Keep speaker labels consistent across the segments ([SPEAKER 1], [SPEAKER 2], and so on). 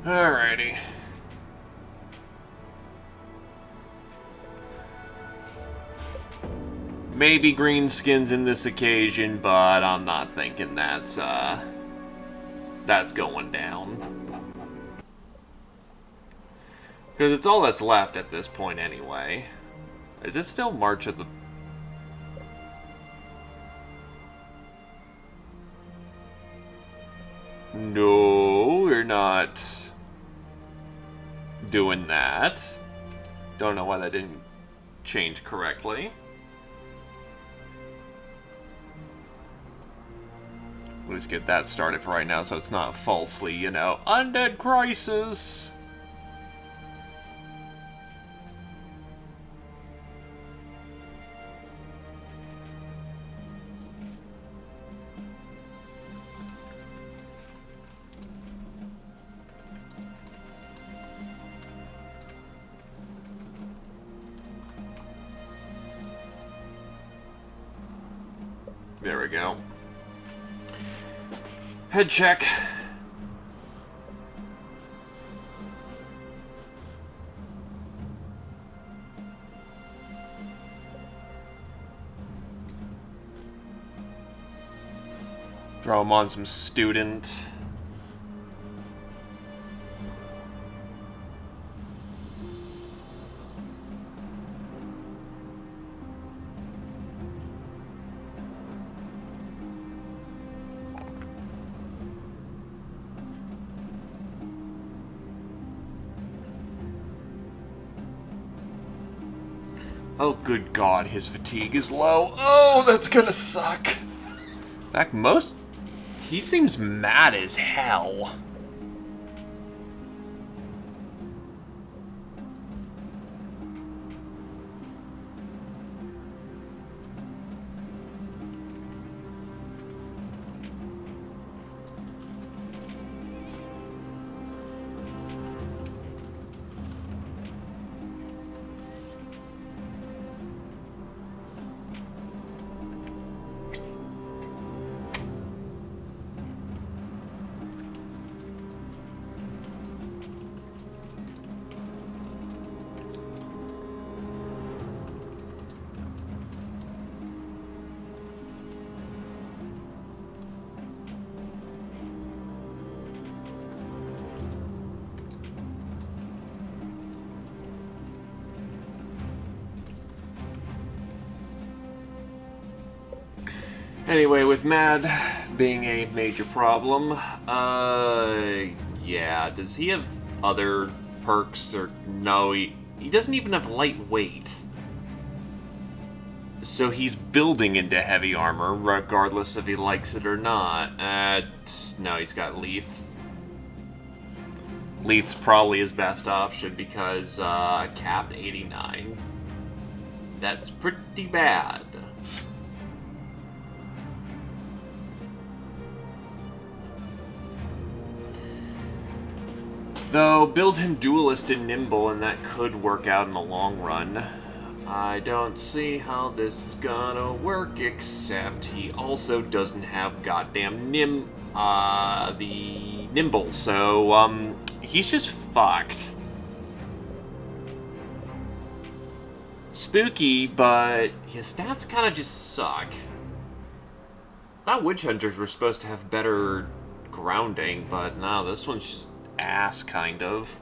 [SPEAKER 1] Alrighty. Maybe greenskins in this occasion, but I'm not thinking that's going down. Because it's all that's left at this point anyway. Is it still March of the... No, we're not doing that. Don't know why that didn't change correctly. We'll just get that started for right now so it's not falsely, you know, Undead Crisis! There we go. Head check. Throw him on some student. Oh, good God, his fatigue is low. Oh, that's gonna suck. In fact, he seems mad as hell. Anyway, with Mad being a major problem, yeah, does he have other perks? Or no, he doesn't even have lightweight. So he's building into heavy armor, regardless if he likes it or not. No, he's got Leaf. Leaf's probably his best option because, capped 89. That's pretty bad. Though, build him Duelist and Nimble, and that could work out in the long run. I don't see how this is gonna work, except he also doesn't have goddamn the Nimble, so, he's just fucked. Spooky, but his stats kinda just suck. I thought Witch Hunters were supposed to have better grounding, but no, this one's just ass, kind of.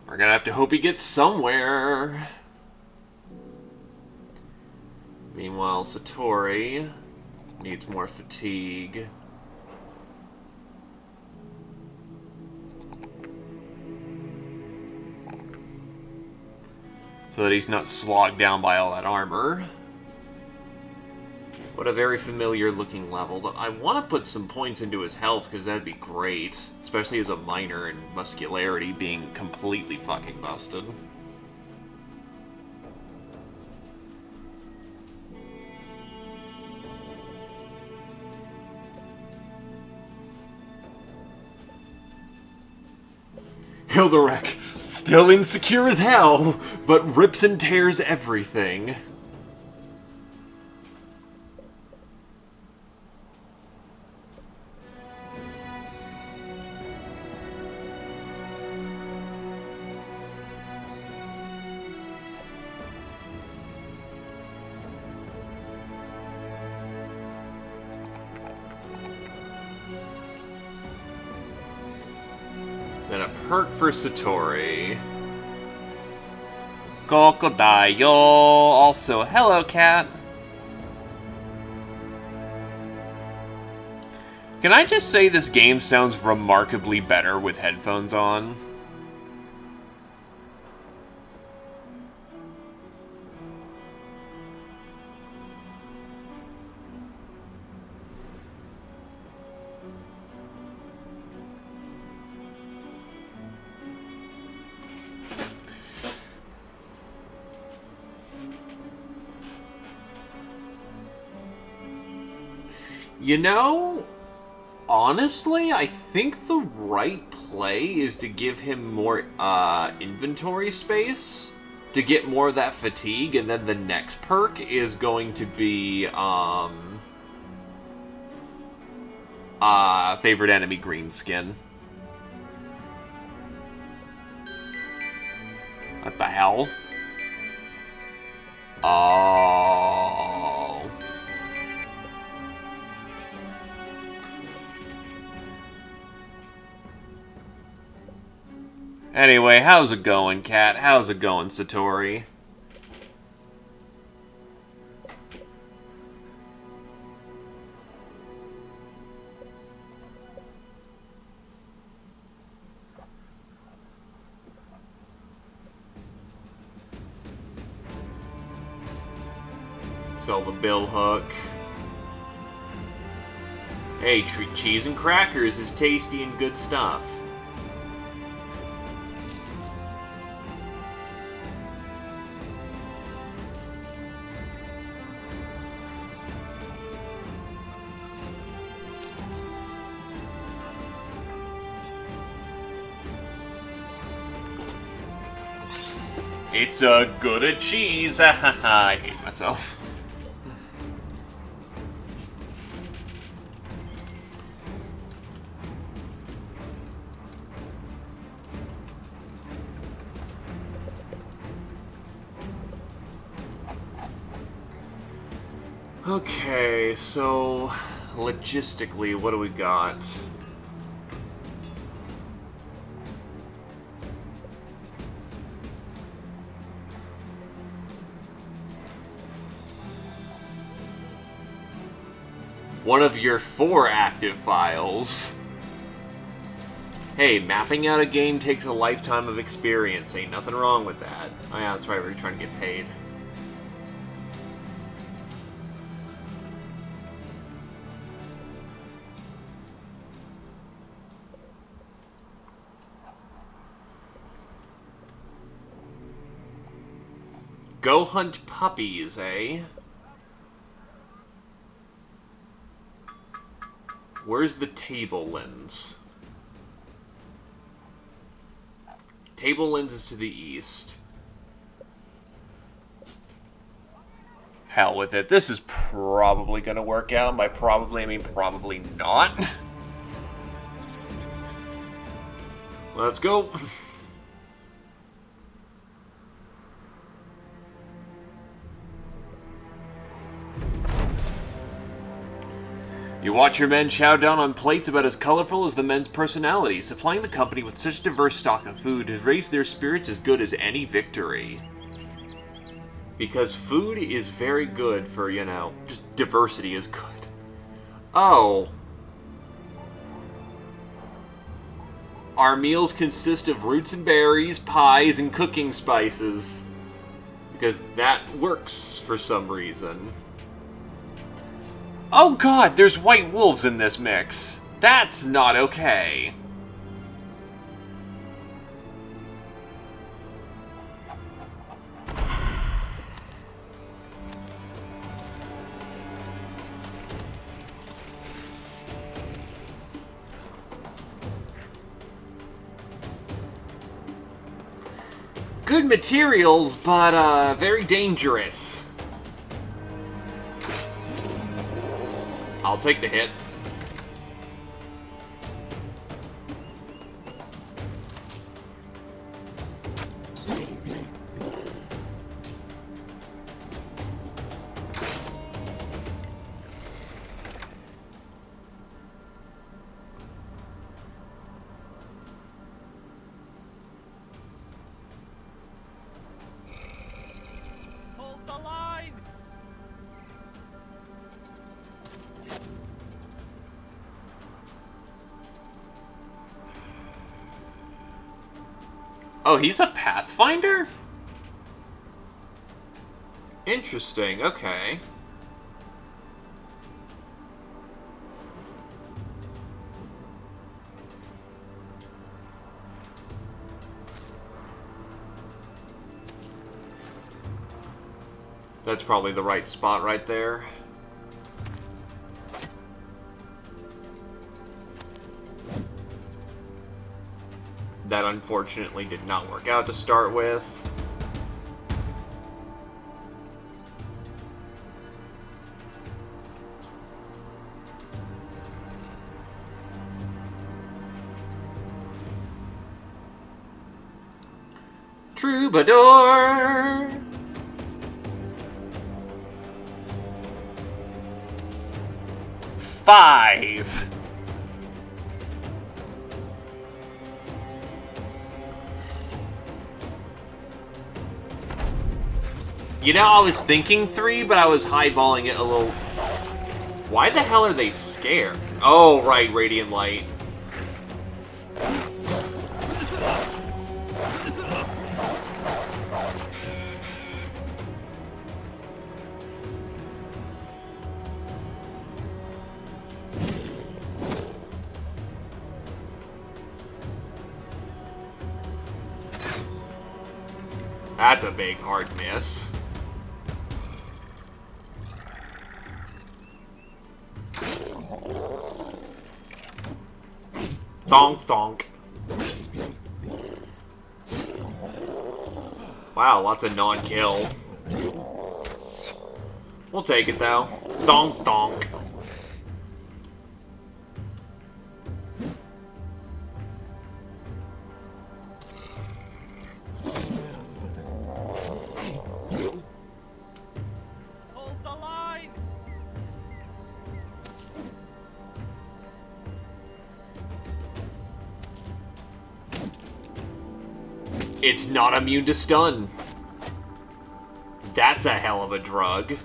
[SPEAKER 1] We're gonna have to hope he gets somewhere. Meanwhile, Satori needs more fatigue. So that he's not slogged down by all that armor. What a very familiar looking level. I want to put some points into his health because that'd be great. Especially as a minor and muscularity being completely fucking busted. Hilderek, still insecure as hell, but rips and tears everything. Then a perk for Satori. Kokodayo. Also, hello, cat. Can I just say this game sounds remarkably better with headphones on? You know, honestly, I think the right play is to give him more inventory space to get more of that fatigue, and then the next perk is going to be favorite enemy green skin. What the hell? Oh. Anyway, how's it going, Cat? How's it going, Satori? Sell the bill hook. Hey, treat cheese and crackers is tasty and good stuff. It's a good a cheese. I hate myself. Okay, so logistically, what do we got? One of your 4 active files. Hey, mapping out a game takes a lifetime of experience. Ain't nothing wrong with that. Oh yeah, that's right, we're trying to get paid. Go hunt puppies, eh? Where's the table lens? Table lens is to the east. Hell with it. This is probably gonna work out. By probably, I mean probably not. Let's go. You watch your men chow down on plates about as colorful as the men's personalities. Supplying the company with such diverse stock of food has raised their spirits as good as any victory. Because food is very good for, you know, just diversity is good. Oh. Our meals consist of roots and berries, pies, and cooking spices. Because that works for some reason. Oh god, there's white wolves in this mix. That's not okay. good materials, but very dangerous. I'll take the hit. Oh, he's a Pathfinder? Interesting, okay. That's probably the right spot right there. That unfortunately did not work out to start with. Troubadour! Five! You know, I was thinking 3, but I was highballing it a little. Why the hell are they scared? Oh, right, Radiant Light. That's a big hard miss. Thonk thonk. Wow, lots of non-kill. We'll take it though. Thonk thonk.
[SPEAKER 2] Hold the line.
[SPEAKER 1] It's not immune to stun. That's a hell of a drug.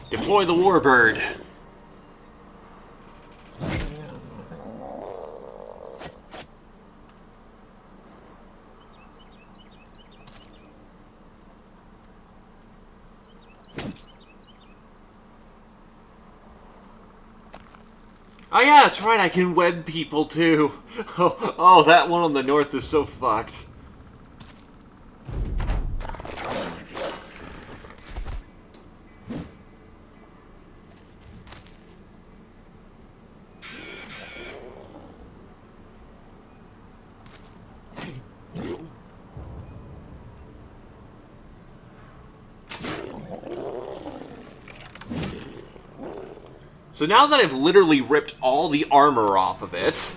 [SPEAKER 1] Deploy the Warbird. Oh yeah, that's right, I can web people too. Oh, that one on the north is so fucked. So now that I've literally ripped all the armor off of it...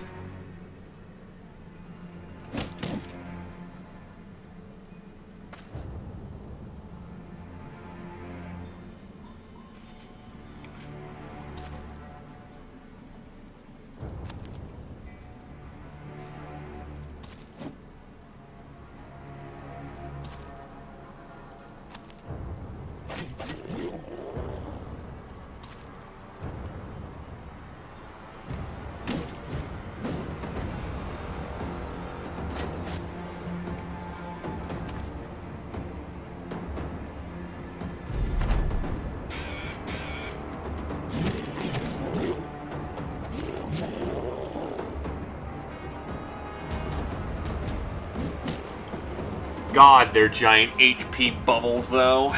[SPEAKER 1] God, they're giant HP bubbles, though.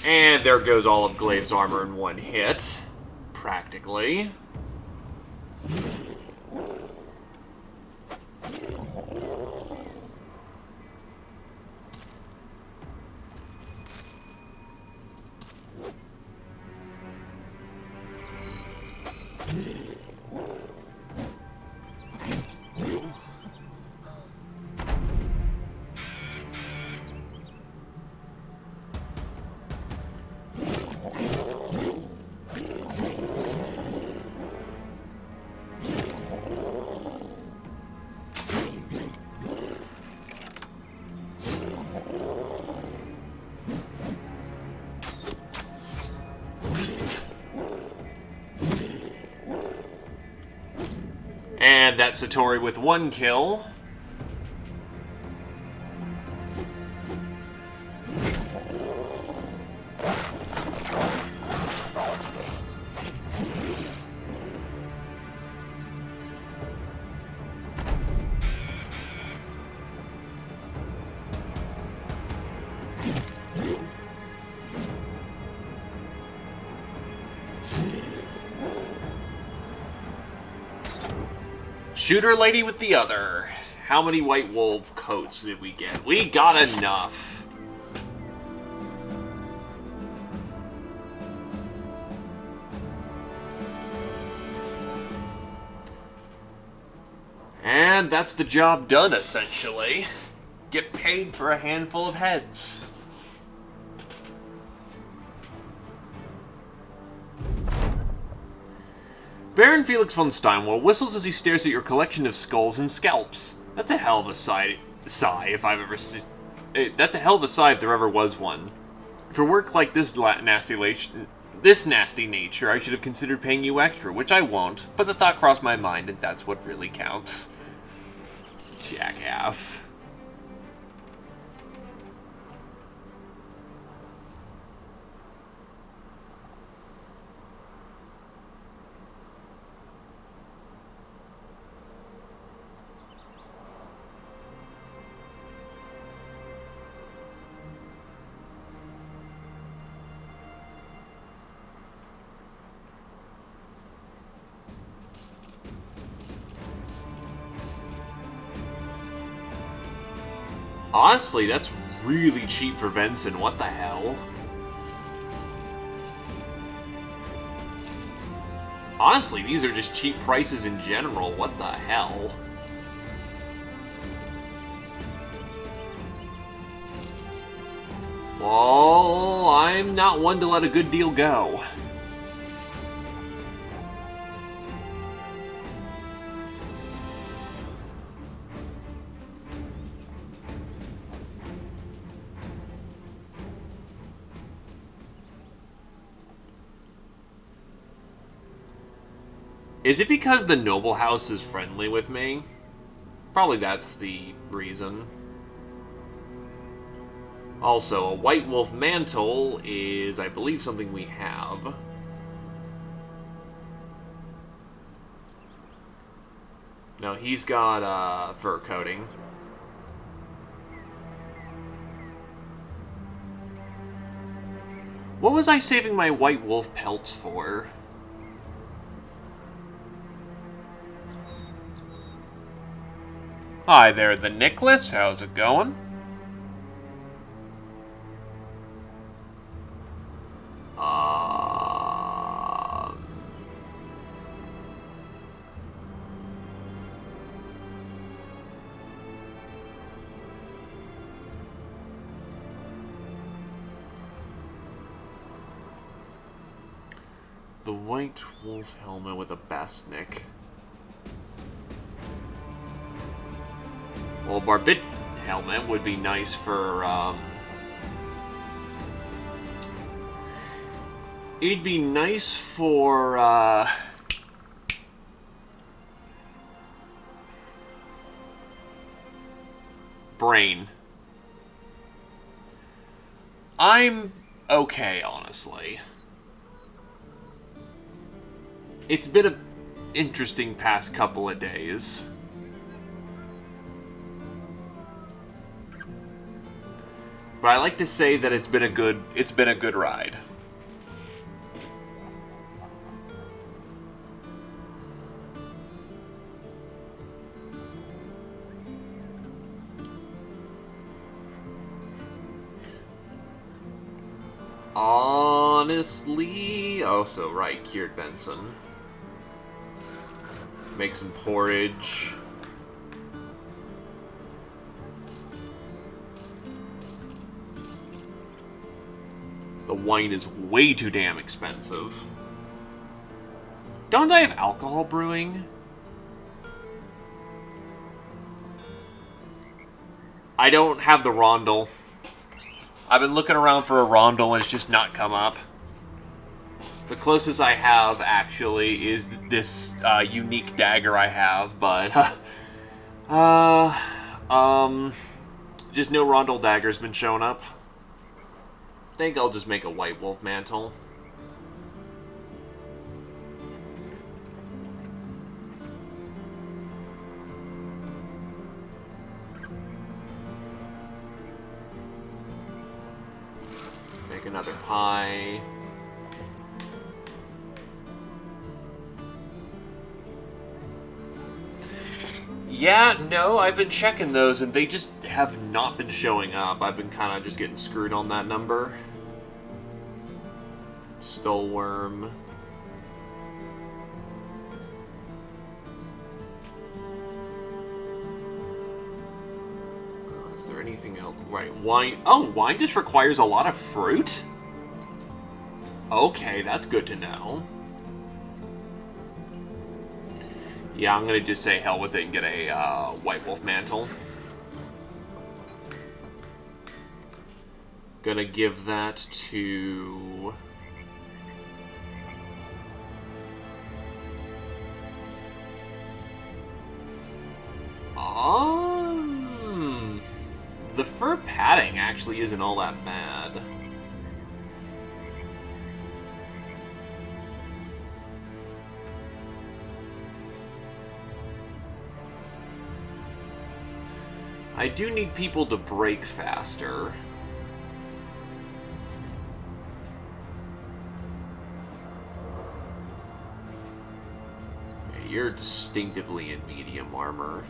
[SPEAKER 1] And there goes all of Glaive's armor in one hit. Practically. And that's Satori with 1 kill. Shooter lady with the other. How many White Wolf coats did we get? We got enough. And that's the job done, essentially. Get paid for a handful of heads. Baron Felix von Steinwell whistles as he stares at your collection of skulls and scalps. That's a hell of a sigh if I've ever seen. That's a hell of a sigh if there ever was one. For work like this nasty nature, I should have considered paying you extra, which I won't, but the thought crossed my mind, and that's what really counts. Jackass. Honestly, that's really cheap for Venson. What the hell? Honestly, these are just cheap prices in general. What the hell? Well, I'm not one to let a good deal go. Is it because the noble house is friendly with me? Probably that's the reason. Also, a White Wolf mantle is, I believe, something we have. No, he's got fur coating. What was I saving my White Wolf pelts for? Hi there, the Nicholas. How's it going? The White Wolf helmet with a Bastnik. Well, Barbit helmet would be nice for, it'd be nice for, Brain. I'm okay, honestly. It's been a interesting past couple of days. But I like to say that it's been a good ride. Honestly, oh, so right, cured venison. Make some porridge. The wine is way too damn expensive. Don't I have alcohol brewing? I don't have the rondel. I've been looking around for a rondel and it's just not come up. The closest I have, actually, is this unique dagger I have, but... just no rondel dagger's been showing up. I think I'll just make a white wolf mantle. Make another pie. Yeah, no, I've been checking those and they just have not been showing up. I've been kind of just getting screwed on that number. Stoleworm. Is there anything else? Right, wine. Oh, wine just requires a lot of fruit? Okay, that's good to know. Yeah, I'm gonna just say hell with it and get a white wolf mantle. Gonna give that to... the fur padding actually isn't all that bad. I do need people to break faster. Yeah, you're distinctively in medium armor.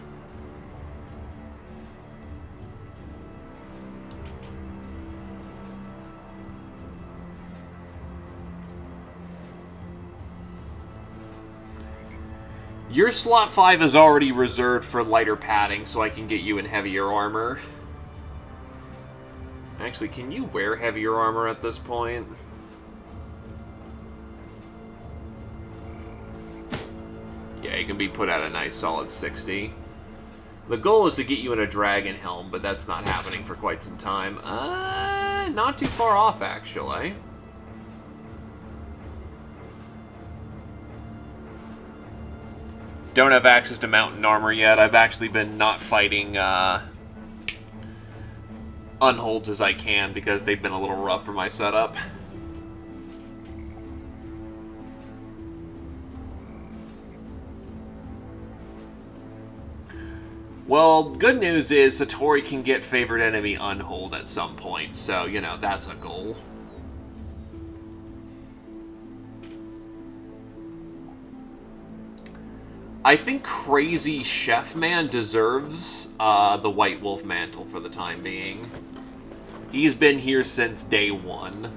[SPEAKER 1] Your slot 5 is already reserved for lighter padding, so I can get you in heavier armor. Actually, can you wear heavier armor at this point? Yeah, you can be put at a nice solid 60. The goal is to get you in a dragon helm, but that's not happening for quite some time. Not too far off, actually. Don't have access to mountain armor yet. I've actually been not fighting unholds as I can because they've been a little rough for my setup. Well, good news is Satori can get favorite enemy unhold at some point, so, you know, that's a goal. I think Crazy Chef Man deserves the White Wolf Mantle for the time being. He's been here since day one.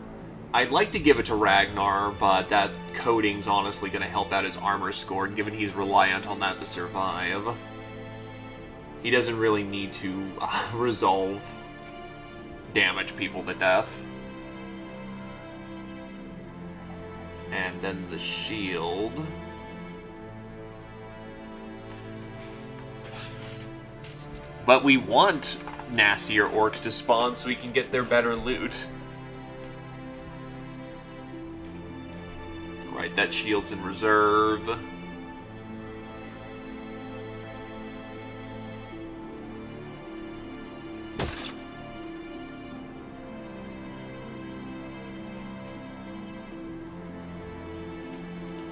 [SPEAKER 1] I'd like to give it to Ragnar, but that coating's honestly going to help out his armor score, given he's reliant on that to survive. He doesn't really need to resolve damage people to death. And then the shield. But we want nastier orcs to spawn so we can get their better loot. Right, that shield's in reserve.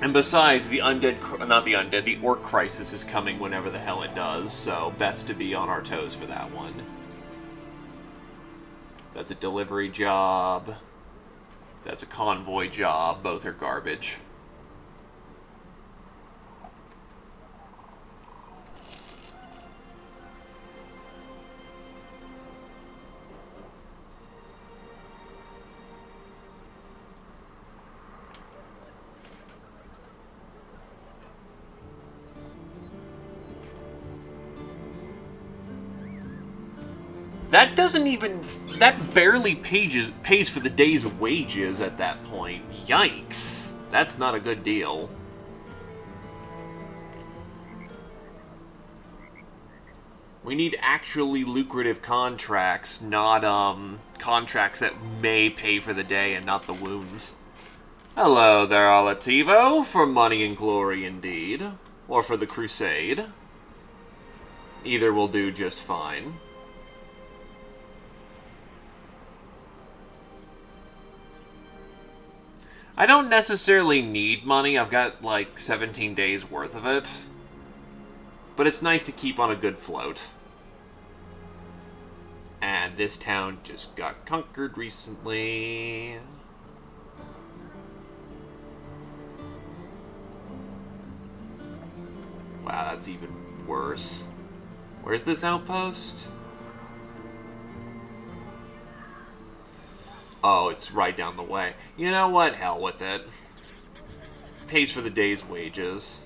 [SPEAKER 1] And besides, the the orc crisis is coming whenever the hell it does, so best to be on our toes for that one. That's a delivery job. That's a convoy job. Both are garbage. That doesn't even... That barely pays for the day's wages at that point. Yikes. That's not a good deal. We need actually lucrative contracts, not, contracts that may pay for the day and not the wounds. Hello there, Alativo, for money and glory indeed. Or for the Crusade. Either will do just fine. I don't necessarily need money. I've got like 17 days worth of it. But it's nice to keep on a good float. And this town just got conquered recently. Wow, that's even worse. Where's this outpost? Oh, it's right down the way. You know what? Hell with it. Pays for the day's wages.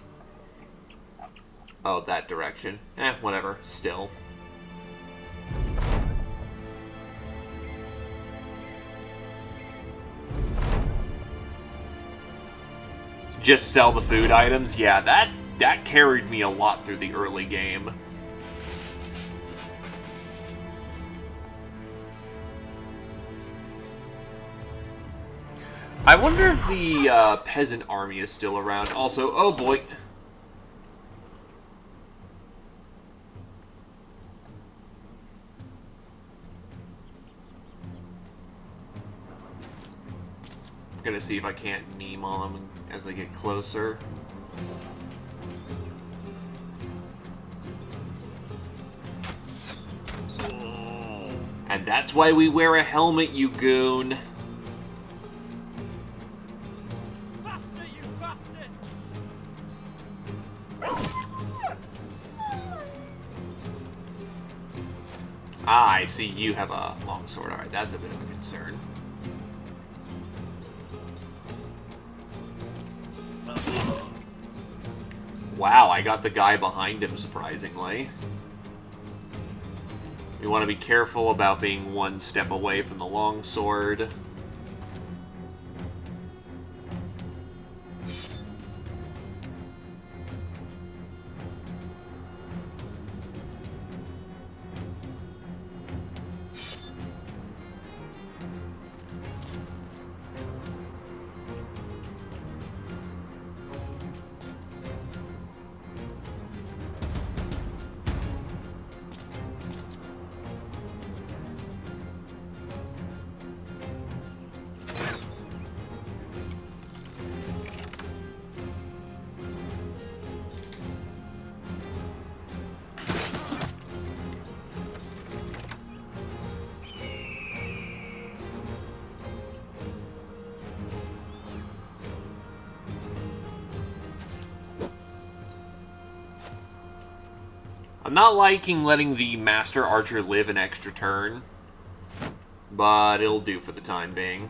[SPEAKER 1] Oh, that direction. Whatever. Still. Just sell the food items? Yeah, that carried me a lot through the early game. I wonder if the peasant army is still around. Also, oh boy. I'm gonna see if I can't meme on them as they get closer. And that's why we wear a helmet, you goon. Ah, I see you have a longsword. Alright, that's a bit of a concern. Wow, I got the guy behind him, surprisingly. We want to be careful about being one step away from the longsword. I'm not liking letting the Master Archer live an extra turn, but it'll do for the time being.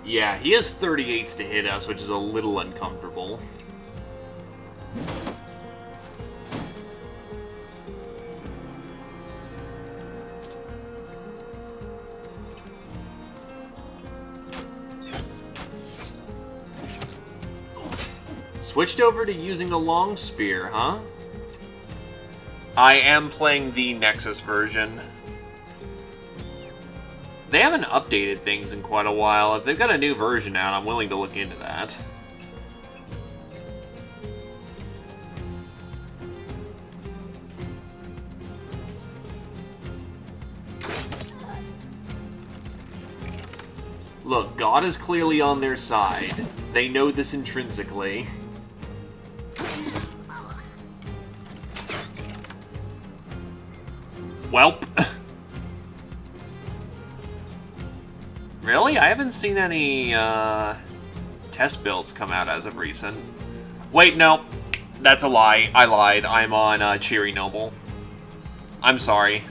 [SPEAKER 1] Yeah, he has 38s to hit us, which is a little uncomfortable. Switched over to using a long spear, huh? I am playing the Nexus version. They haven't updated things in quite a while. If they've got a new version out, I'm willing to look into that. Look, God is clearly on their side. They know this intrinsically. Welp. Really? I haven't seen any test builds come out as of recent. Wait, no. That's a lie. I lied. I'm on Cheery Noble. I'm sorry.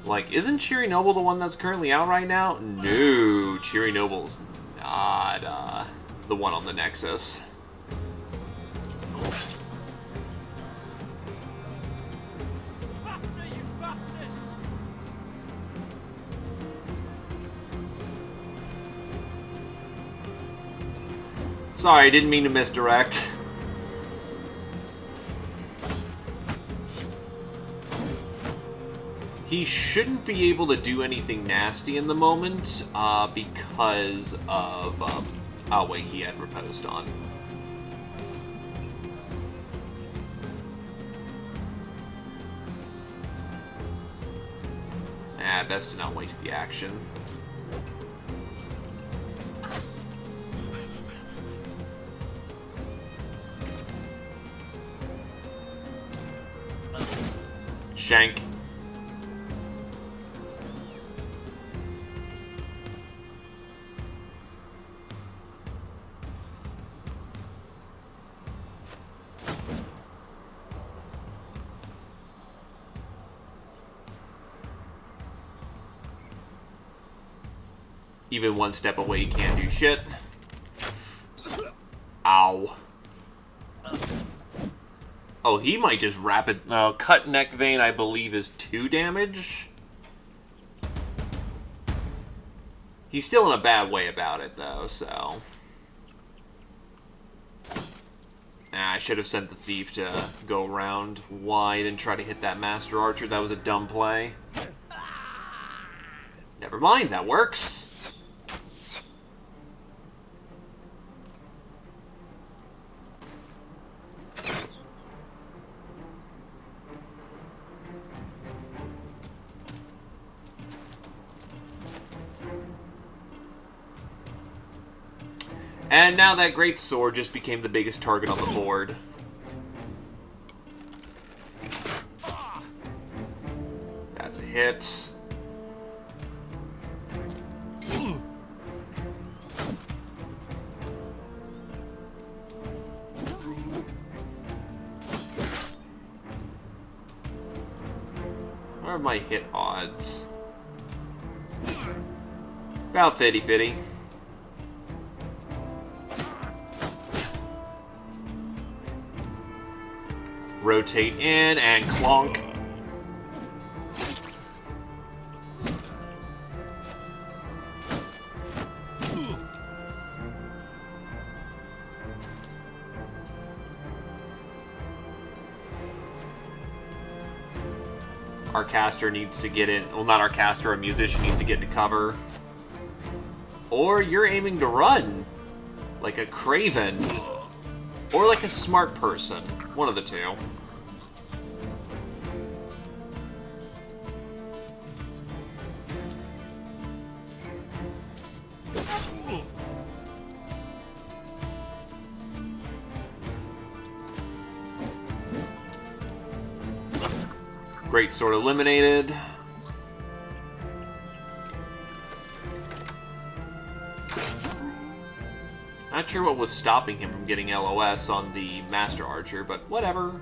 [SPEAKER 1] Like, isn't Cheery Noble the one that's currently out right now? No, Cheery Noble's not the one on the Nexus.
[SPEAKER 2] Faster, you bastards!
[SPEAKER 1] Sorry, I didn't mean to misdirect. He shouldn't be able to do anything nasty in the moment, because of, oh wait, he had riposte on. Best to not waste the action. Shank. Even one step away, you can't do shit. Ow. Oh, he might just rapid... cut neck vein, I believe, is 2 damage. He's still in a bad way about it, though, so... I should have sent the Thief to go around wide and try to hit that Master Archer. That was a dumb play. Never mind, that works. And now that great sword just became the biggest target on the board. That's a hit. What are my hit odds? About 50-50. Rotate in and clonk. Our caster needs to get in. Well, not our caster, a musician needs to get into cover. Or you're aiming to run like a craven. Or like a smart person. One of the two. Great sword eliminated. Not sure what was stopping him from getting LOS on the Master Archer, but whatever.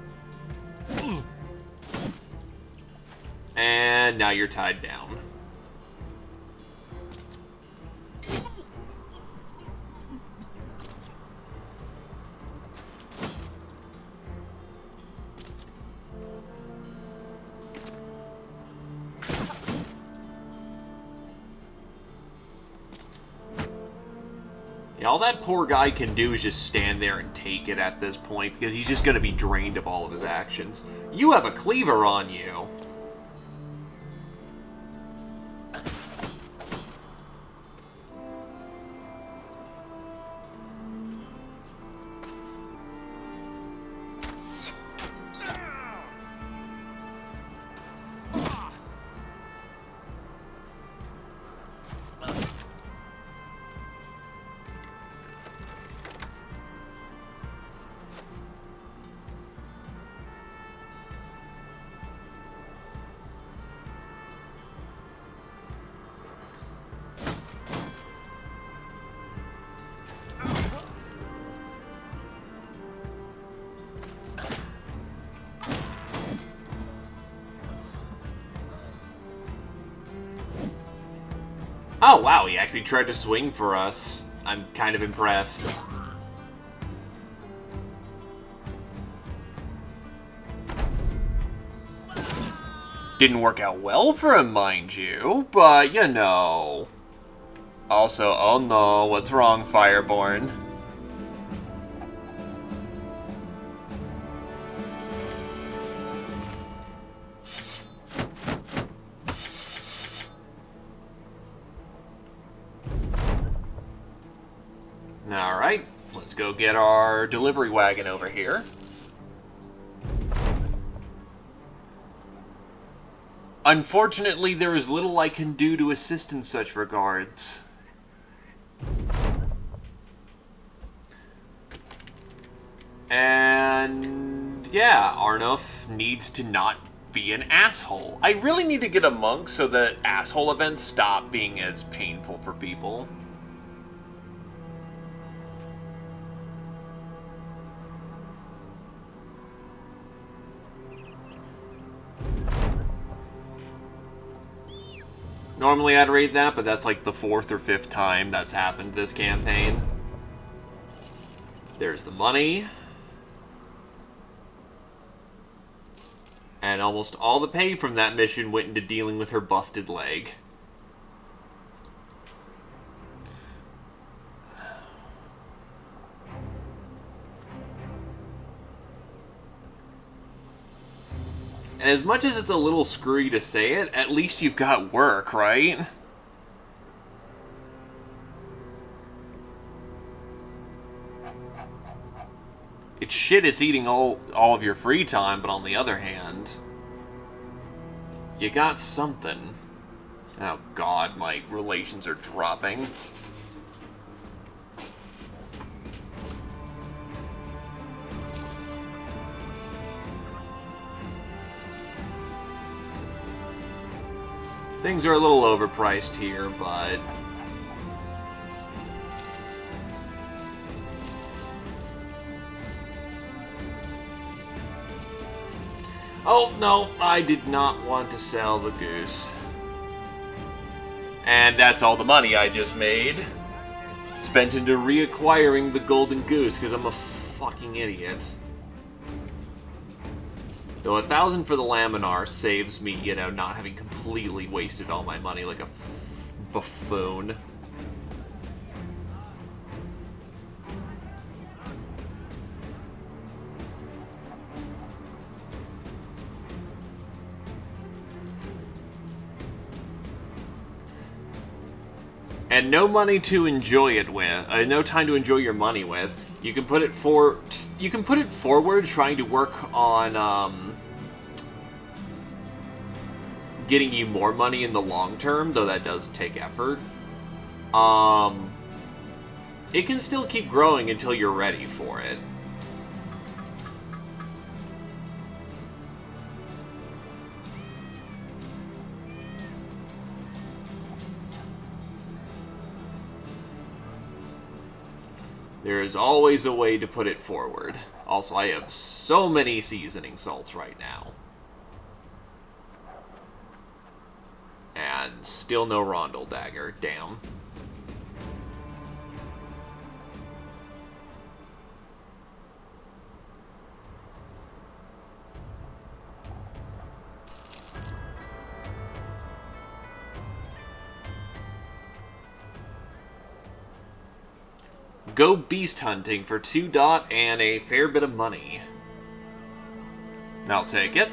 [SPEAKER 1] And now you're tied down. Yeah, all that poor guy can do is just stand there and take it at this point, because he's just going to be drained of all of his actions. You have a cleaver on you. Oh, wow, he actually tried to swing for us. I'm kind of impressed. Didn't work out well for him, mind you, but you know. Also, oh no, what's wrong, Fireborn? Alright, let's go get our delivery wagon over here. Unfortunately, there is little I can do to assist in such regards. And yeah, Arnulf needs to not be an asshole. I really need to get a monk so that asshole events stop being as painful for people. Normally I'd read that, but that's like the 4th or 5th time that's happened this campaign. There's the money. And almost all the pay from that mission went into dealing with her busted leg. And as much as it's a little screwy to say it, at least you've got work, right? It's shit it's eating all of your free time, but on the other hand, you got something. Oh god, my relations are dropping. Things are a little overpriced here, but... Oh, no, I did not want to sell the goose. And that's all the money I just made. Spent into reacquiring the golden goose, because I'm a fucking idiot. Though 1,000 for the laminar saves me, you know, not having completely wasted all my money like a buffoon. And no money to enjoy it with. No time to enjoy your money with. You can put it forward trying to work on getting you more money in the long term, though that does take effort. It can still keep growing until you're ready for it. There is always a way to put it forward. Also, I have so many seasoning salts right now. And still no Rondel Dagger. Damn. Go beast hunting for 2 dot and a fair bit of money. I'll take it.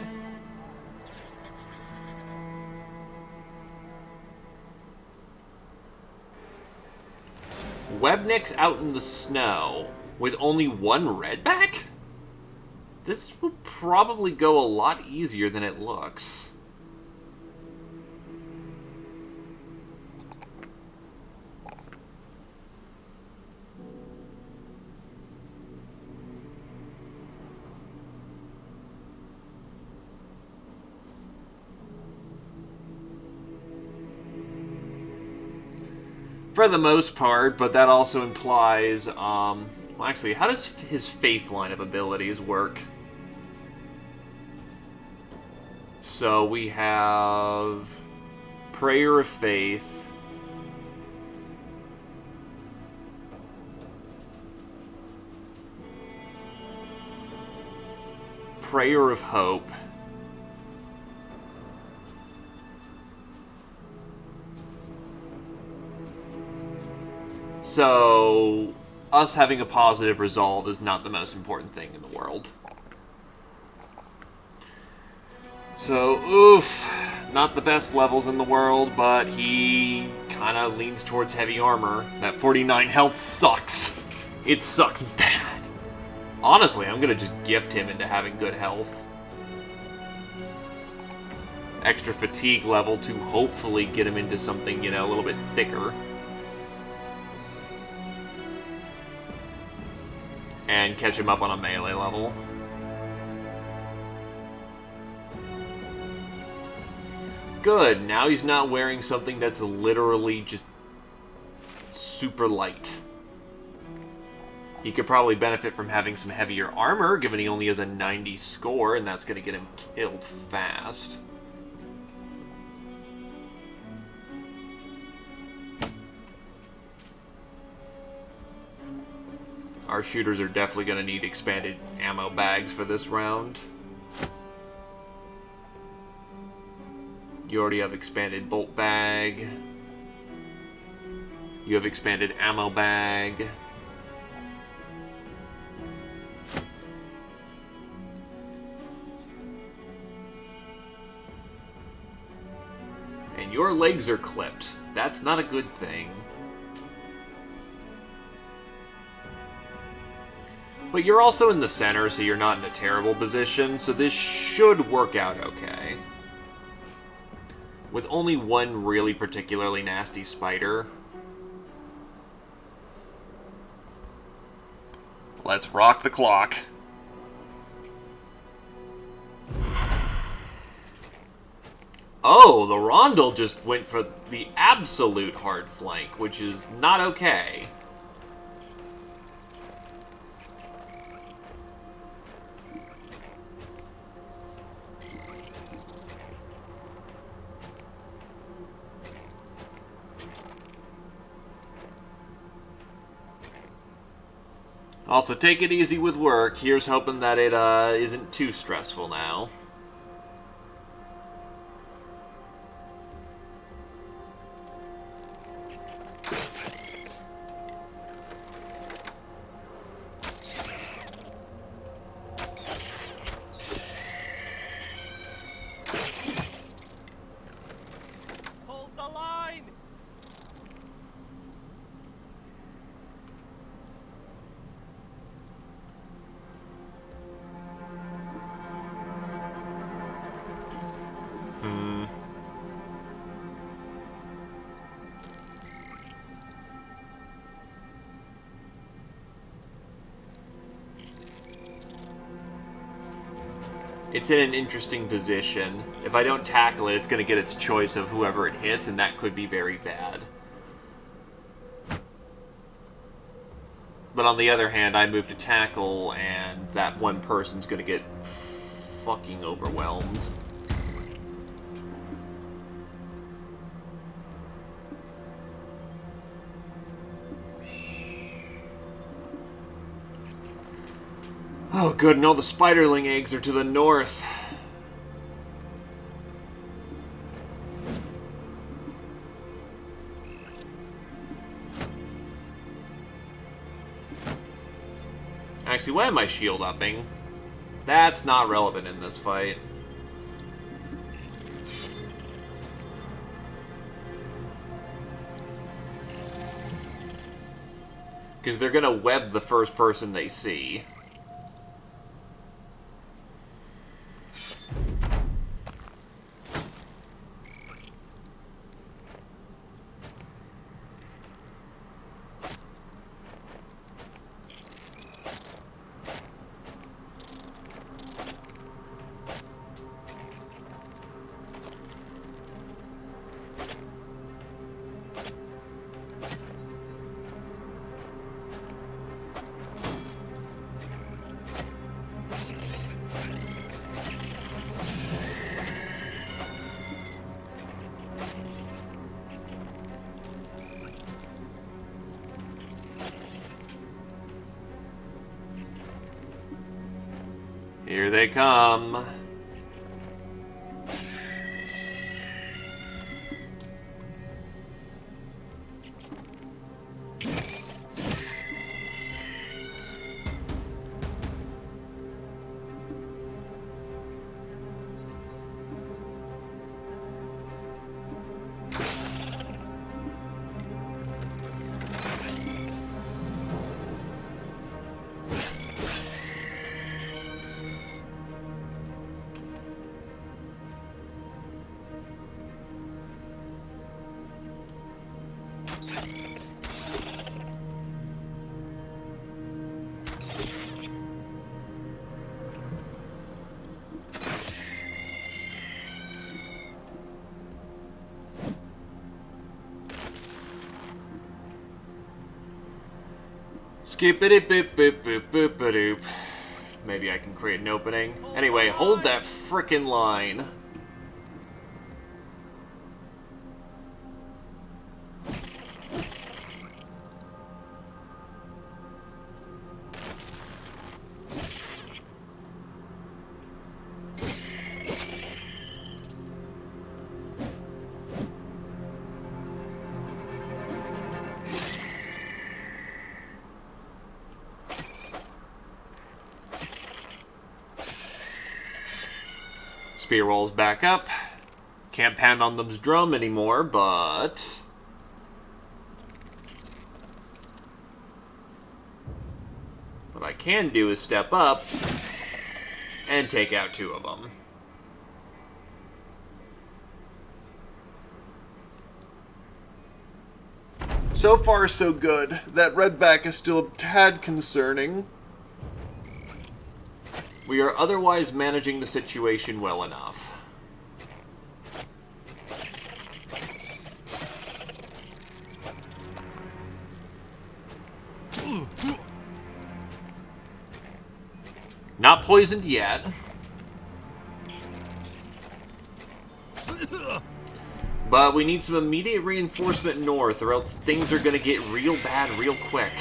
[SPEAKER 1] Webnick's out in the snow with only 1 redback? This will probably go a lot easier than it looks. For the most part, but that also implies, well, actually, how does his faith line of abilities work? So we have Prayer of Faith, Prayer of Hope. So, us having a positive result is not the most important thing in the world. So, oof, not the best levels in the world, but he kind of leans towards heavy armor. That 49 health sucks. It sucks bad. Honestly, I'm going to just gift him into having good health. Extra fatigue level to hopefully get him into something, you know, a little bit thicker. And catch him up on a melee level. Good, now he's not wearing something that's literally just super light. He could probably benefit from having some heavier armor, given he only has a 90 score, and that's going to get him killed fast. Our shooters are definitely going to need expanded ammo bags for this round. You already have expanded bolt bag. You have expanded ammo bag. And your legs are clipped. That's not a good thing. But you're also in the center, so you're not in a terrible position, so this should work out okay. With only one really particularly nasty spider. Let's rock the clock. Oh, the Rondel just went for the absolute hard flank, which is not okay. Also, take it easy with work. Here's hoping that it isn't too stressful now.
[SPEAKER 2] Hold the line!
[SPEAKER 1] It's in an interesting position. If I don't tackle it, it's going to get its choice of whoever it hits, and that could be very bad. But on the other hand, I move to tackle, and that one person's going to get fucking overwhelmed. Oh, good, and all the spiderling eggs are to the north. Actually, why am I shield upping? That's not relevant in this fight. Because they're gonna web the first person they see. Here they come. Skippity boop boop boop boop boop. Maybe I can create an opening. Anyway, hold that frickin' line. Spear rolls back up. Can't pound on them's drum anymore, but... what I can do is step up and take out 2 of them. So far, so good. That red back is still a tad concerning. We are otherwise managing the situation well enough. Not poisoned yet. But we need some immediate reinforcement north, or else things are going to get real bad real quick.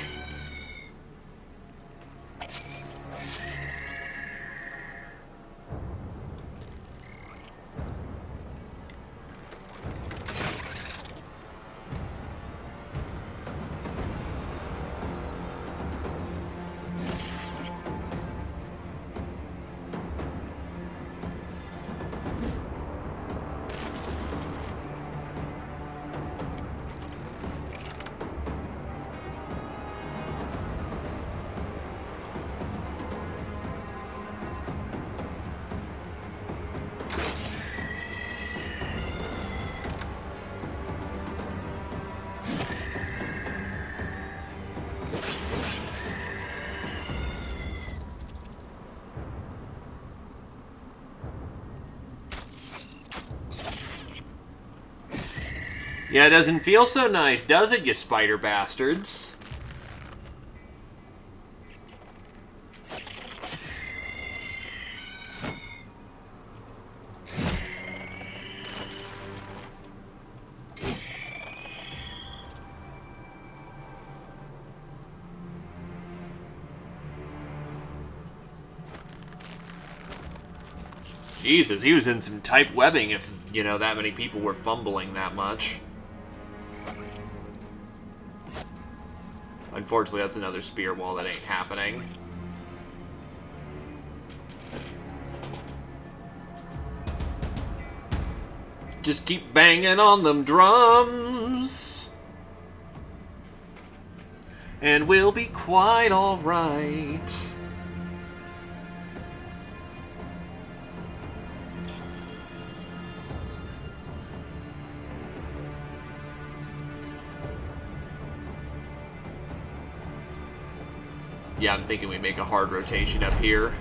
[SPEAKER 1] Yeah, it doesn't feel so nice, does it, you spider bastards? Jesus, he was in some tight webbing if, you know, that many people were fumbling that much. Unfortunately, that's another spear wall that ain't happening. Just keep banging on them drums, and we'll be quite alright. Yeah, I'm thinking we make a hard rotation up here.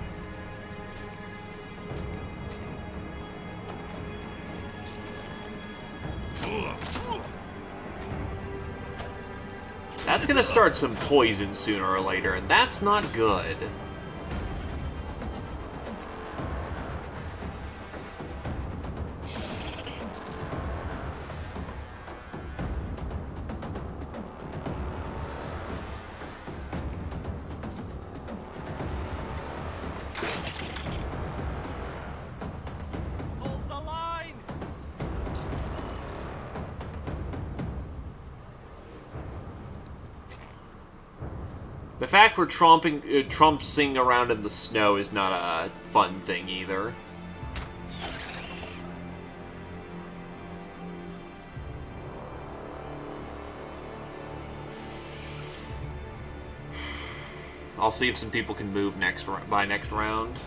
[SPEAKER 1] That's gonna start some poison sooner or later, and that's not good. fact we're trumpsing around in the snow is not a fun thing either. I'll see if some people can move by next round.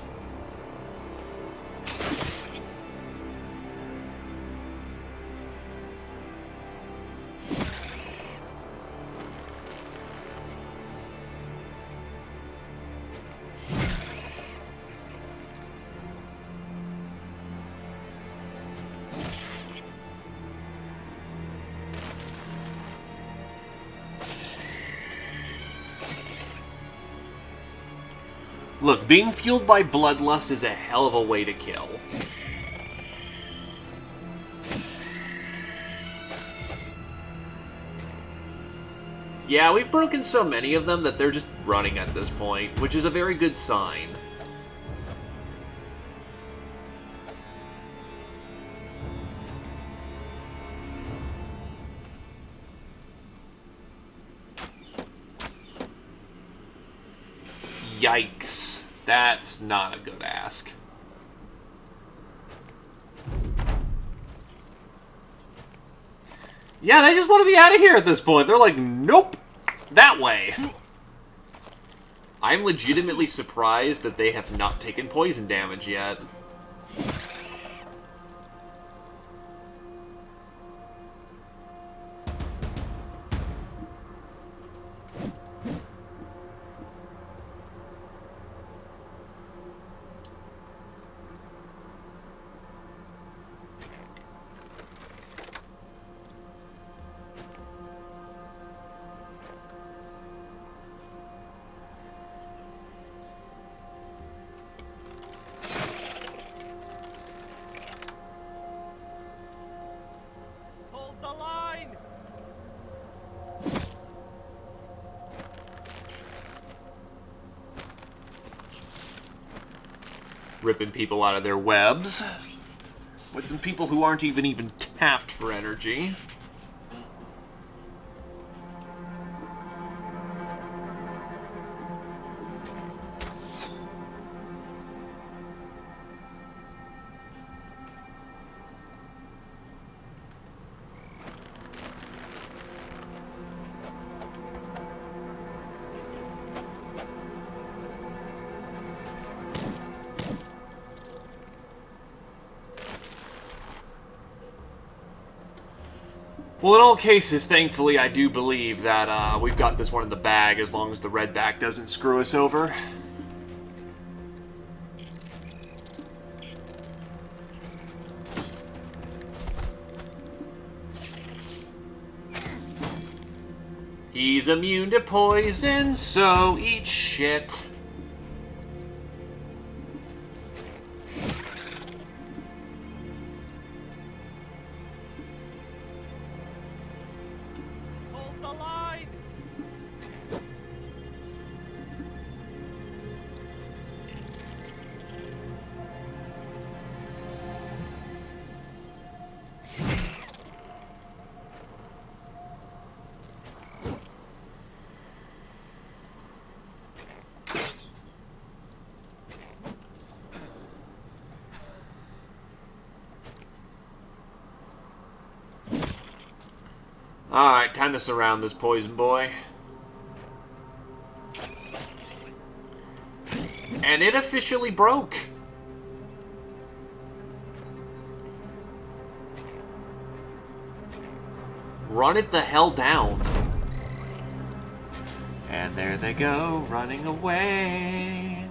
[SPEAKER 1] Look, being fueled by bloodlust is a hell of a way to kill. Yeah, we've broken so many of them that they're just running at this point, which is a very good sign. Yikes. That's not a good ask. Yeah, they just want to be out of here at this point. They're like, nope, that way. I'm legitimately surprised that they have not taken poison damage yet.
[SPEAKER 2] Hold the line!
[SPEAKER 1] Ripping people out of their webs. With some people who aren't even tapped for energy. Well, in all cases, thankfully, I do believe that we've got this one in the bag as long as the redback doesn't screw us over. He's immune to poison, so eat shit.
[SPEAKER 2] Hold the line!
[SPEAKER 1] Alright, time to surround this poison boy. And it officially broke. Run it the hell down. And there they go, running away.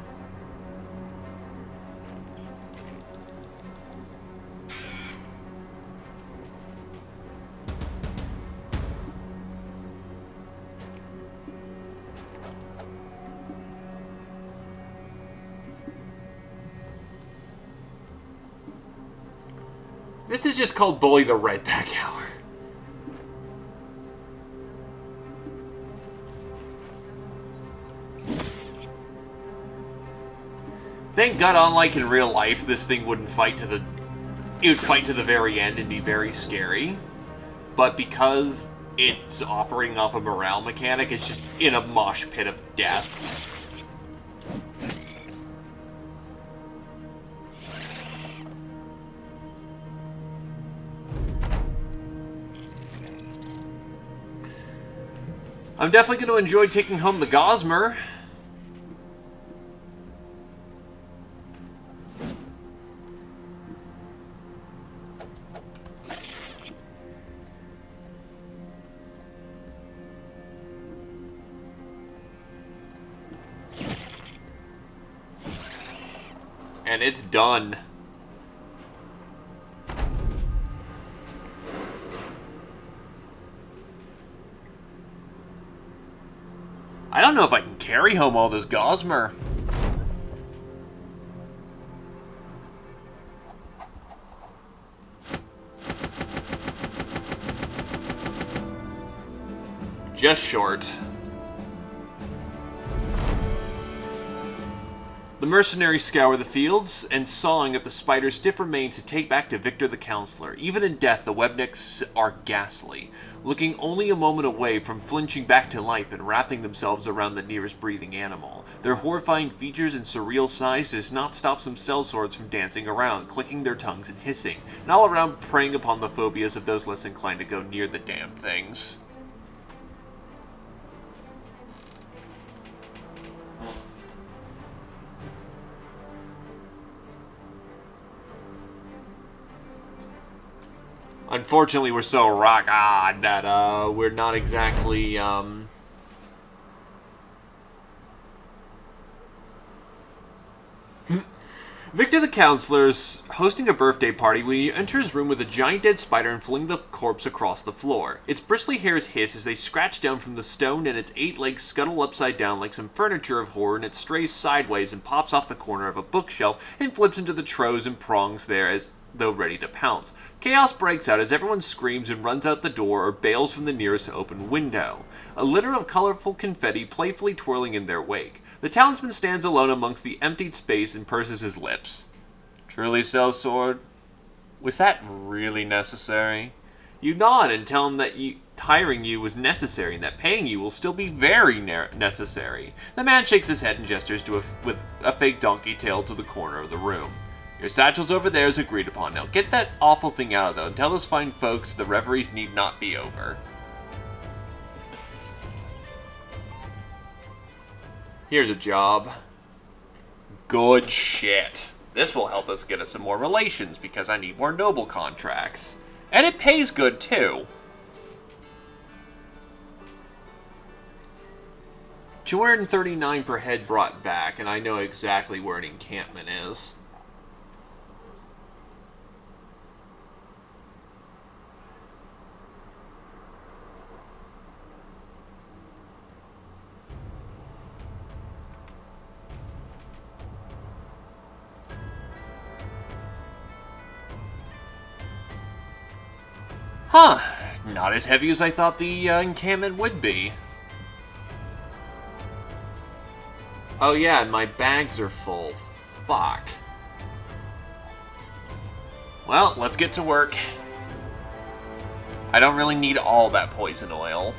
[SPEAKER 1] This is just called Bully the Redback Hour. Thank God, unlike in real life, this thing wouldn't fight to the... It would fight to the very end and be very scary. But because it's operating off a morale mechanic, it's just in a mosh pit of death. I'm definitely going to enjoy taking home the Gosmer. And it's done. I don't know if I can carry home all this Gosmer. Just short. The mercenaries scour the fields, and sawing at the spider's stiff remains to take back to Victor the Counselor. Even in death, the Webnicks are ghastly, looking only a moment away from flinching back to life and wrapping themselves around the nearest breathing animal. Their horrifying features and surreal size does not stop some sellswords from dancing around, clicking their tongues and hissing, and all around preying upon the phobias of those less inclined to go near the damn things. Unfortunately, we're so rock odd that we're not exactly Victor the Counselor's hosting a birthday party when he enters his room with a giant dead spider and fling the corpse across the floor. Its bristly hairs hiss as they scratch down from the stone, and its 8 legs scuttle upside down like some furniture of horror, and it strays sideways and pops off the corner of a bookshelf and flips into the troughs and prongs there as though ready to pounce. Chaos breaks out as everyone screams and runs out the door or bails from the nearest open window, a litter of colorful confetti playfully twirling in their wake. The townsman stands alone amongst the emptied space and purses his lips. Truly, sellsword? Was that really necessary? You nod and tell him that hiring you was necessary and that paying you will still be very necessary. The man shakes his head and gestures with a fake donkey tail to the corner of the room. Your satchel's over there as agreed upon. Now get that awful thing out, though, and tell those fine folks the reveries need not be over. Here's a job. Good shit. This will help us get us some more relations, because I need more noble contracts. And it pays good, too. 239 per head brought back, and I know exactly where an encampment is. Huh, not as heavy as I thought the encampment would be. Oh yeah, and my bags are full. Fuck. Well, let's get to work. I don't really need all that poison oil.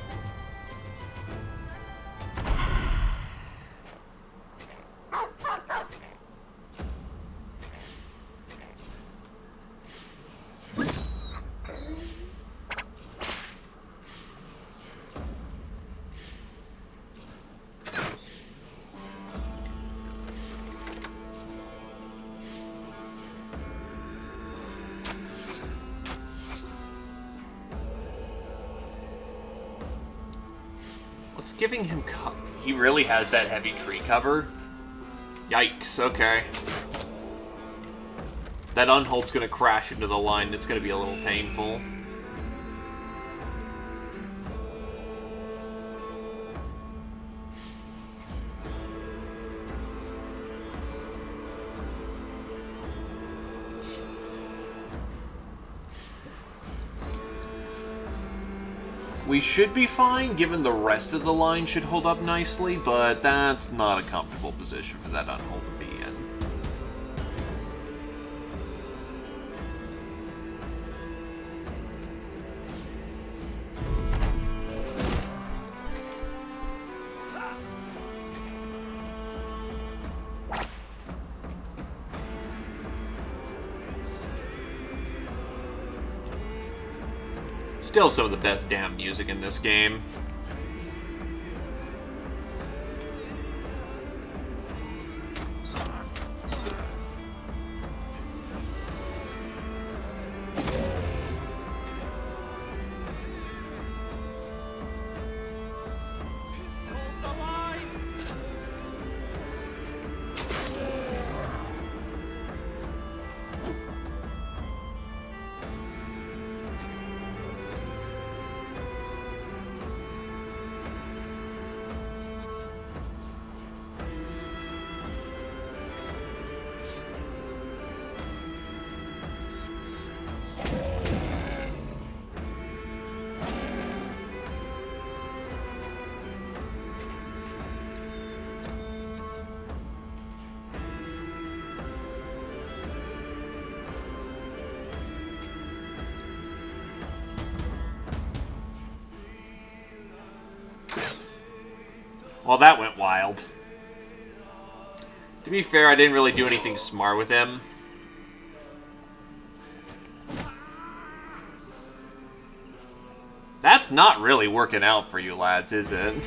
[SPEAKER 1] Giving him he really has that heavy tree cover? Yikes, okay. That unholt's gonna crash into the line. It's gonna be a little painful. We should be fine, given the rest of the line should hold up nicely, but that's not a comfortable position for that unhold to be in. Still some of the best damn music in this game.
[SPEAKER 2] Hold the line!
[SPEAKER 1] Well, that went wild. To be fair, I didn't really do anything smart with him. That's not really working out for you lads, is it?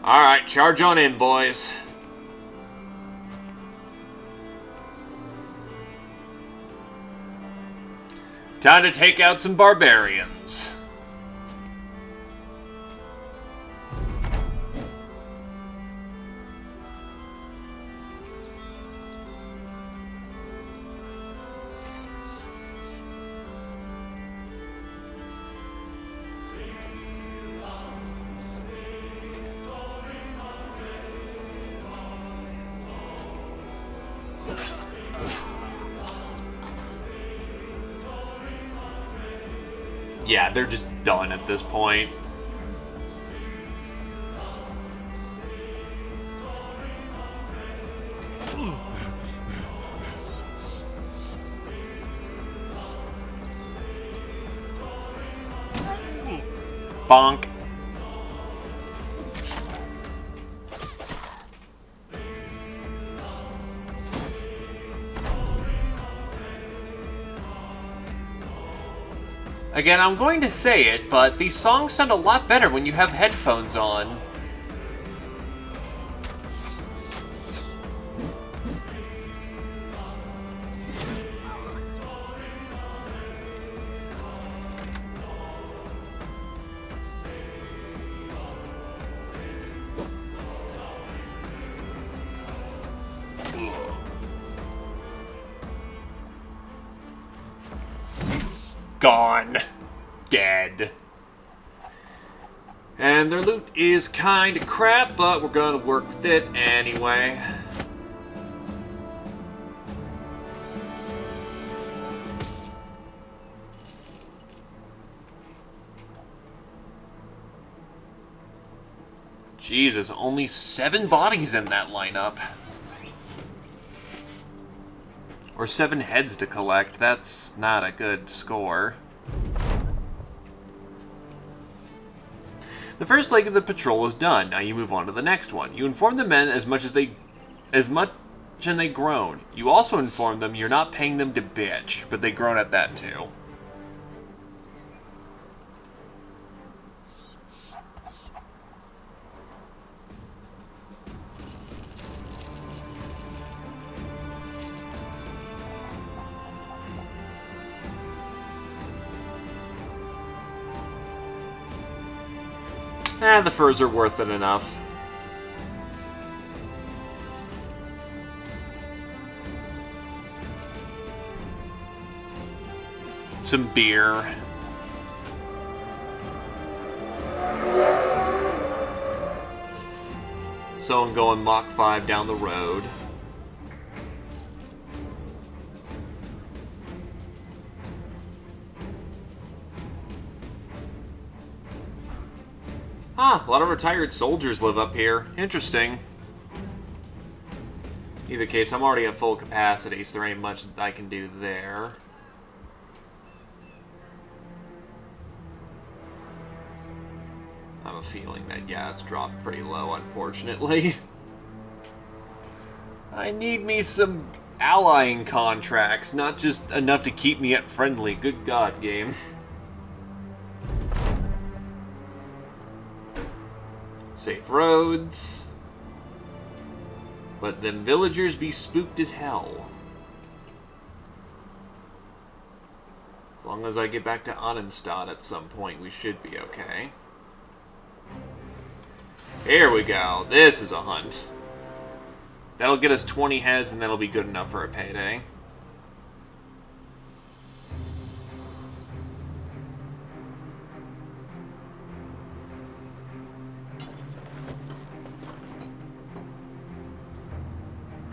[SPEAKER 1] Alright, charge on in, boys. Time to take out some barbarians. Yeah, they're just done at this point. Bonk. Again, I'm going to say it, but these songs sound a lot better when you have headphones on. Gone. Dead. And their loot is kind of crap, but we're going to work with it anyway. Jesus, only 7 bodies in that lineup. Or 7 heads to collect. That's not a good score. The first leg of the patrol is done. Now you move on to the next one. You inform the men as much and they groan. You also inform them you're not paying them to bitch, but they groan at that too. The furs are worth it enough. some beer. So I'm going Mach 5 down the road. Ah, a lot of retired soldiers live up here. Interesting. Either case, I'm already at full capacity, so there ain't much that I can do there. I have a feeling that, yeah, it's dropped pretty low, unfortunately. I need me some allying contracts, not just enough to keep me at friendly. Good God, game. Safe roads. But them villagers be spooked as hell. As long as I get back to Annenstadt at some point, we should be okay. Here we go. This is a hunt. That'll get us 20 heads, and that'll be good enough for a payday.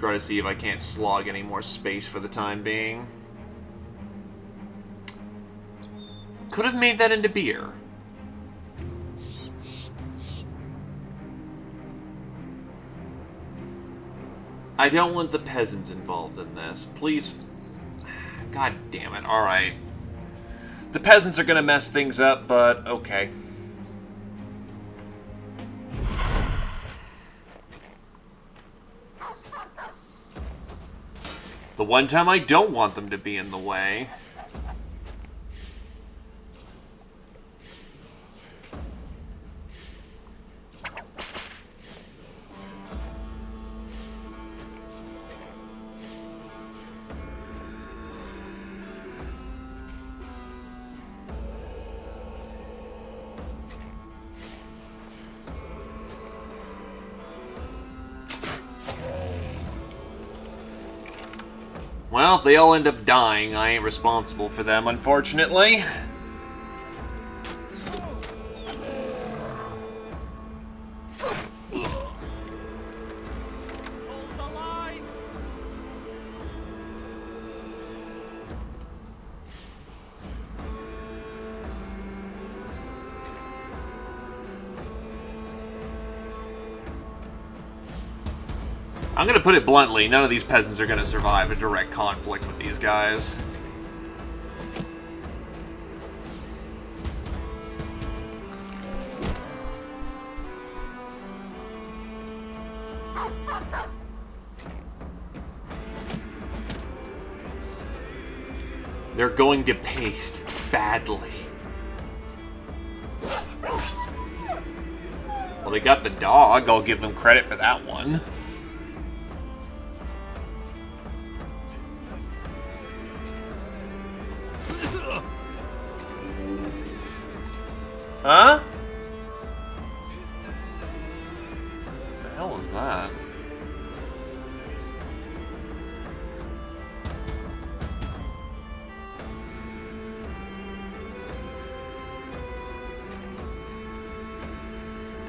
[SPEAKER 1] Try to see if I can't slog any more space for the time being. Could have made that into beer. I don't want the peasants involved in this. Please. God damn it. Alright. The peasants are gonna mess things up, but okay. The one time I don't want them to be in the way. Well, if they all end up dying, I ain't responsible for them, unfortunately.
[SPEAKER 2] Hold the line.
[SPEAKER 1] I'm gonna put it bluntly, none of these peasants are gonna survive a direct conflict with these guys. They're going to paste badly. Well, they got the dog, I'll give them credit for that one. Huh? What the hell was that?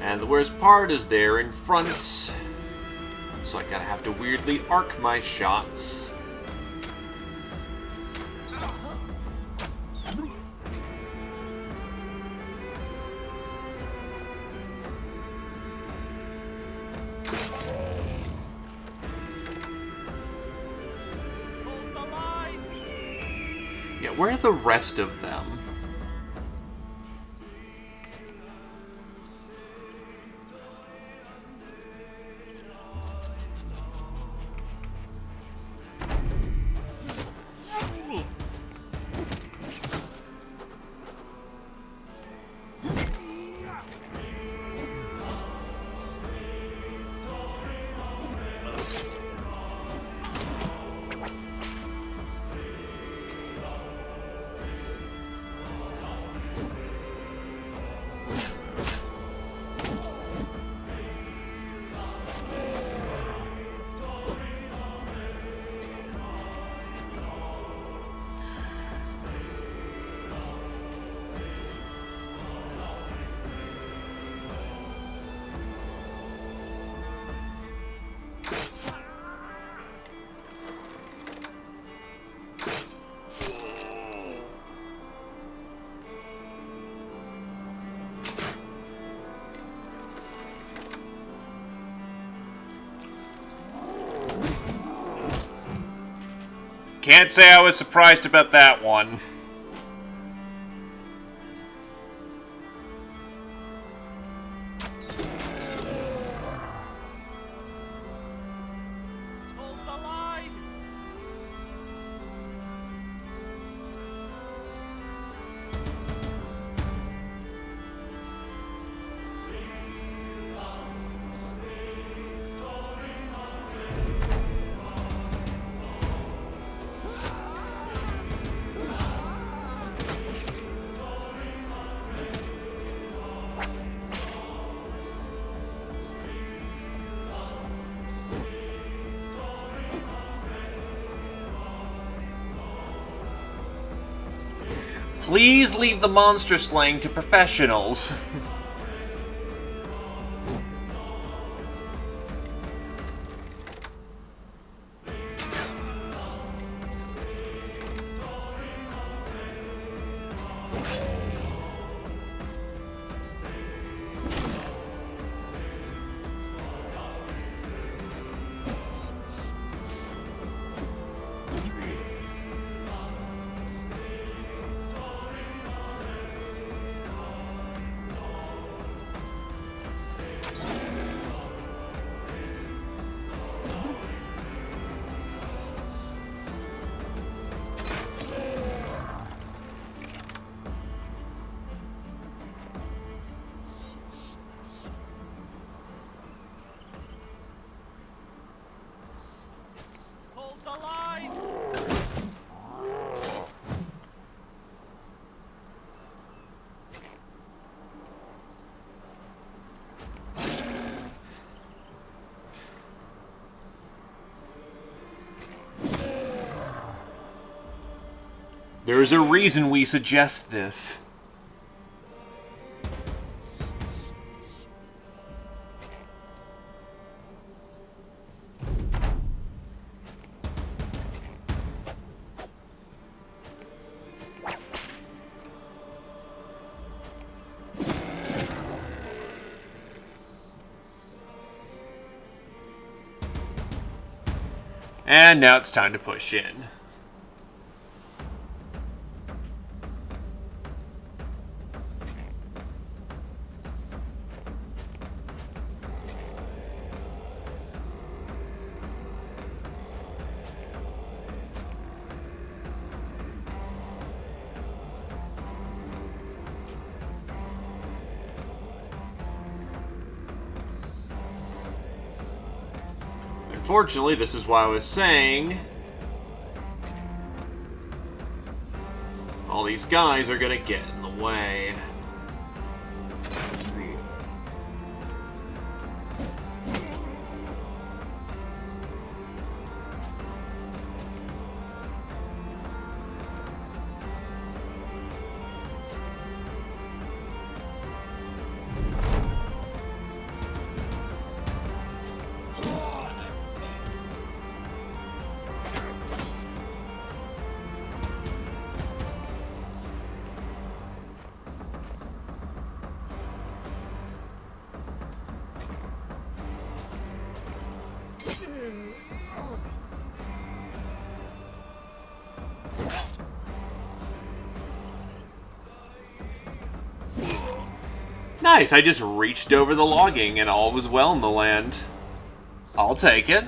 [SPEAKER 1] And the worst part is they're in front, so I gotta have to weirdly arc my shots.
[SPEAKER 2] Hold the line.
[SPEAKER 1] Yeah, where are the rest of them? Can't say I was surprised about that one.
[SPEAKER 2] Hold the line!
[SPEAKER 1] Please leave the monster slaying to professionals.
[SPEAKER 2] Hold the line!
[SPEAKER 1] There's a reason we suggest this. And now it's time to push in. Unfortunately, this is why I was saying all these guys are gonna get in the way. Nice, I just reached over the logging and all was well in the land. I'll take it.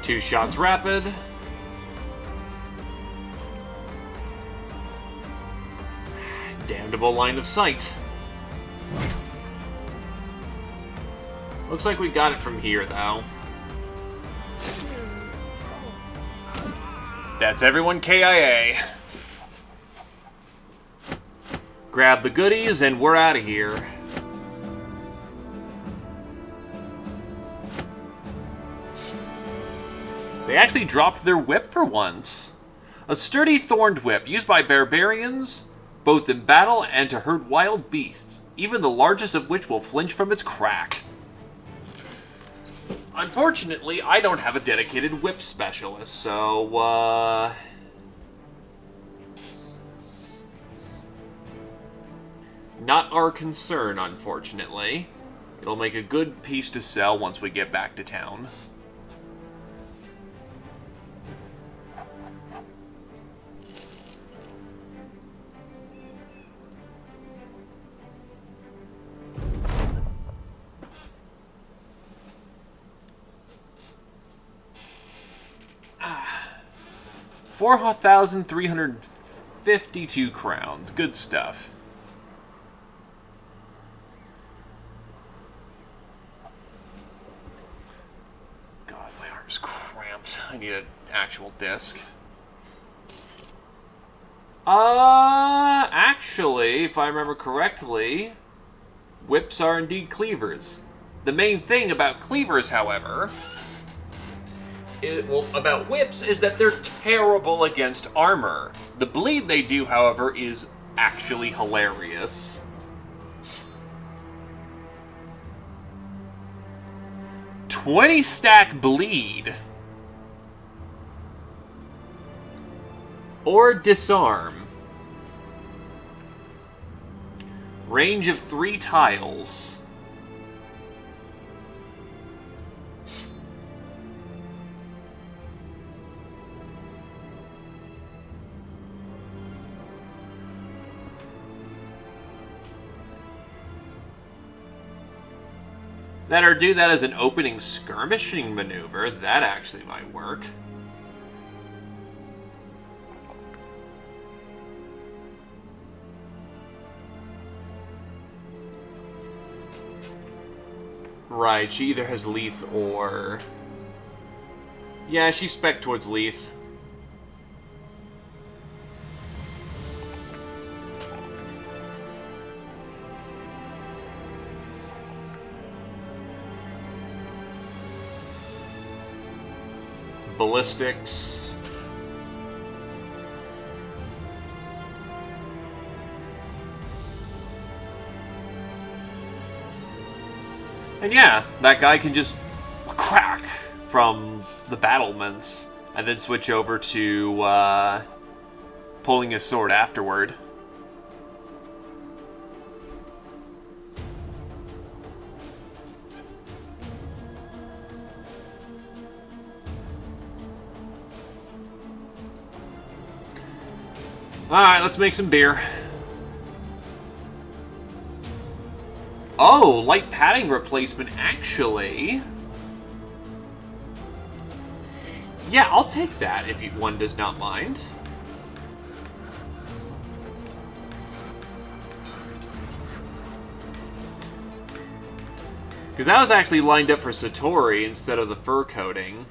[SPEAKER 1] 2 shots rapid. Damnable line of sight. Looks like we got it from here, though. That's everyone KIA. Grab the goodies, and we're out of here. They actually dropped their whip for once. A sturdy thorned whip used by barbarians, both in battle and to herd wild beasts, even the largest of which will flinch from its crack. Unfortunately, I don't have a dedicated whip specialist, so, not our concern, unfortunately. It'll make a good piece to sell once we get back to town. $4,352 crowns. Good stuff. God, my arm's cramped. I need an actual disc. Actually, if I remember correctly, whips are indeed cleavers. The main thing about cleavers, however, about whips is that they're terrible against armor. The bleed they do, however, is actually hilarious. $20 stack bleed. Or disarm. Range of 3 tiles. That or do that as an opening skirmishing maneuver. That actually might work. Right, she either has Leith or... Yeah, she's spec towards Leith. Ballistics. And yeah, that guy can just crack from the battlements and then switch over to pulling his sword afterward. Alright, let's make some beer. Oh, light padding replacement, actually. Yeah, I'll take that if one does not mind. Because that was actually lined up for Satori instead of the fur coating.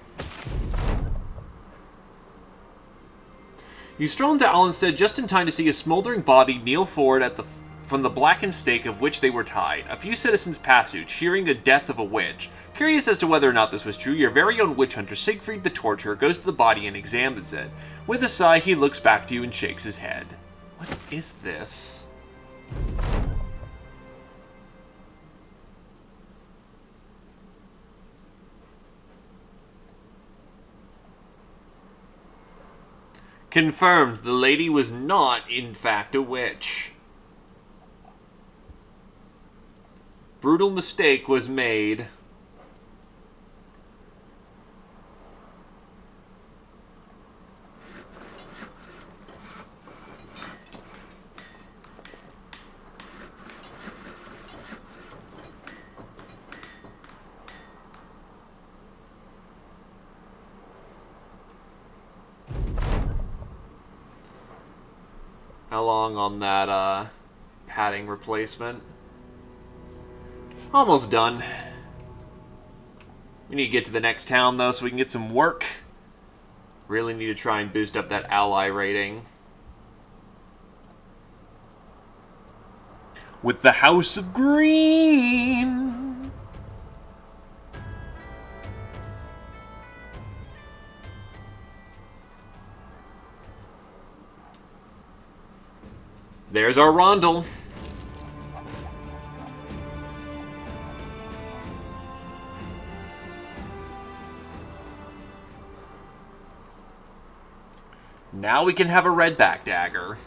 [SPEAKER 1] You stroll into Allenstead just in time to see a smoldering body kneel forward from the blackened stake of which they were tied. A few citizens pass you, cheering the death of a witch. Curious as to whether or not this was true, your very own witch hunter, Siegfried the Torturer, goes to the body and examines it. With a sigh, he looks back to you and shakes his head. What is this? Confirmed, the lady was not, in fact, a witch. Brutal mistake was made. How long on that padding replacement? Almost done. We need to get to the next town, though, so we can get some work. Really need to try and boost up that ally rating. With the House of Green! There's our Rondel. Now we can have a redback dagger.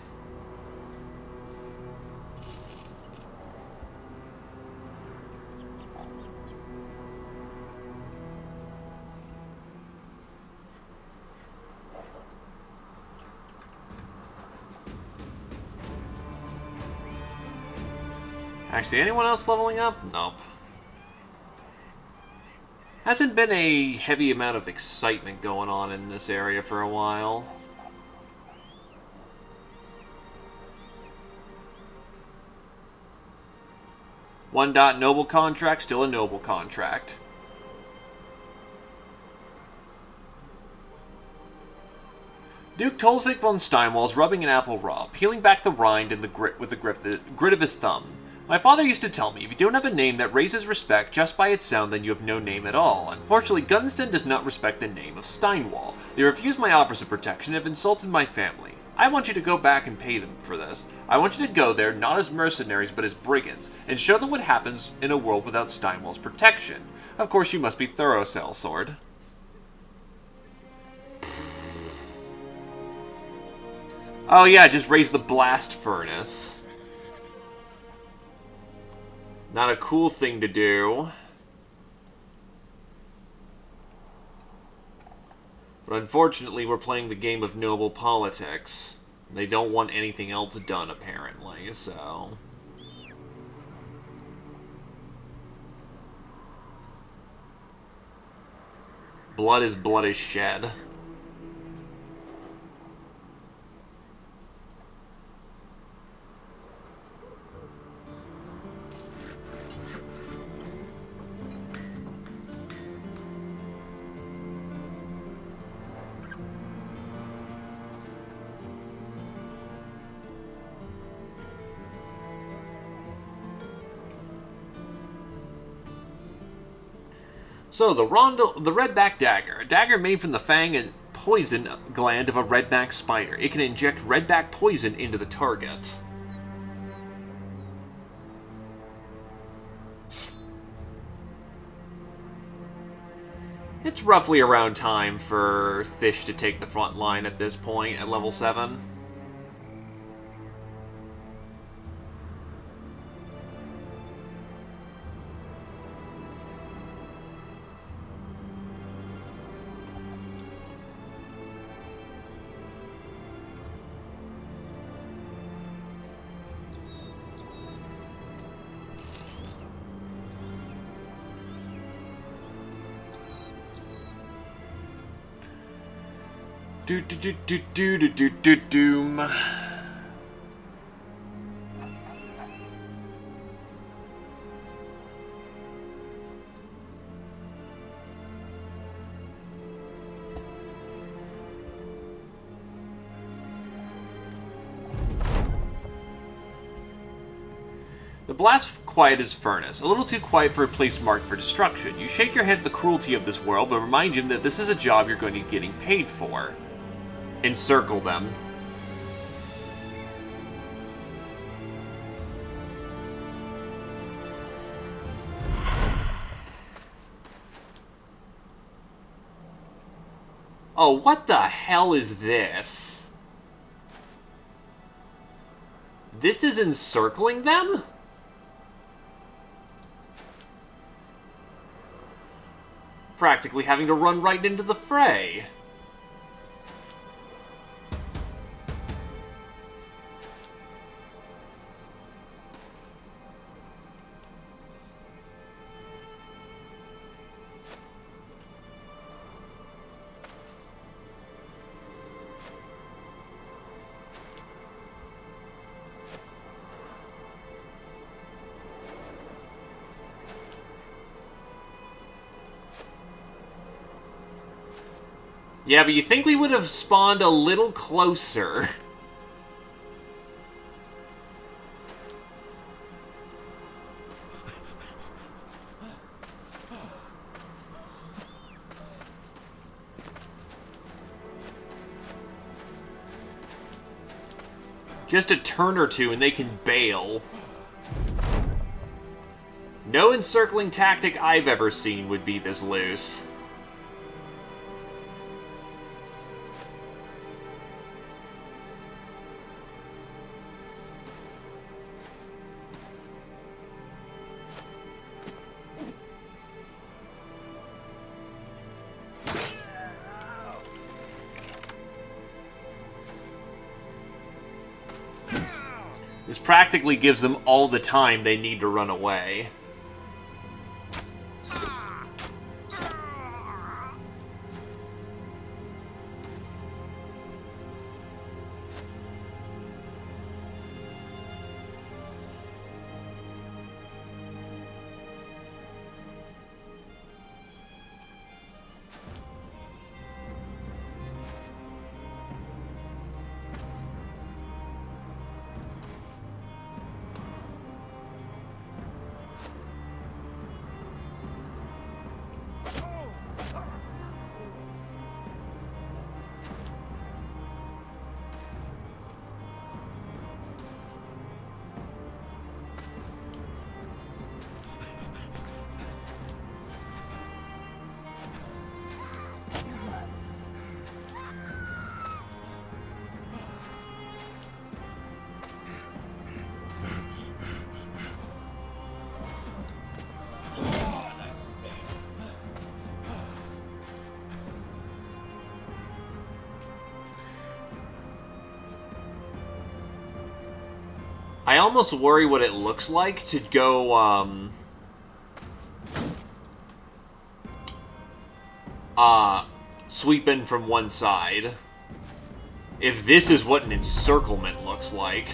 [SPEAKER 1] Actually, anyone else leveling up? Nope. Hasn't been a heavy amount of excitement going on in this area for a while. One dot noble contract, still a noble contract. Duke Tolsvik von Steinwall's rubbing an apple raw, peeling back the rind and the grit with the grit of his thumb. My father used to tell me, if you don't have a name that raises respect just by its sound, then you have no name at all. Unfortunately, Gunston does not respect the name of Steinwall. They refused my offers of protection and have insulted my family. I want you to go back and pay them for this. I want you to go there, not as mercenaries, but as brigands, and show them what happens in a world without Steinwall's protection. Of course, you must be thorough, Sellsword. Oh yeah, just raise the blast furnace. Not a cool thing to do. But unfortunately, we're playing the game of noble politics. They don't want anything else done, apparently, so... Blood is shed. So, the redback dagger. A dagger made from the fang and poison gland of a redback spider. It can inject redback poison into the target. It's roughly around time for Fish to take the front line at this point, at level 7. Doom. The blast quiet is furnace, a little too quiet for a place marked for destruction. You shake your head at the cruelty of this world, but remind him that this is a job you're going to be getting paid for. Encircle them. Oh, what the hell is this? This is encircling them? Practically having to run right into the fray. Yeah, but you think we would have spawned a little closer. Just a turn or two and they can bail. No encircling tactic I've ever seen would be this loose. This practically gives them all the time they need to run away. I almost worry what it looks like to go, sweep in from one side. If this is what an encirclement looks like.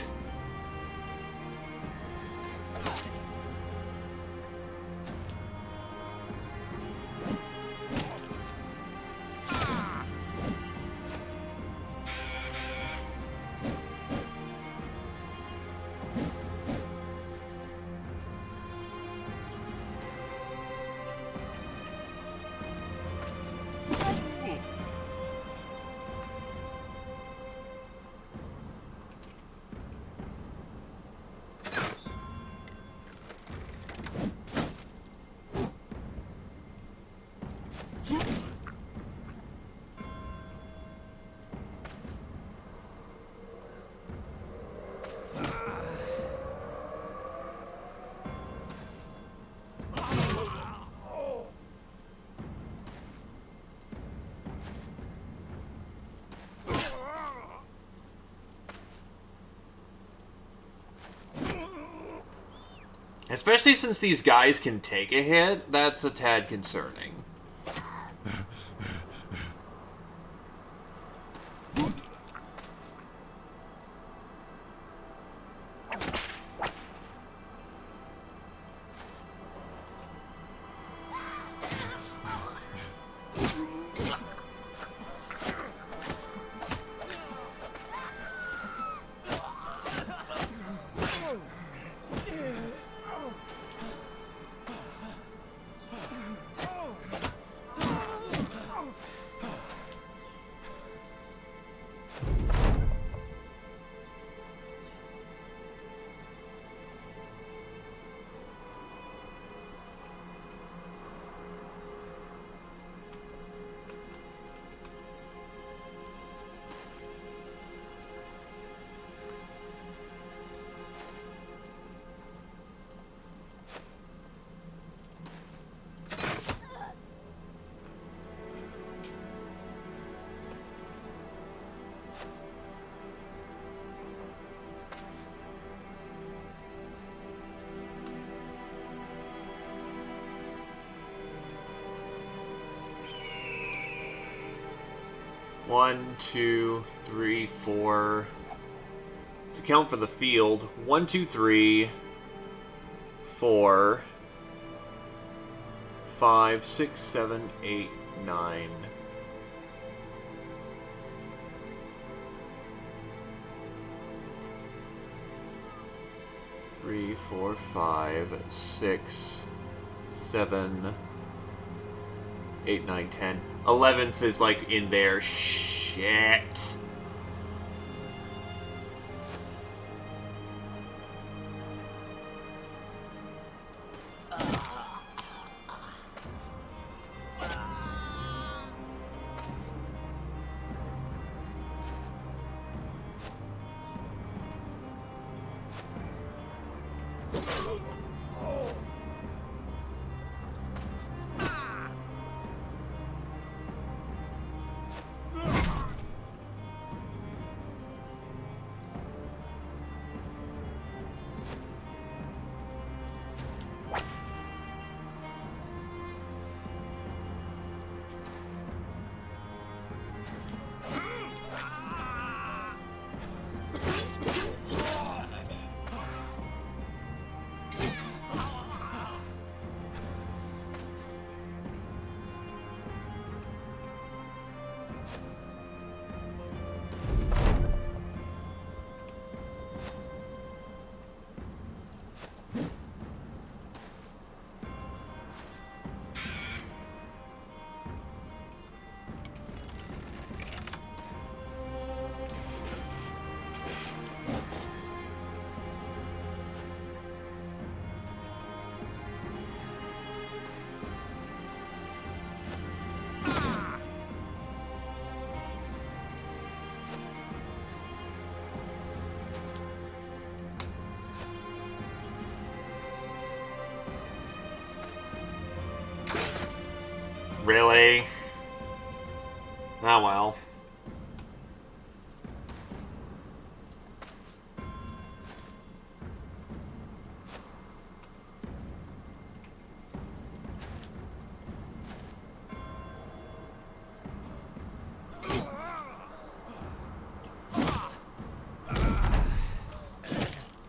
[SPEAKER 1] Especially since these guys can take a hit, that's a tad concerning. One, two, three, four. To count for the field, 1, 2, 3, 4, 5, 6, 7, 8, 9, 3, 4, 5, 6, 7, 8, 9, 10. 11th is like in there. Shit. Really? Ah, well.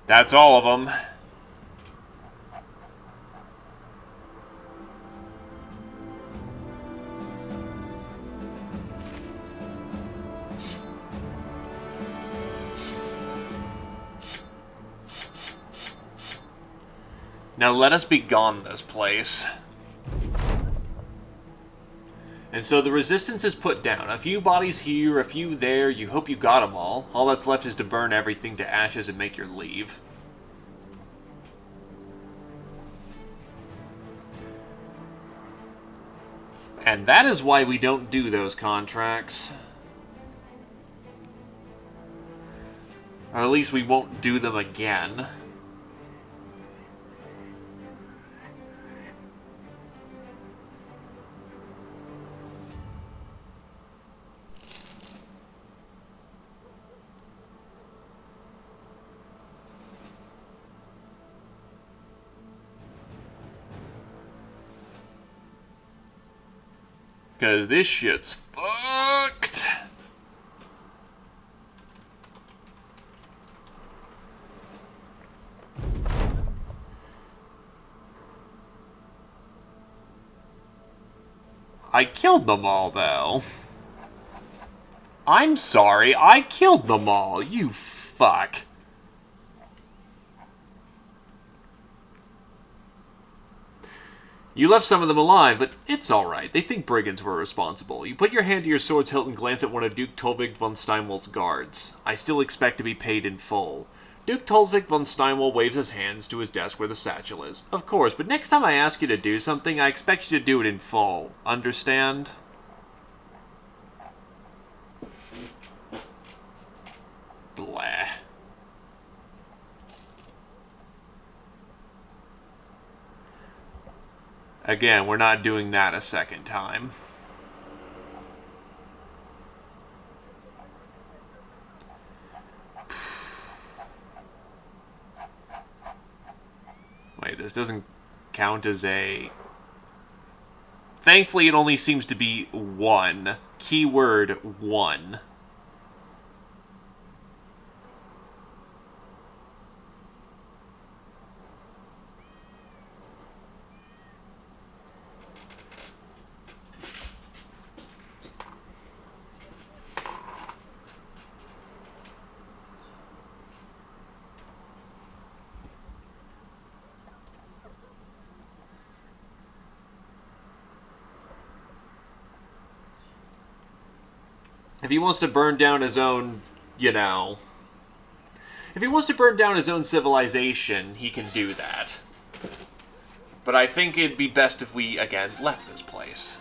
[SPEAKER 1] That's all of them. Now let us begone this place. And so the resistance is put down. A few bodies here, a few there. You hope you got them all. All that's left is to burn everything to ashes and make your leave. And that is why we don't do those contracts. Or at least we won't do them again. Because this shit's fucked. I killed them all, though. I'm sorry, I killed them all, you fuck. You left some of them alive, but it's alright. They think brigands were responsible. You put your hand to your sword's hilt and glance at one of Duke Tolvig von Steinwall's guards. I still expect to be paid in full. Duke Tolvig von Steinwall waves his hands to his desk where the satchel is. Of course, but next time I ask you to do something, I expect you to do it in full. Understand? Blah. Again, we're not doing that a second time. Wait, this doesn't count as a... Thankfully, it only seems to be one. Keyword, one. If he wants to burn down his own, you know... If he wants to burn down his own civilization, he can do that. But I think it'd be best if we, again, left this place.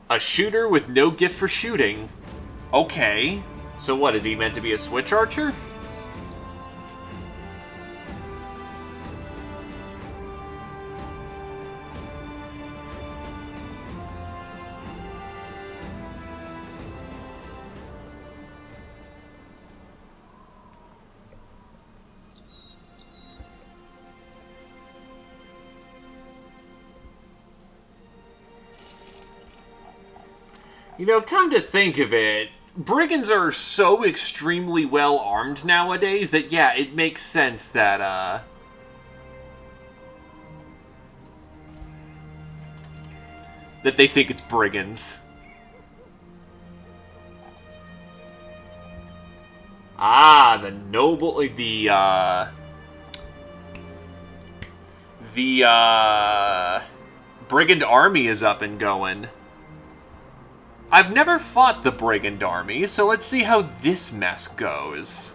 [SPEAKER 1] A shooter with no gift for shooting. Okay. So what, is he meant to be a switch archer? You know, come to think of it, brigands are so extremely well armed nowadays that, yeah, it makes sense that, that they think it's brigands. Ah, the noble, the brigand army is up and going. I've never fought the brigand army, so let's see how this mess goes.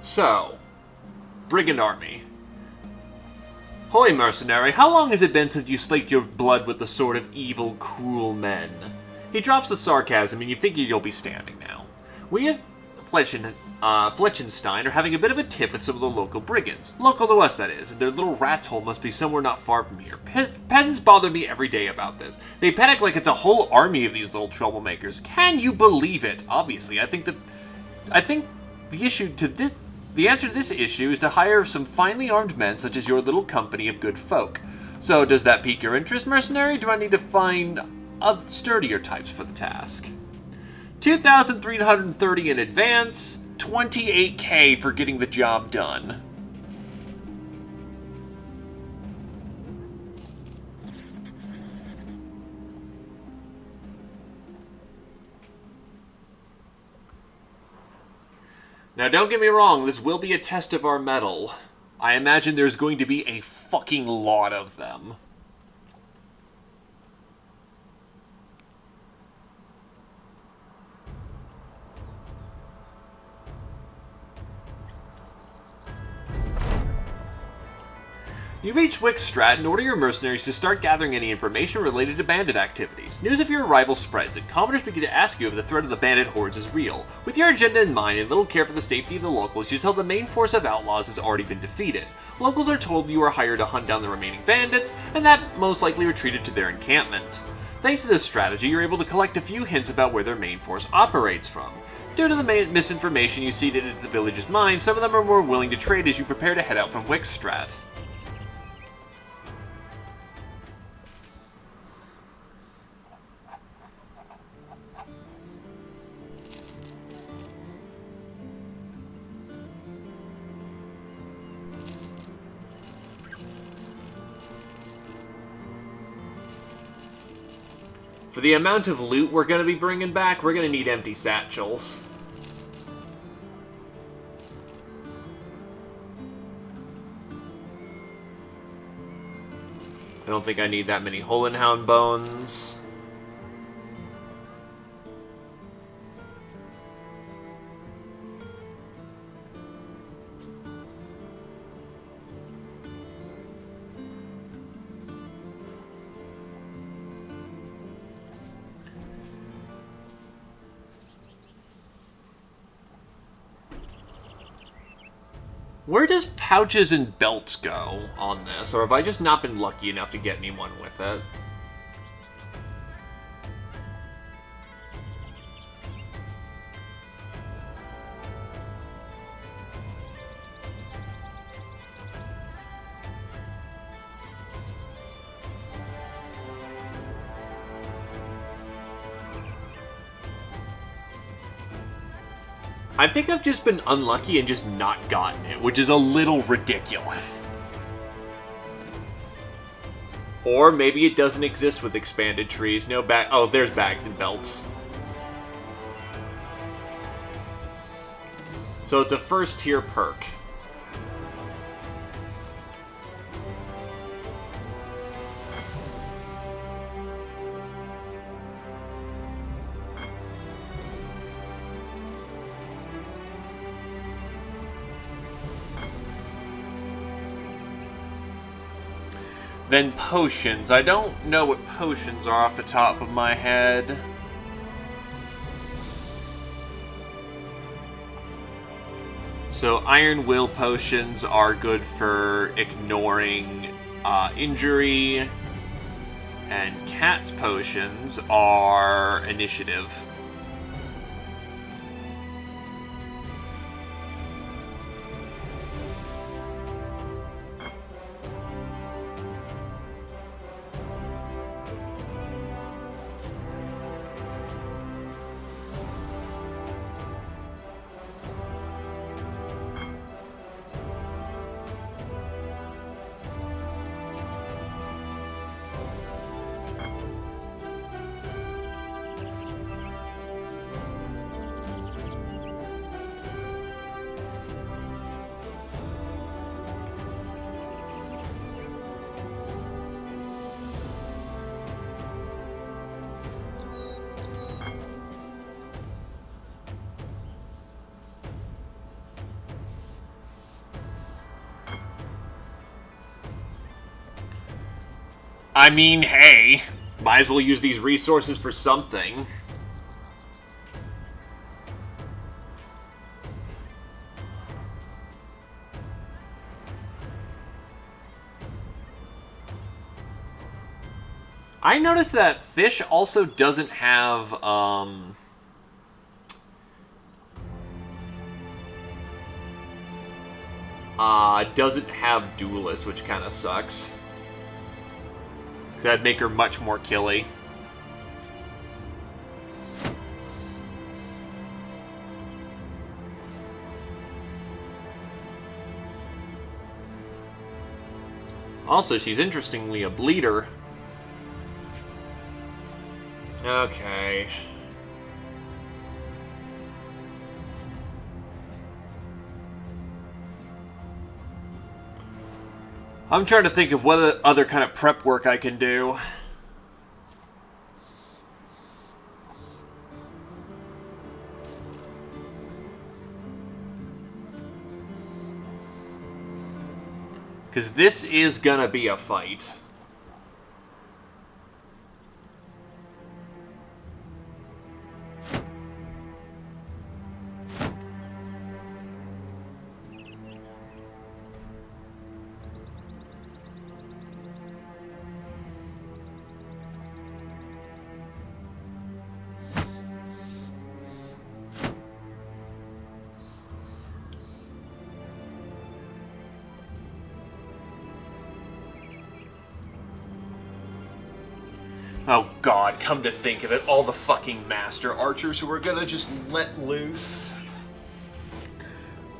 [SPEAKER 1] So, brigand army. Hoy, mercenary, how long has it been since you slaked your blood with the sword of evil, cruel men? He drops the sarcasm, and you figure you'll be standing now. We at Fletchenstein are having a bit of a tiff with some of the local brigands. Local to us, that is, and their little rat's hole must be somewhere not far from here. Peasants bother me every day about this. They panic like it's a whole army of these little troublemakers. Can you believe it? Obviously, I think the answer to this issue is to hire some finely armed men such as your little company of good folk. So, does that pique your interest, mercenary? Do I need to find sturdier types for the task? 2,330 in advance, 28k for getting the job done. Now, don't get me wrong, this will be a test of our mettle. I imagine there's going to be a fucking lot of them. You reach Wickstrat and order your mercenaries to start gathering any information related to bandit activities. News of your arrival spreads, and commoners begin to ask you if the threat of the bandit hordes is real. With your agenda in mind and little care for the safety of the locals, you tell the main force of outlaws has already been defeated. Locals are told you are hired to hunt down the remaining bandits, and that most likely retreated to their encampment. Thanks to this strategy, you're able to collect a few hints about where their main force operates from. Due to the misinformation you seeded into the village's mind, some of them are more willing to trade as you prepare to head out from Wickstrat. For the amount of loot we're going to be bringing back, we're going to need empty satchels. I don't think I need that many Holenhound bones. Where does pouches and belts go on this? Or have I just not been lucky enough to get anyone with it? I think I've just been unlucky and just not gotten it, which is a little ridiculous. Or maybe it doesn't exist with expanded trees. No bag. Oh, there's bags and belts. So it's a first tier perk. Then potions. I don't know what potions are off the top of my head. So Iron Will potions are good for ignoring injury, and Cat's potions are initiative. I mean, hey, might as well use these resources for something. I noticed that fish also doesn't have, doesn't have Duelist, which kind of sucks. That'd make her much more killy. Also, she's interestingly a bleeder. Okay. I'm trying to think of what other kind of prep work I can do. Because this is gonna be a fight. Oh god, come to think of it, all the fucking master archers who are gonna just let loose.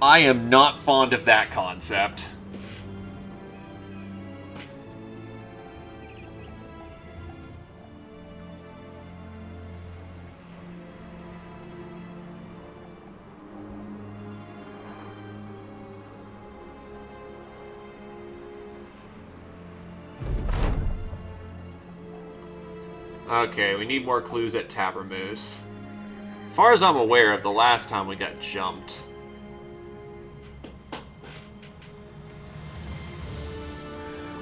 [SPEAKER 1] I am not fond of that concept. Okay, we need more clues at Tabermoose. As far as I'm aware of, the last time we got jumped.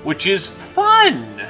[SPEAKER 1] Which is fun!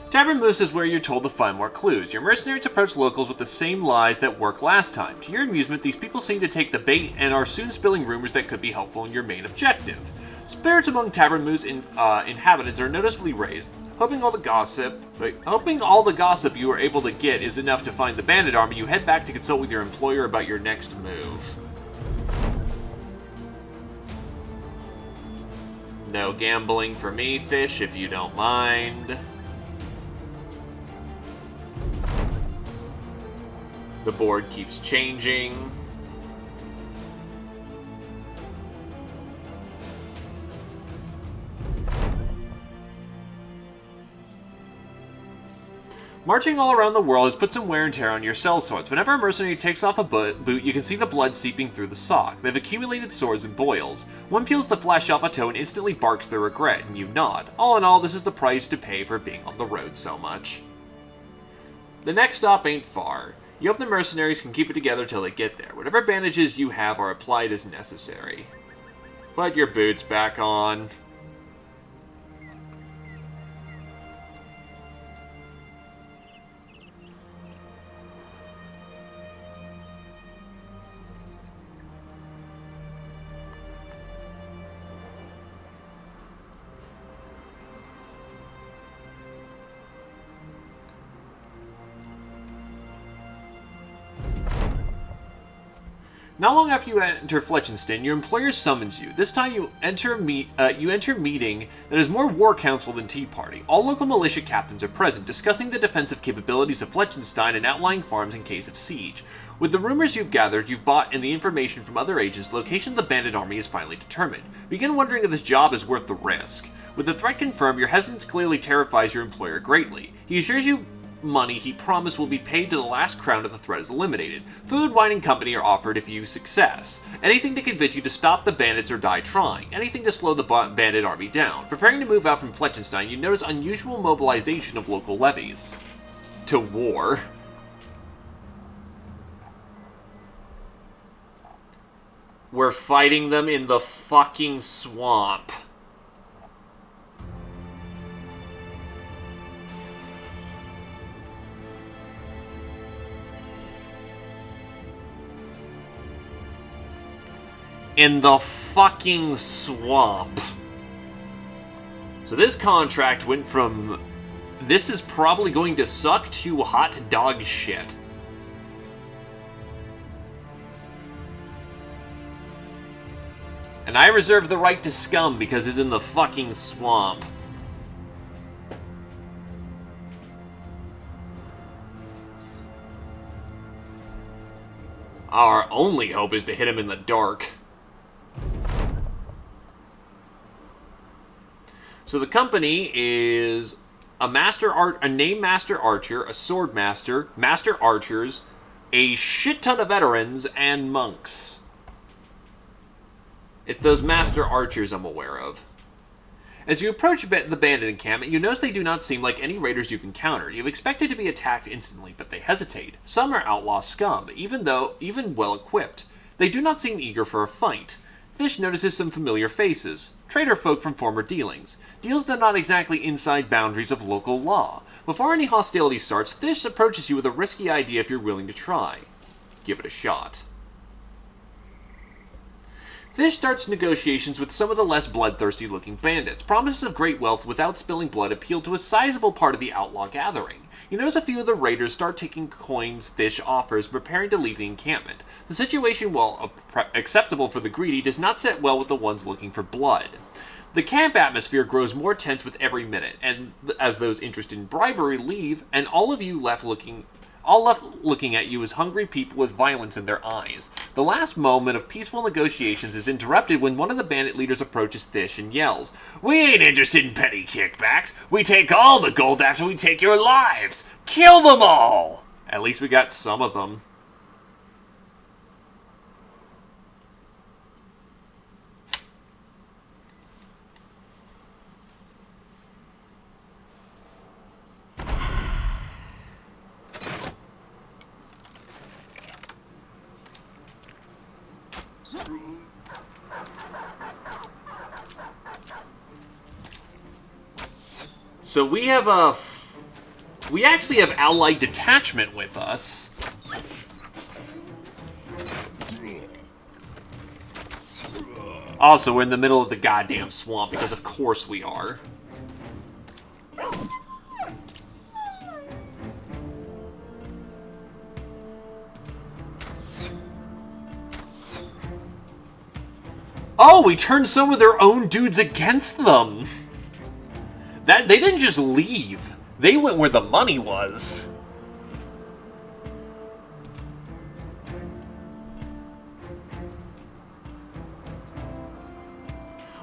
[SPEAKER 1] Tabermoose is where you're told to find more clues. Your mercenaries approach locals with the same lies that worked last time. To your amusement, these people seem to take the bait and are soon spilling rumors that could be helpful in your main objective. Spirits among Tavern Moose inhabitants are noticeably raised. Hoping all the gossip you are able to get is enough to find the bandit army, you head back to consult with your employer about your next move. No gambling for me, Fish, if you don't mind. The board keeps changing. Marching all around the world has put some wear and tear on your sellswords. Whenever a mercenary takes off a boot, you can see the blood seeping through the sock. They've accumulated sores and boils. One peels the flesh off a toe and instantly barks their regret, and you nod. All in all, this is the price to pay for being on the road so much. The next stop ain't far. You hope the mercenaries can keep it together till they get there. Whatever bandages you have are applied as necessary. Put your boots back on. Not long after you enter Fletchenstein, your employer summons you. This time you enter meeting that is more war council than tea party. All local militia captains are present, discussing the defensive capabilities of Fletchenstein and outlying farms in case of siege. With the rumors you've gathered, you've bought, and the information from other agents, the location of the bandit army is finally determined. Begin wondering if this job is worth the risk. With the threat confirmed, your hesitance clearly terrifies your employer greatly. He assures you money he promised will be paid to the last crown if the threat is eliminated. Food, wine, and company are offered if you success. Anything to convince you to stop the bandits or die trying. Anything to slow the bandit army down. Preparing to move out from Fletchenstein, you notice unusual mobilization of local levies. To war. We're fighting them in the fucking swamp. In the fucking swamp. So this contract went from this is probably going to suck to hot dog shit. And I reserve the right to scum because it's in the fucking swamp. Our only hope is to hit him in the dark. So the company is a name master archer, a sword master, master archers, a shit ton of veterans, and monks. It's those master archers I'm aware of. As you approach the bandit encampment, you notice they do not seem like any raiders you've encountered. You've expected to be attacked instantly, but they hesitate. Some are outlaw scum, even well equipped. They do not seem eager for a fight. Fish notices some familiar faces. Trader folk from former dealings. Deals that are not exactly inside boundaries of local law. Before any hostility starts, Fish approaches you with a risky idea if you're willing to try. Give it a shot. Fish starts negotiations with some of the less bloodthirsty-looking bandits. Promises of great wealth without spilling blood appeal to a sizable part of the outlaw gathering. You notice a few of the raiders start taking coins Fish offers, preparing to leave the encampment. The situation, while acceptable for the greedy, does not sit well with the ones looking for blood. The camp atmosphere grows more tense with every minute, and as those interested in bribery leave, and all left looking at you as hungry people with violence in their eyes. The last moment of peaceful negotiations is interrupted when one of the bandit leaders approaches Fish and yells, "We ain't interested in petty kickbacks. We take all the gold after we take your lives. Kill them all!" At least we got some of them. So we actually have allied detachment with us. Also, we're in the middle of the goddamn swamp, because of course we are. Oh, we turned some of their own dudes against them! They didn't just leave. They went where the money was.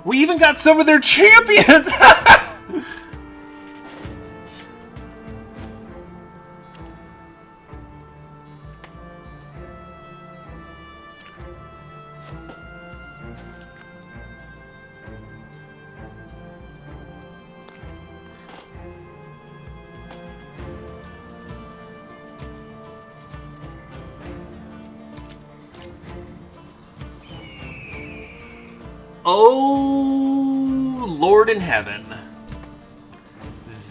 [SPEAKER 1] We even got some of their champions! Oh, Lord in heaven.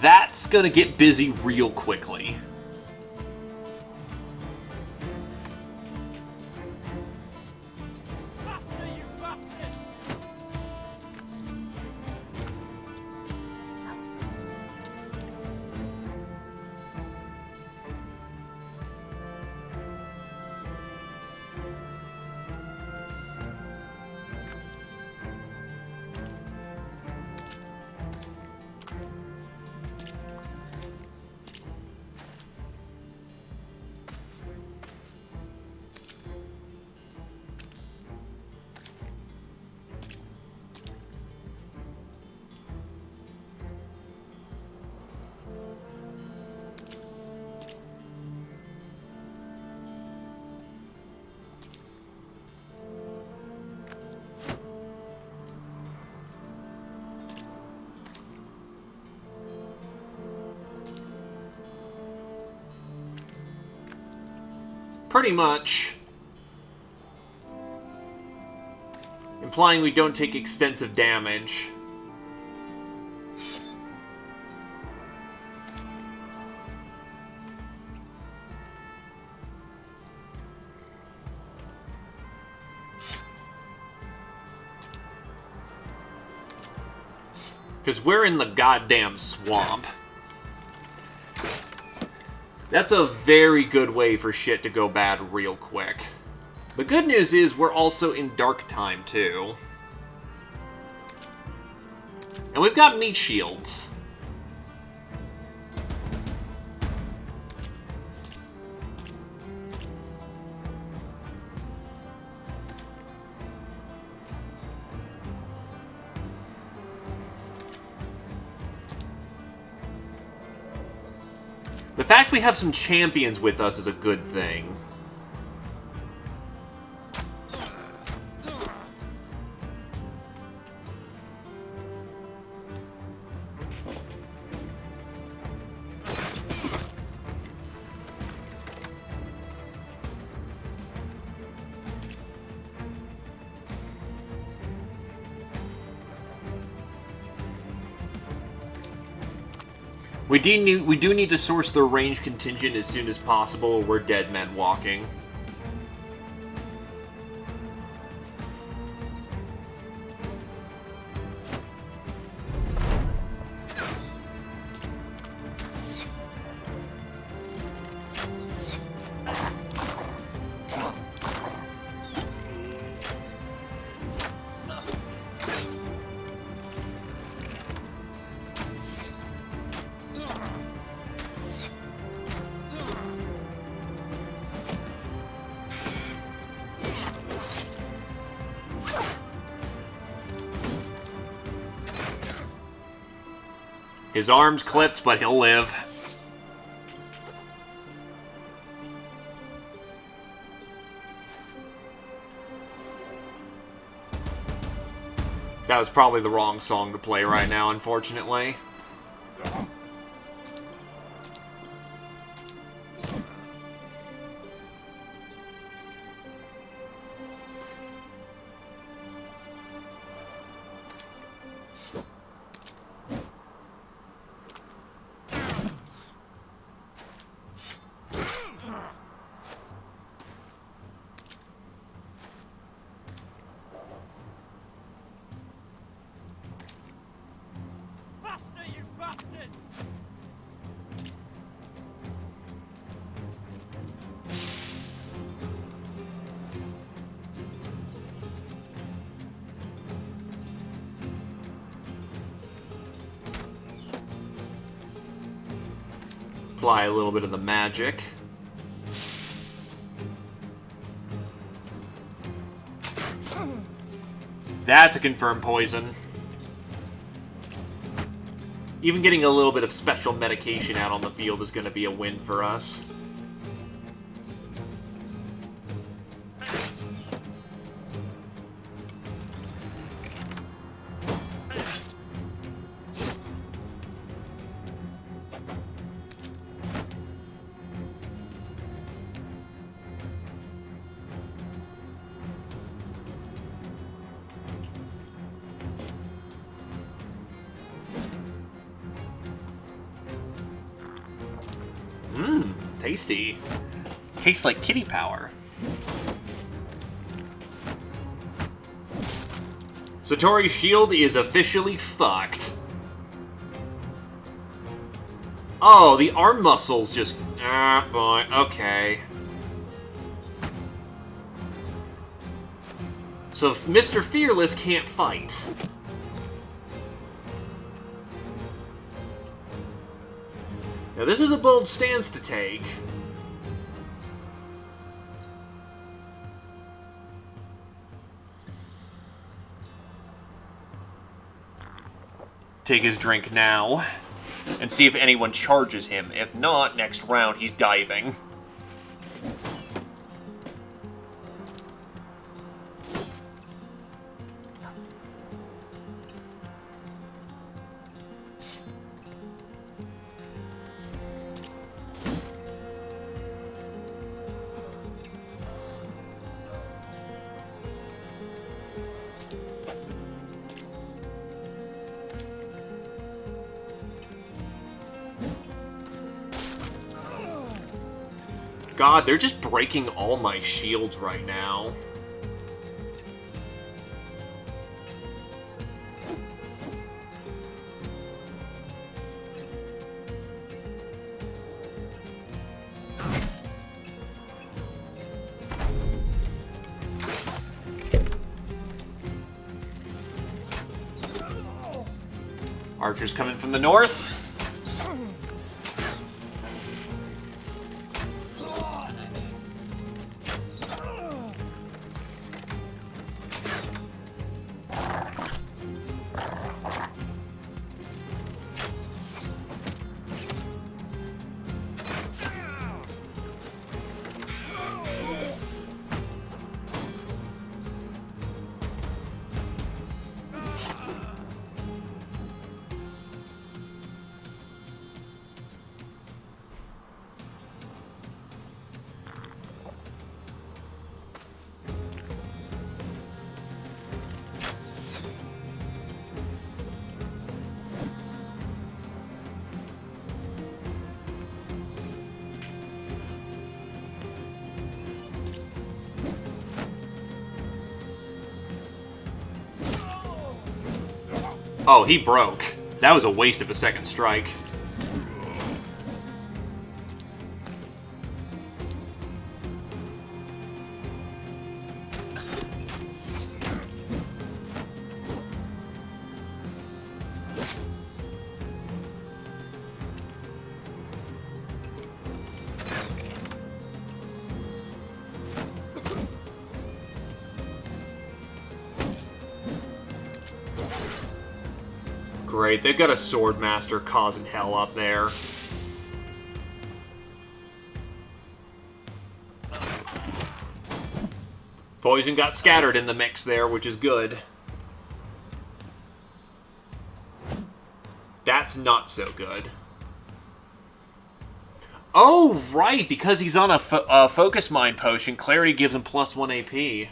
[SPEAKER 1] That's gonna get busy real quickly.
[SPEAKER 2] Faster, you bastards!
[SPEAKER 1] Pretty much. Implying we don't take extensive damage. Because we're in the goddamn swamp. That's a very good way for shit to go bad real quick. The good news is we're also in dark time, too. And we've got meat shields. The fact we have some champions with us is a good thing. We do need to source the range contingent as soon as possible, or we're dead men walking. His arm's clipped, but he'll live. That was probably the wrong song to play right now, unfortunately. Apply a little bit of the magic. That's a confirmed poison. Even getting a little bit of special medication out on the field is going to be a win for us. Mmm, tasty. Tastes like kitty power. Satori's shield is officially fucked. Oh, the arm muscles just... Ah, boy, okay. So Mr. Fearless can't fight. Now this is a bold stance to take. Take his drink now, and see if anyone charges him. If not, next round he's diving. God, they're just breaking all my shields right now. Archers coming from the north. Oh, he broke. That was a waste of a second strike. Great, they've got a Swordmaster causing hell up there. Poison got scattered in the mix there, which is good. That's not so good. Oh, right, because he's on a Focus Mind Potion, Clarity gives him +1 AP.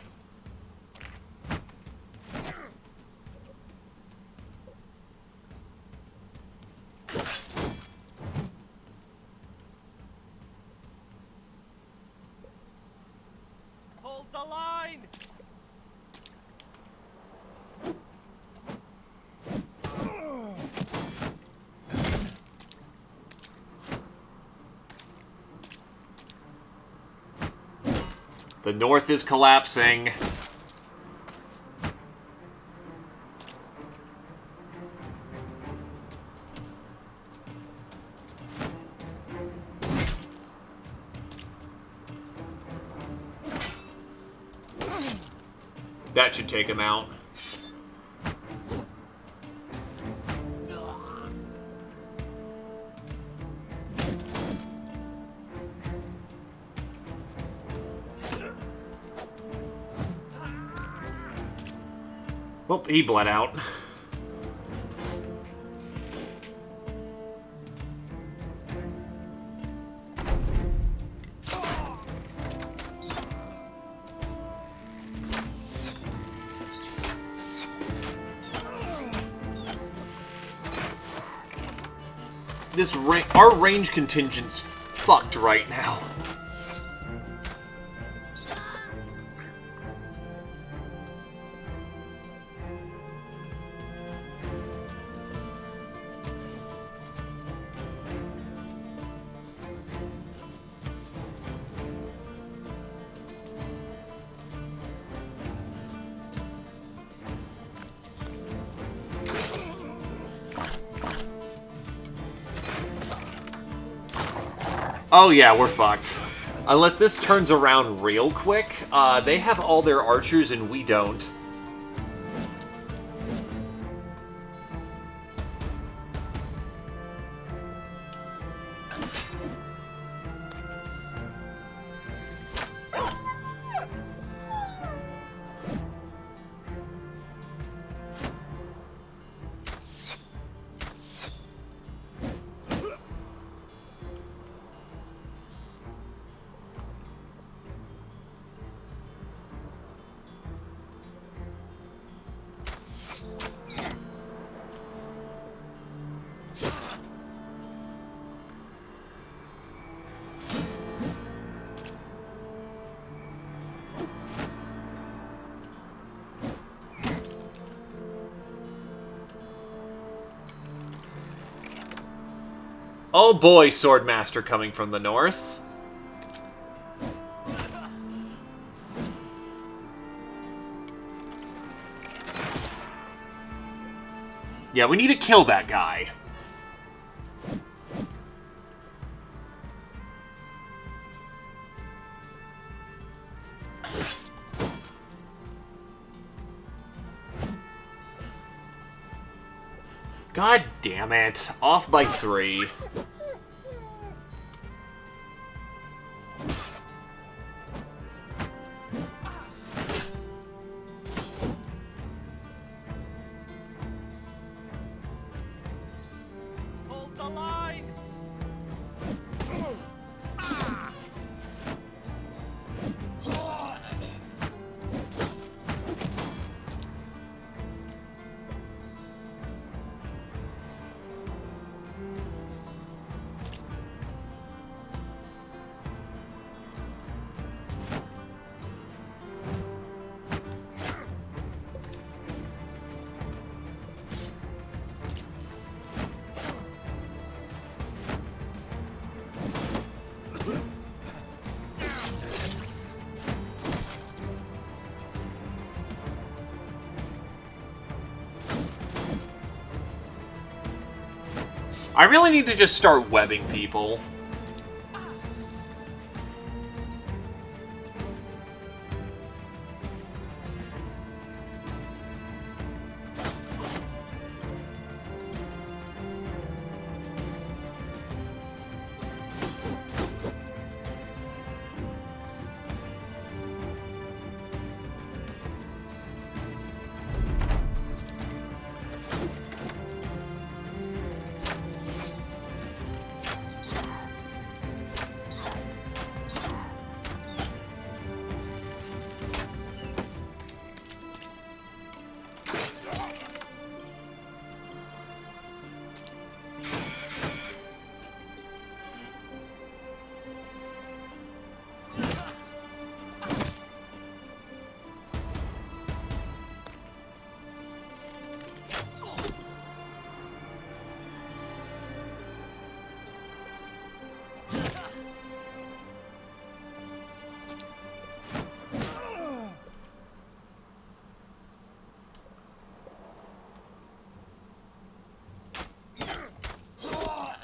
[SPEAKER 2] Hold the line!
[SPEAKER 1] The north is collapsing. That should take him out. Well, he bled out. Our range contingent's fucked right now. Oh yeah, we're fucked. Unless this turns around real quick, they have all their archers and we don't. Oh boy, Swordmaster coming from the north. Yeah, we need to kill that guy. God damn it. Off by 3.
[SPEAKER 2] Hold the line!
[SPEAKER 1] I really need to just start webbing people.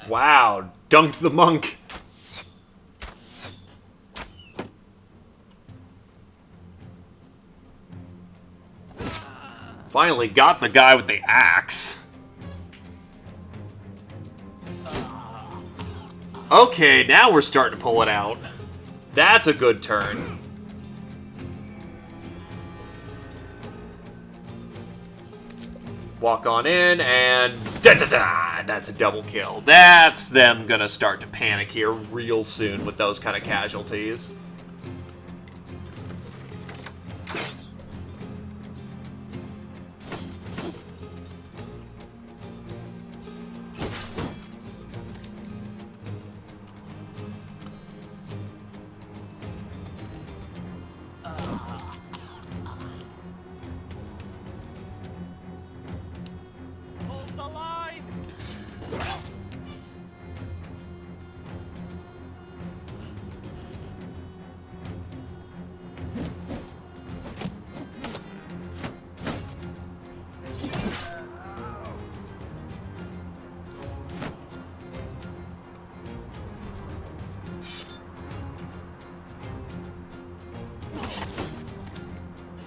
[SPEAKER 1] Wow, dunked the monk. Finally got the guy with the axe. Okay, now we're starting to pull it out. That's a good turn. Walk on in, and da-da-da! That's a double kill. That's them gonna start to panic here real soon with those kind of casualties.
[SPEAKER 2] Hold the line!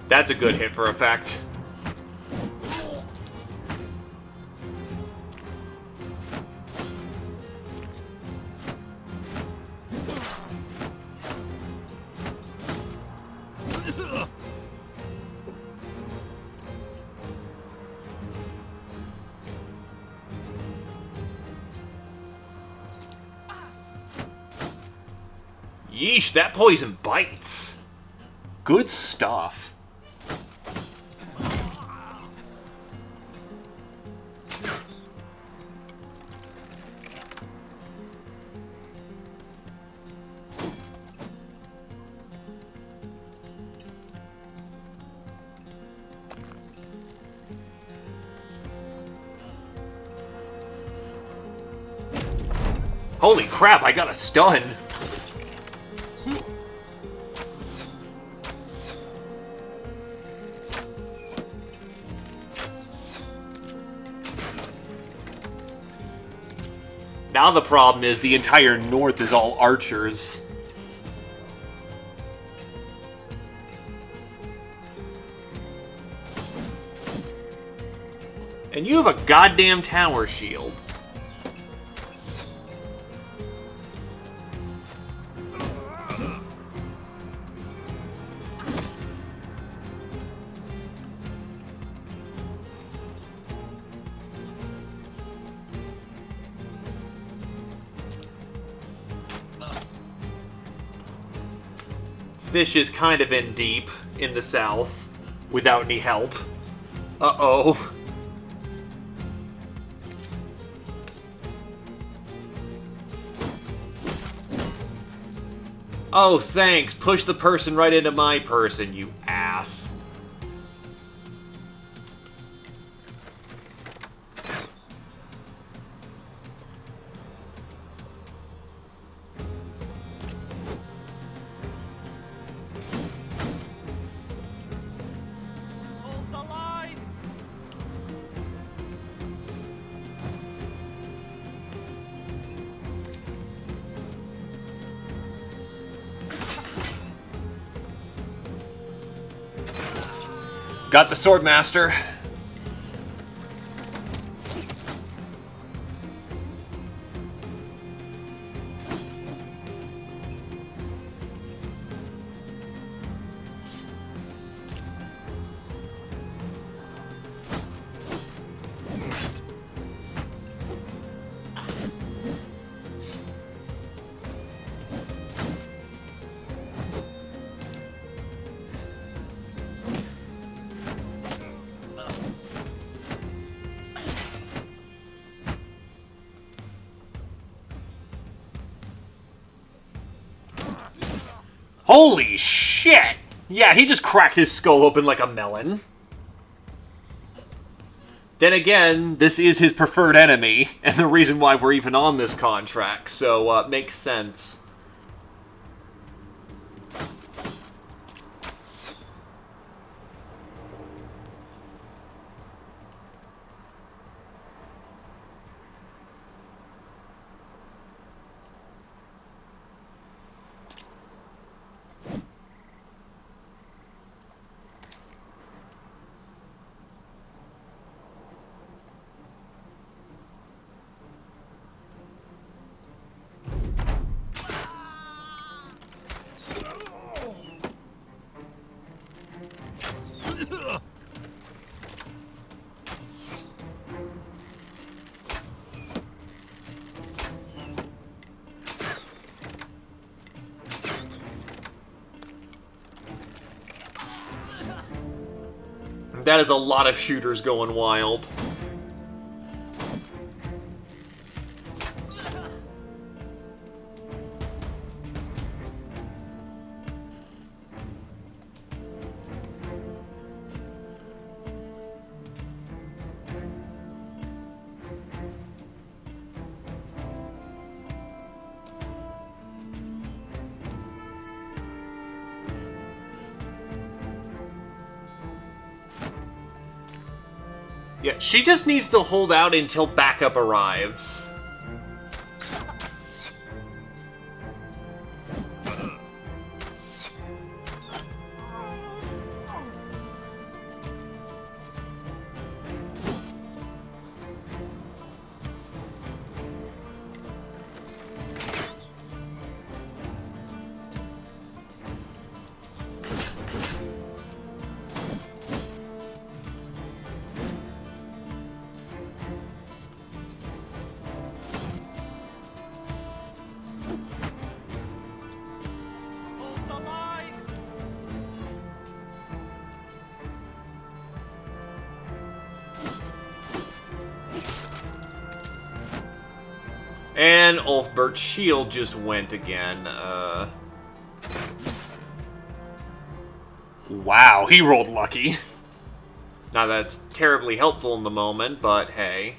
[SPEAKER 1] That's a good hit for effect. Yeesh, that poison bites. Good stuff. Holy crap, I got a stun. Now the problem is the entire north is all archers. And you have a goddamn tower shield. Fish is kind of in deep in the south without any help. Uh-oh. Oh, thanks. Push the person right into my person, you ass.
[SPEAKER 2] Hold the line!
[SPEAKER 1] Got the Swordmaster. Holy shit! Yeah, he just cracked his skull open like a melon. Then again, this is his preferred enemy, and the reason why we're even on this contract, so it makes sense. That is a lot of shooters going wild. Yeah, she just needs to hold out until backup arrives.
[SPEAKER 2] Hold the line!
[SPEAKER 1] And Ulfbert's shield just went again. Wow, he rolled lucky. Now that's terribly helpful in the moment, but hey.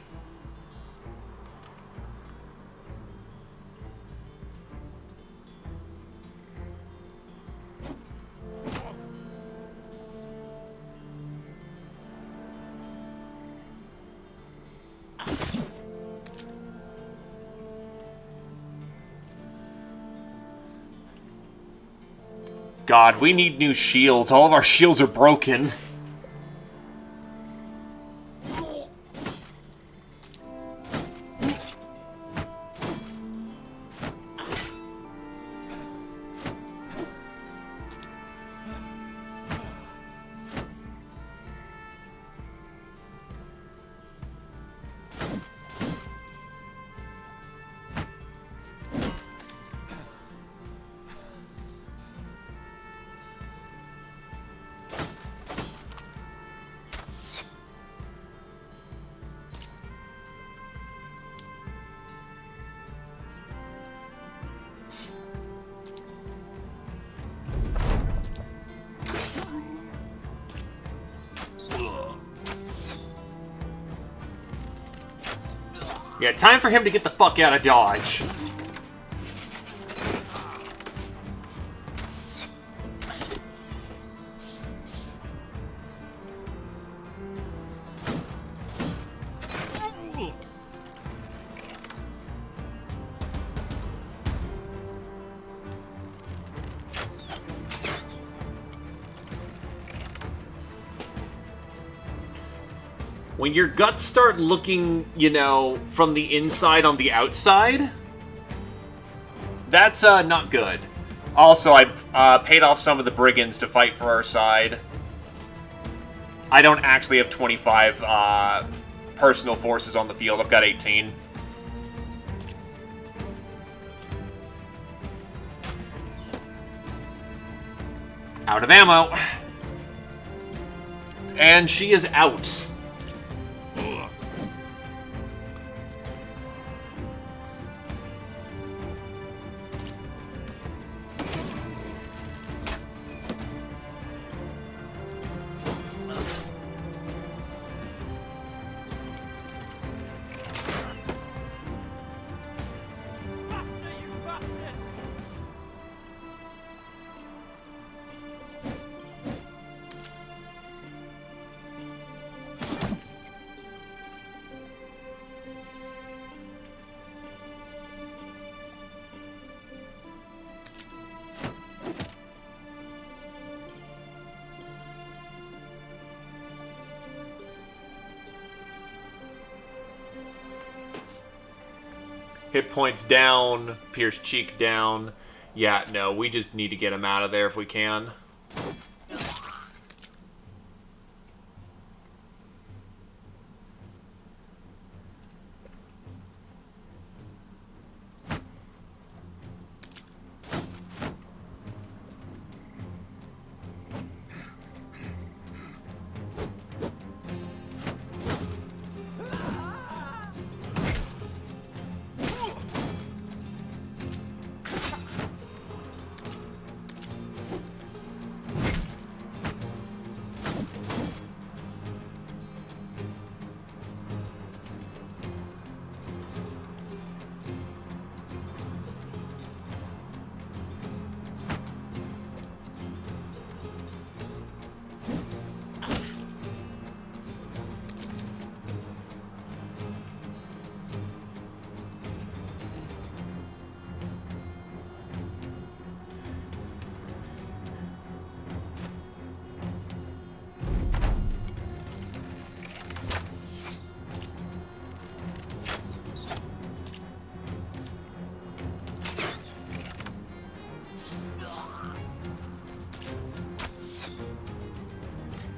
[SPEAKER 1] God, we need new shields. All of our shields are broken. Yeah, time for him to get the fuck out of Dodge. When your guts start looking, you know, from the inside on the outside, that's not good. Also, I paid off some of the brigands to fight for our side. I don't actually have 25 personal forces on the field. I've got 18. Out of ammo. And she is out. Hit points down, pierce cheek down. Yeah, no, we just need to get him out of there if we can.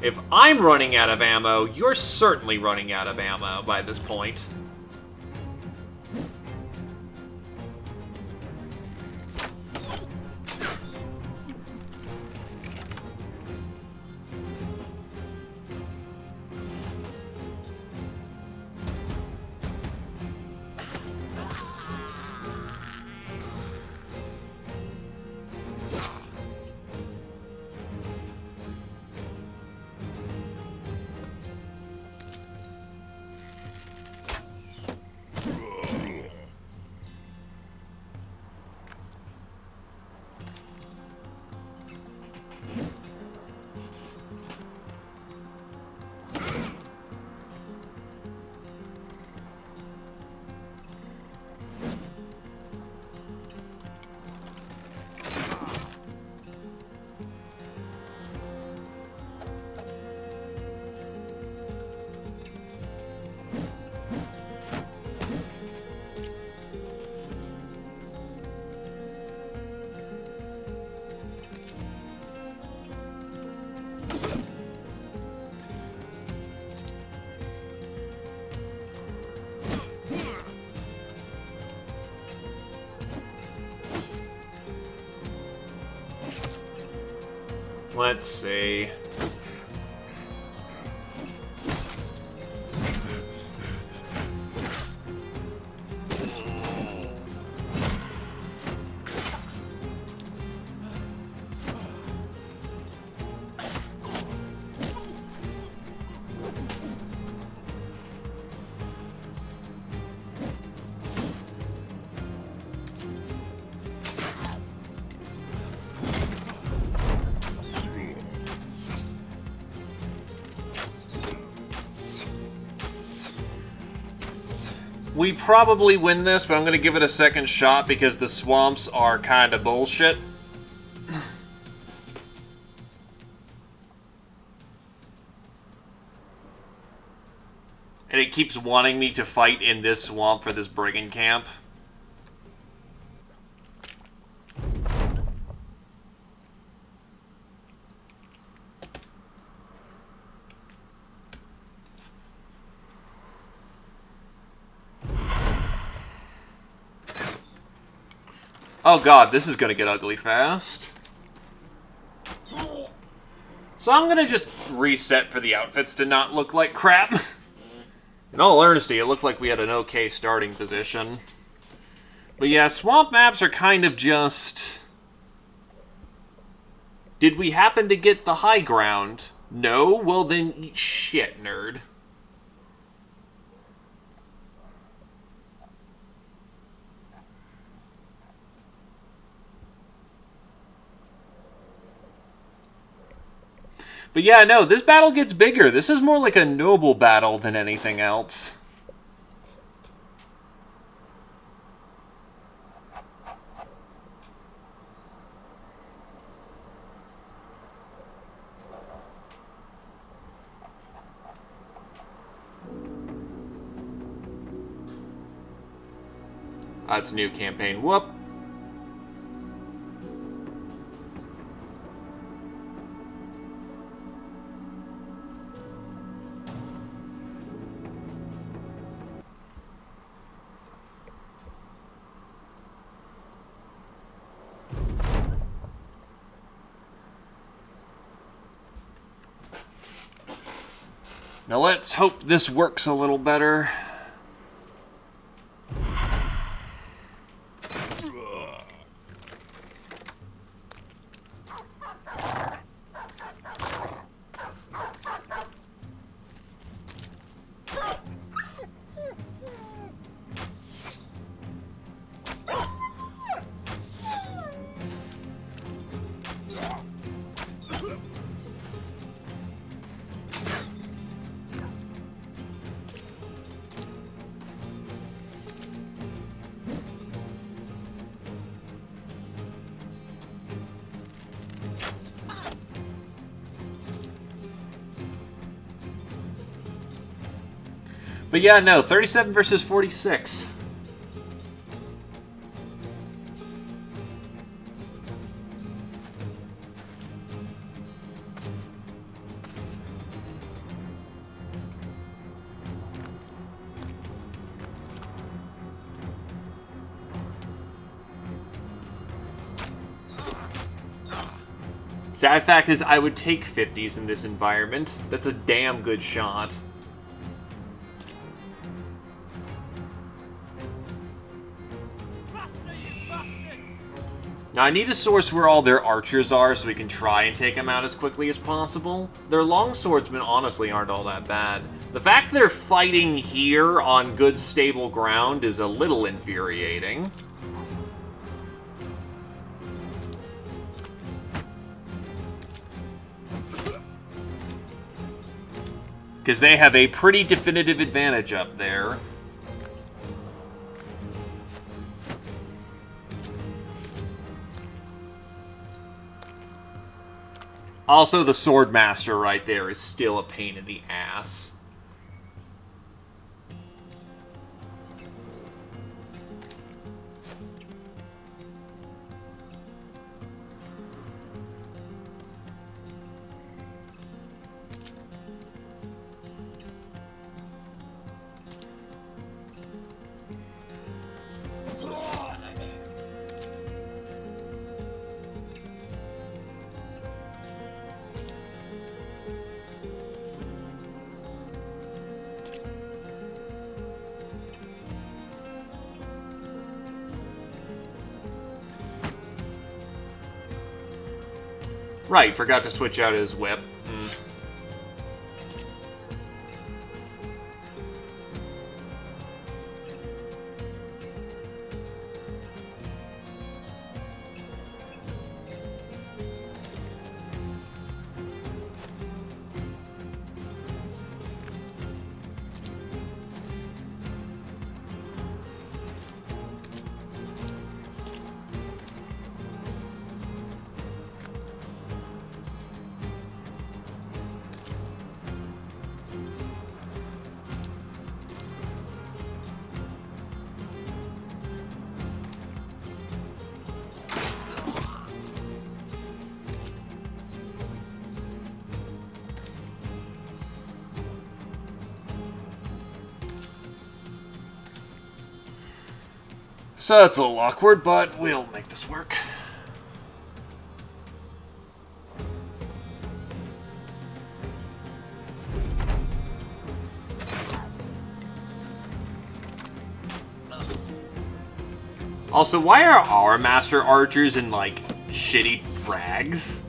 [SPEAKER 1] If I'm running out of ammo, you're certainly running out of ammo by this point. Let's see. We probably win this, but I'm going to give it a second shot because the swamps are kind of bullshit. And it keeps wanting me to fight in this swamp for this brigand camp. Oh god, this is gonna get ugly fast. So I'm gonna just reset for the outfits to not look like crap. In all earnesty, it looked like we had an okay starting position. But yeah, swamp maps are kind of just... Did we happen to get the high ground? No? Well then, eat shit, nerd. But yeah, no, this battle gets bigger. This is more like a noble battle than anything else. That's a new campaign. Whoop. Now let's hope this works a little better. But yeah, no, 37 versus 46. Sad fact is, I would take 50s in this environment. That's a damn good shot.
[SPEAKER 2] Faster, you bastards!
[SPEAKER 1] Now, I need a source where all their archers are so we can try and take them out as quickly as possible. Their longswordsmen honestly aren't all that bad. The fact they're fighting here on good, stable ground is a little infuriating. Because they have a pretty definitive advantage up there. Also, the Swordmaster right there is still a pain in the ass. Right, forgot to switch out his whip. So that's a little awkward, but we'll make this work. Also, why are our master archers in, like, shitty rags?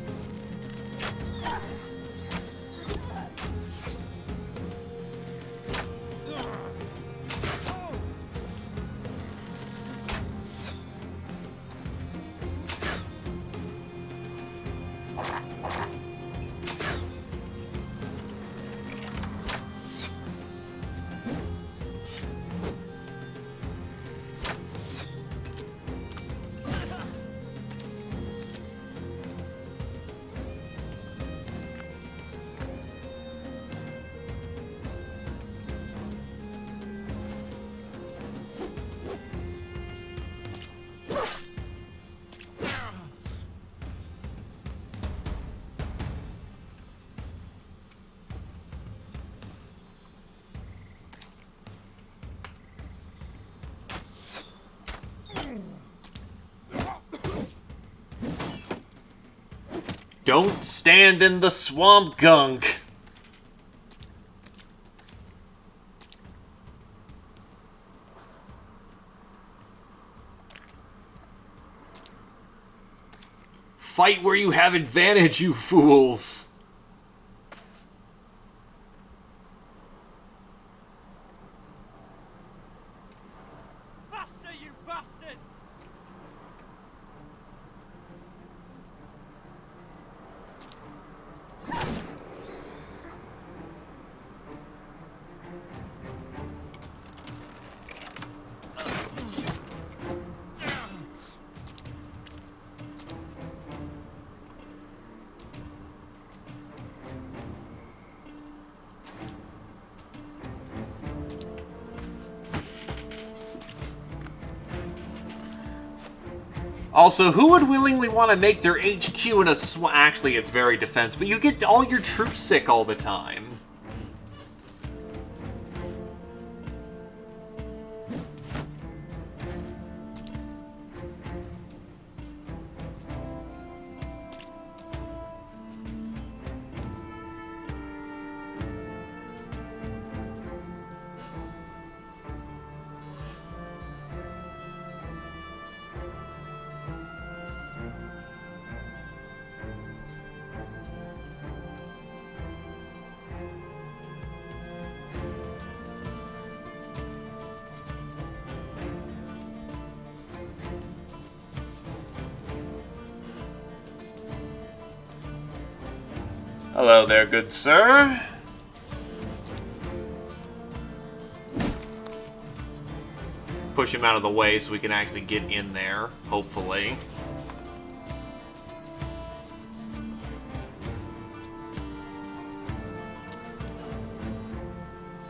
[SPEAKER 1] Don't stand in the swamp gunk. Fight where you have advantage, you fools.
[SPEAKER 2] Faster, you bastards!
[SPEAKER 1] Also, who would willingly want to make their HQ in a Actually, it's very defense, but you get all your troops sick all the time. Hello there, good sir. Push him out of the way so we can actually get in there, hopefully.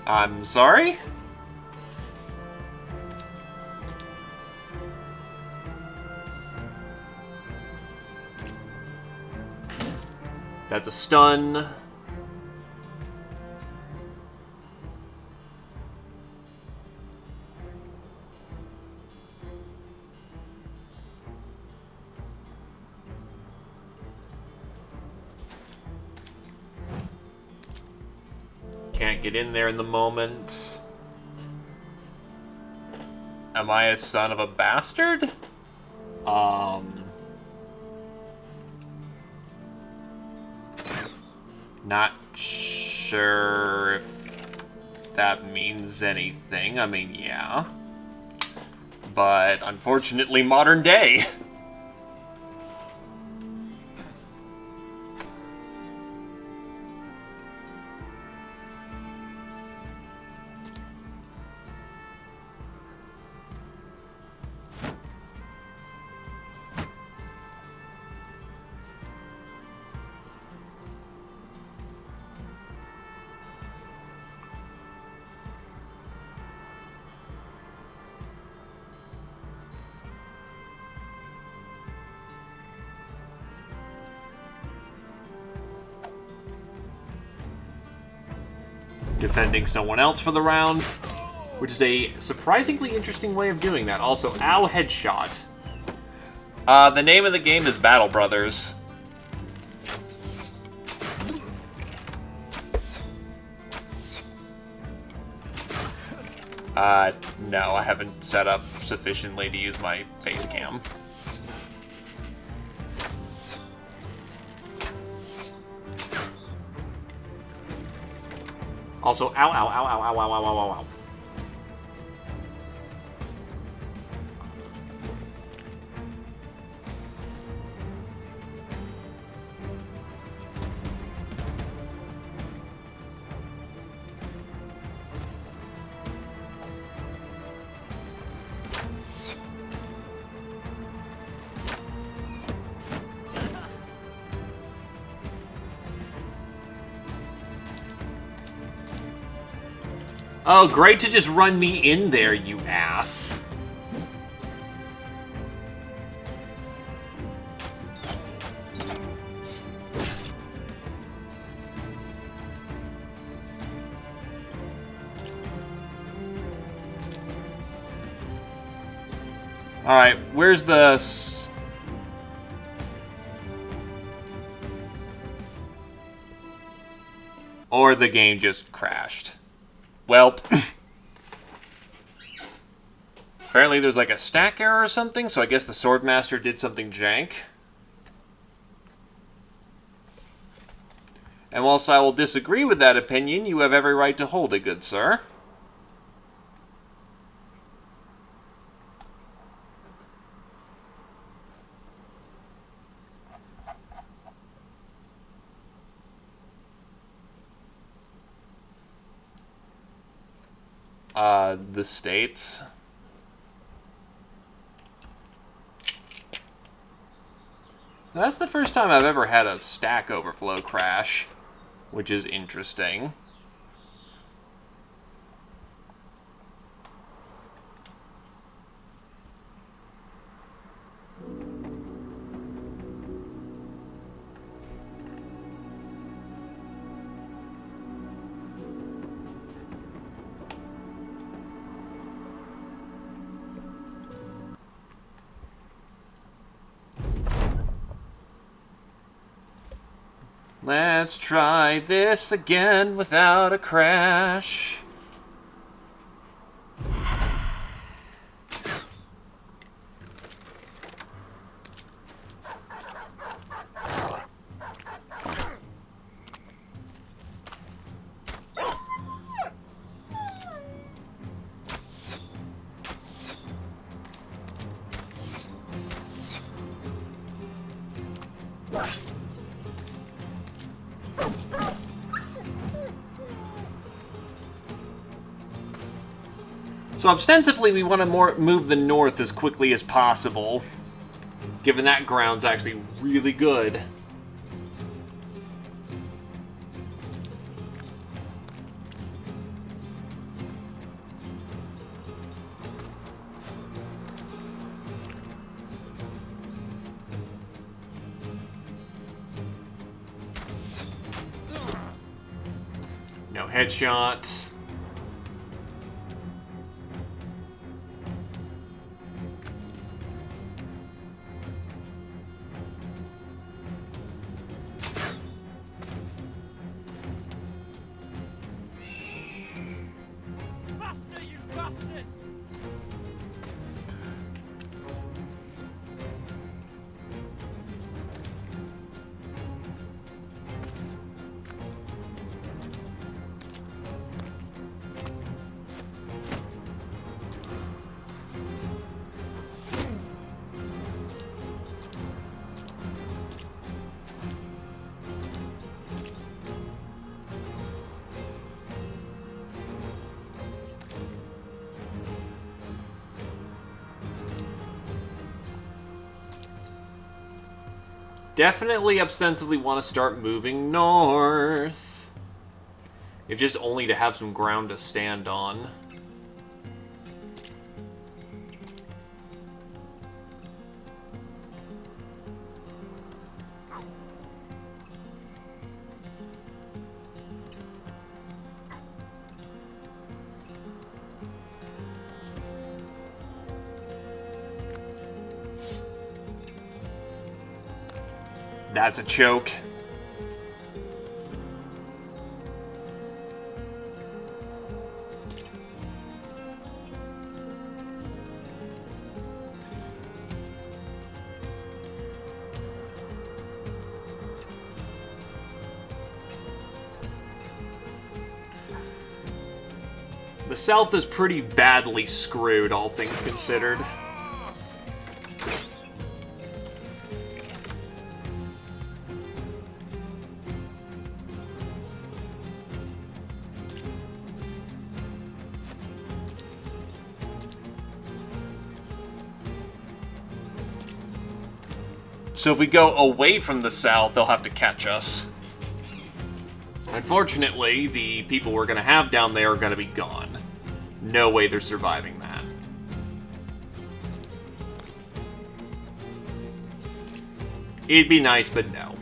[SPEAKER 1] I'm sorry? That's a stun. Can't get in there in the moment. Am I a son of a bastard? Not sure if that means anything. I mean, yeah. But unfortunately, modern day. Defending someone else for the round, which is a surprisingly interesting way of doing that. Also, ow, headshot. The name of the game is Battle Brothers. No, I haven't set up sufficiently to use my face cam. Also, ow, ow, ow, ow, ow, ow, ow, ow, ow. Oh, great to just run me in there, you ass. Alright, where's the... Or the game just crashed. Well, apparently there's like a stack error or something, so I guess the Swordmaster did something jank. And whilst I will disagree with that opinion, you have every right to hold it, good sir. The States. That's the first time I've ever had a Stack Overflow crash, which is interesting. Let's try this again without a crash. So ostensibly we want to move the north as quickly as possible, given that ground's actually really good. No headshots.
[SPEAKER 2] Faster, you bastards!
[SPEAKER 1] Definitely ostensibly want to start moving north. If just only to have some ground to stand on. That's a choke. The South is pretty badly screwed, all things considered. So if we go away from the South, they'll have to catch us. Unfortunately, the people we're going to have down there are going to be gone. No way they're surviving that. It'd be nice, but no.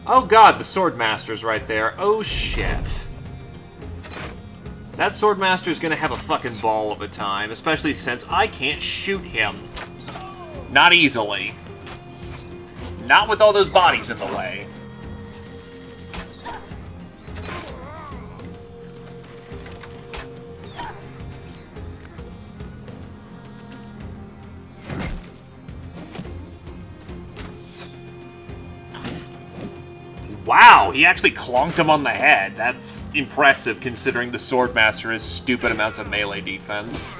[SPEAKER 1] Oh god, the Swordmaster's right there. Oh shit. That Swordmaster's gonna have a fucking ball of a time, especially since I can't shoot him. Not easily. Not with all those bodies in the way. Wow, he actually clonked him on the head. That's impressive considering the Swordmaster has stupid amounts of melee defense.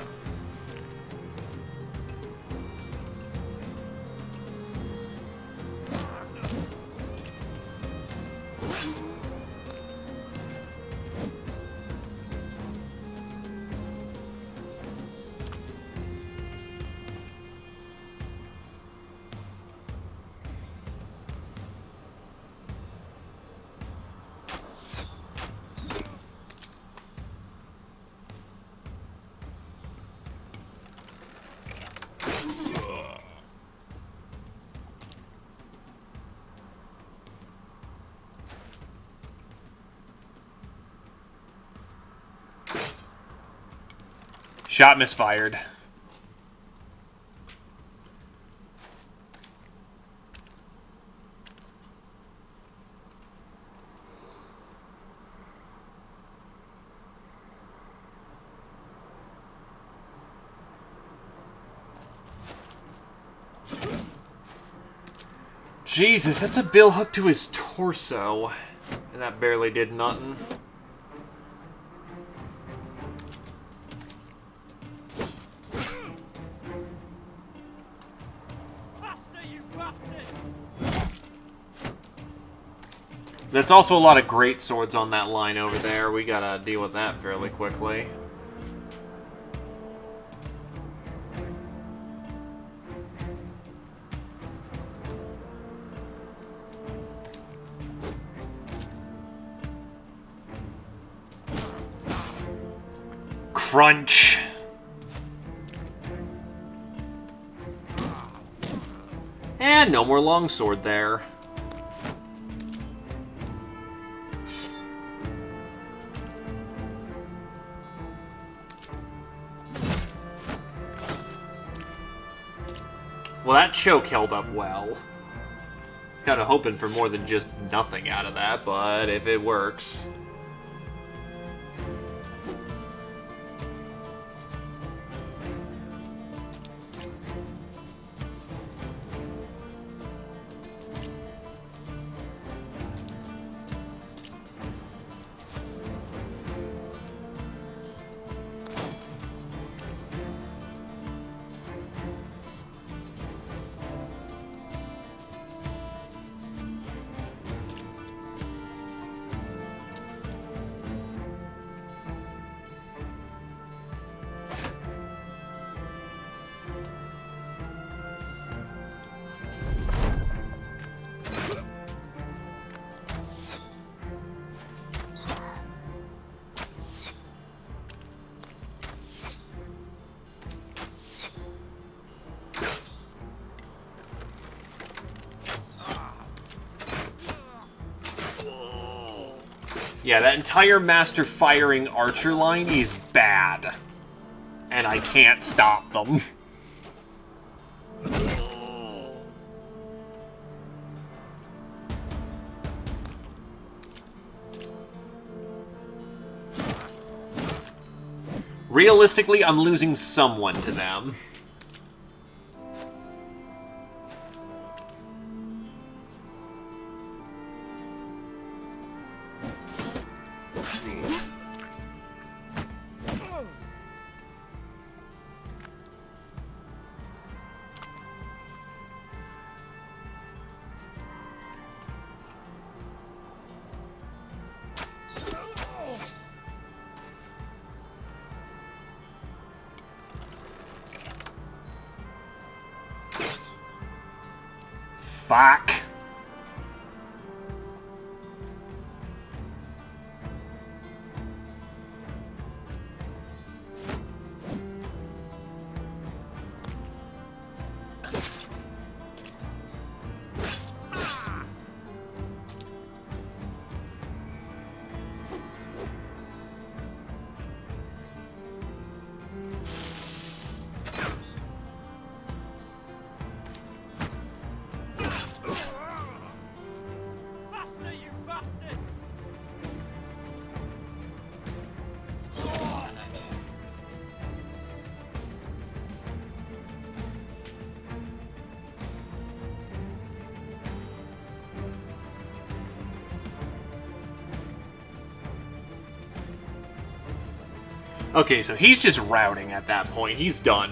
[SPEAKER 1] Shot misfired. Jesus, that's a bill hook to his torso. And that barely did nothing. That's also a lot of great swords on that line over there. We gotta deal with that fairly quickly. Crunch! And no more longsword there. Well, that choke held up well. Kinda hoping for more than just nothing out of that, but if it works... Yeah, that entire master firing archer line is bad. And I can't stop them. Realistically, I'm losing someone to them. Fuck.
[SPEAKER 2] Faster, you bastards!
[SPEAKER 1] Okay, so he's just routing at that point. He's done.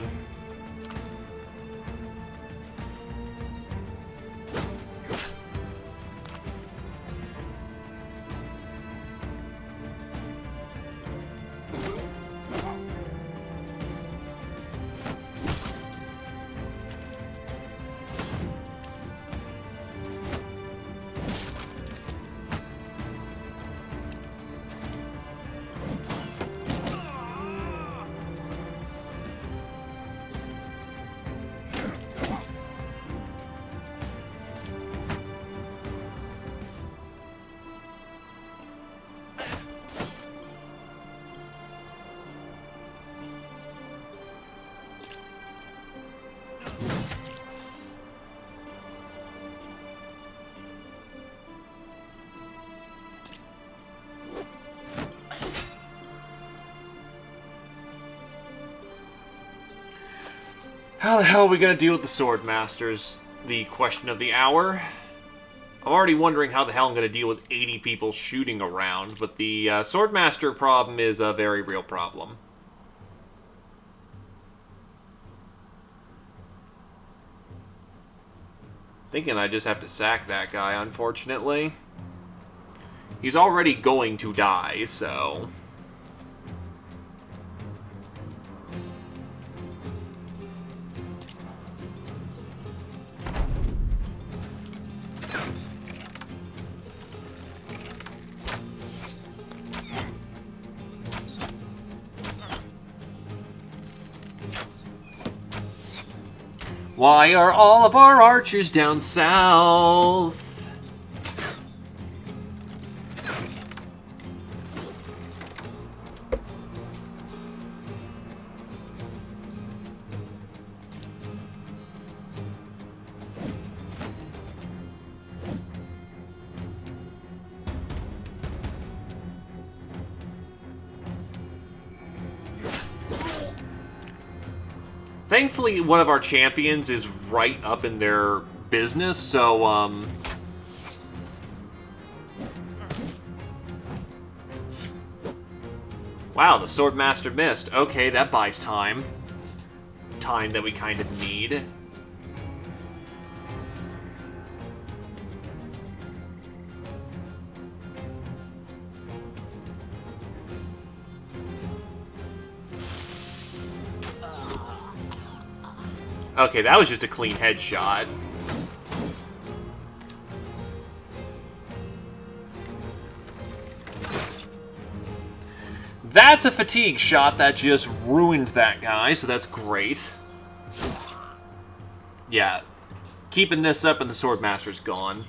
[SPEAKER 1] How the hell are we gonna deal with the Sword Masters? The question of the hour. I'm already wondering how the hell I'm gonna deal with 80 people shooting around, but the Swordmaster problem is a very real problem. Thinking I just have to sack that guy, unfortunately. He's already going to die, so... Why are all of our archers down south? Thankfully, one of our champions is right up in their business, so, wow, the Swordmaster missed. Okay, that buys time. Time that we kind of need. Okay, that was just a clean headshot. That's a fatigue shot that just ruined that guy, so that's great. Yeah, keeping this up and the Swordmaster's gone.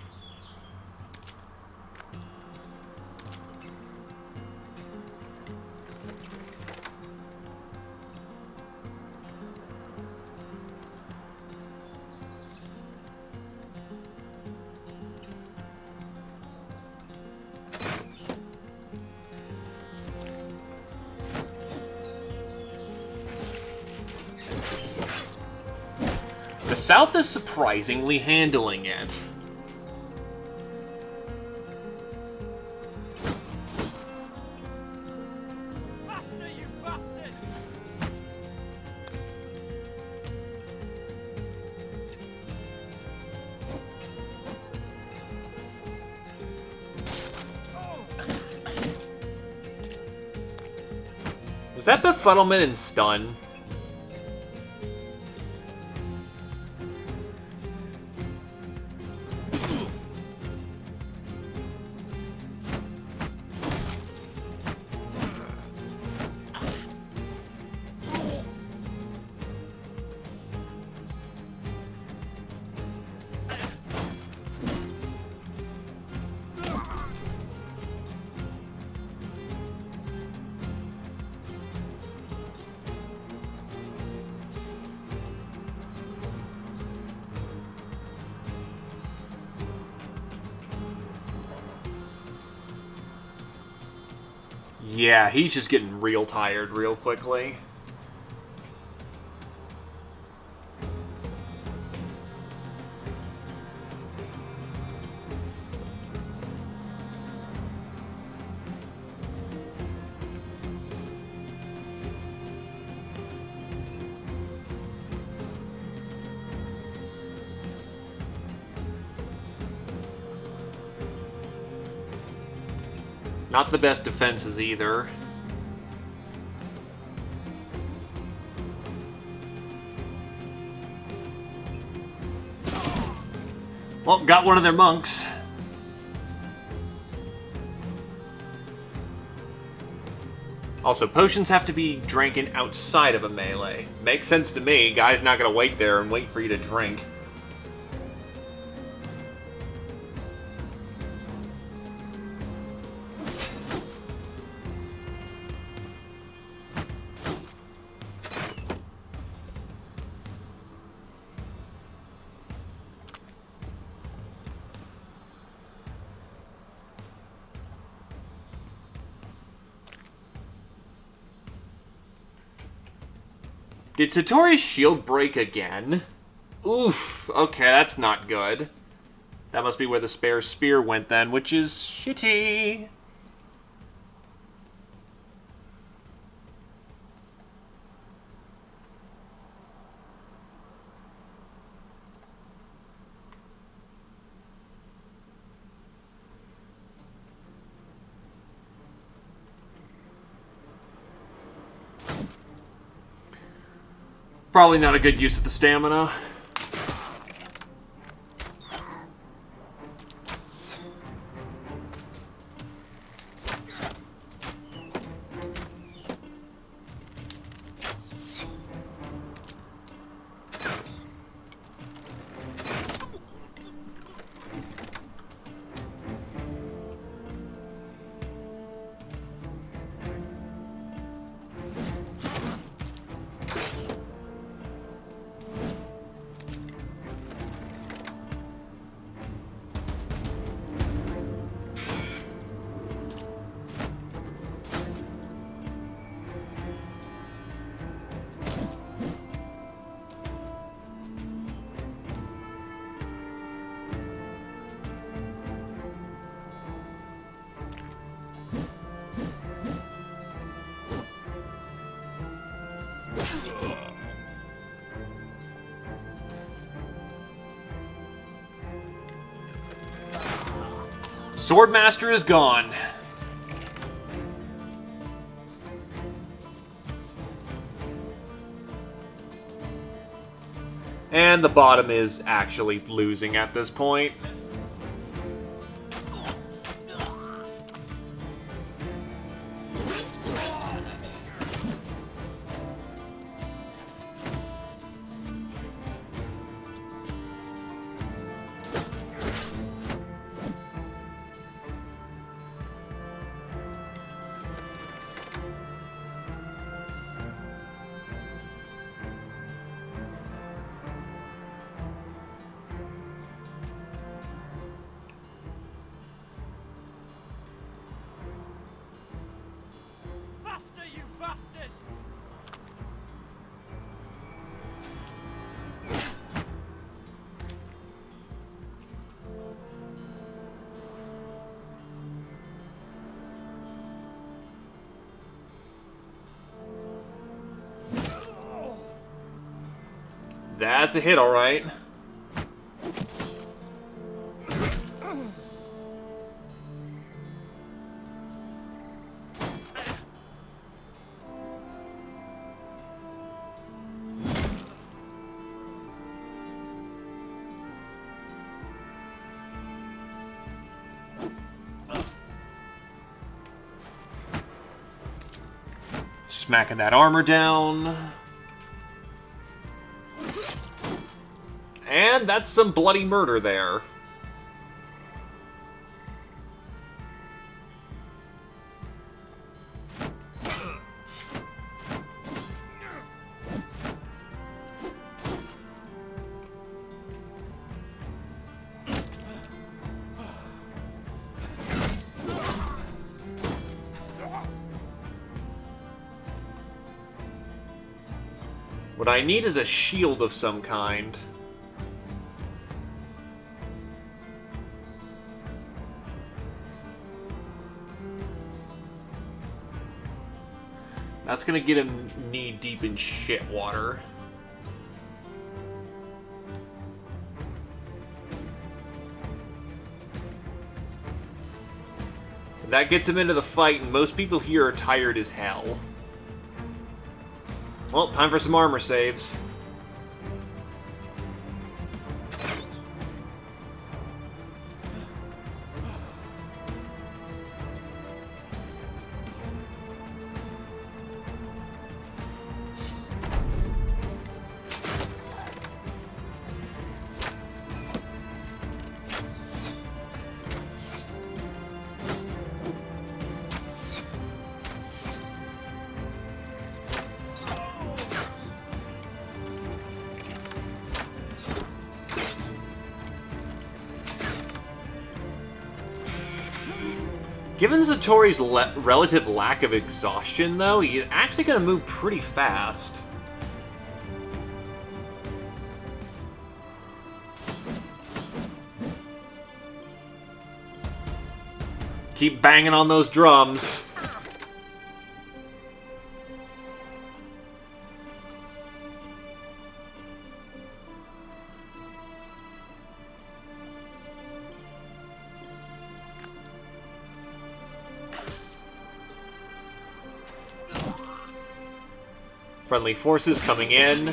[SPEAKER 1] The South is surprisingly handling it.
[SPEAKER 2] Faster, you bastards!
[SPEAKER 1] Was that befuddlement and stun? Yeah, he's just getting real tired real quickly. Not the best defenses either. Well, got one of their monks. Also, potions have to be drinking outside of a melee. Makes sense to me. Guy's not gonna wait there and wait for you to drink. Did Satori's shield break again? Oof, okay, that's not good. That must be where the spare spear went then, which is shitty. Probably not a good use of the stamina. Swordmaster is gone. And the bottom is actually losing at this point.
[SPEAKER 2] Faster, you bastards!
[SPEAKER 1] That's a hit, alright. Smacking that armor down. And that's some bloody murder there. What I need is a shield of some kind. That's gonna get him knee-deep in shit water. That gets him into the fight, and most people here are tired as hell. Well, time for some armor saves. Given Zatori's relative lack of exhaustion, though, he's actually going to move pretty fast. Keep banging on those drums. Friendly forces coming in.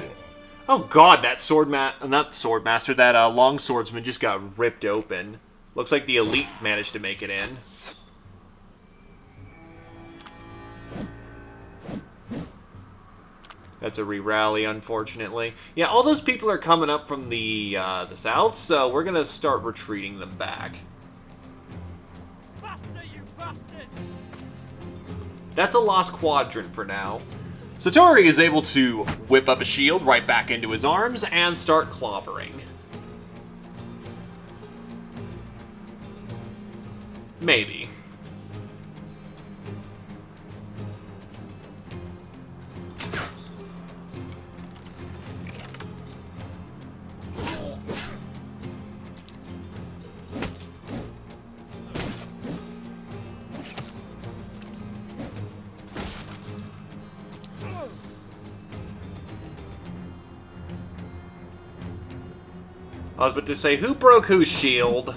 [SPEAKER 1] Oh god, that not swordmaster, that long swordsman just got ripped open. Looks like the elite managed to make it in. That's a re-rally, unfortunately. Yeah, all those people are coming up from the south, so we're gonna start retreating them back.
[SPEAKER 2] Faster, you bastards!
[SPEAKER 1] That's a lost quadrant for now. Satori is able to whip up a shield right back into his arms and start clobbering. Maybe. I was about to say, who broke whose shield?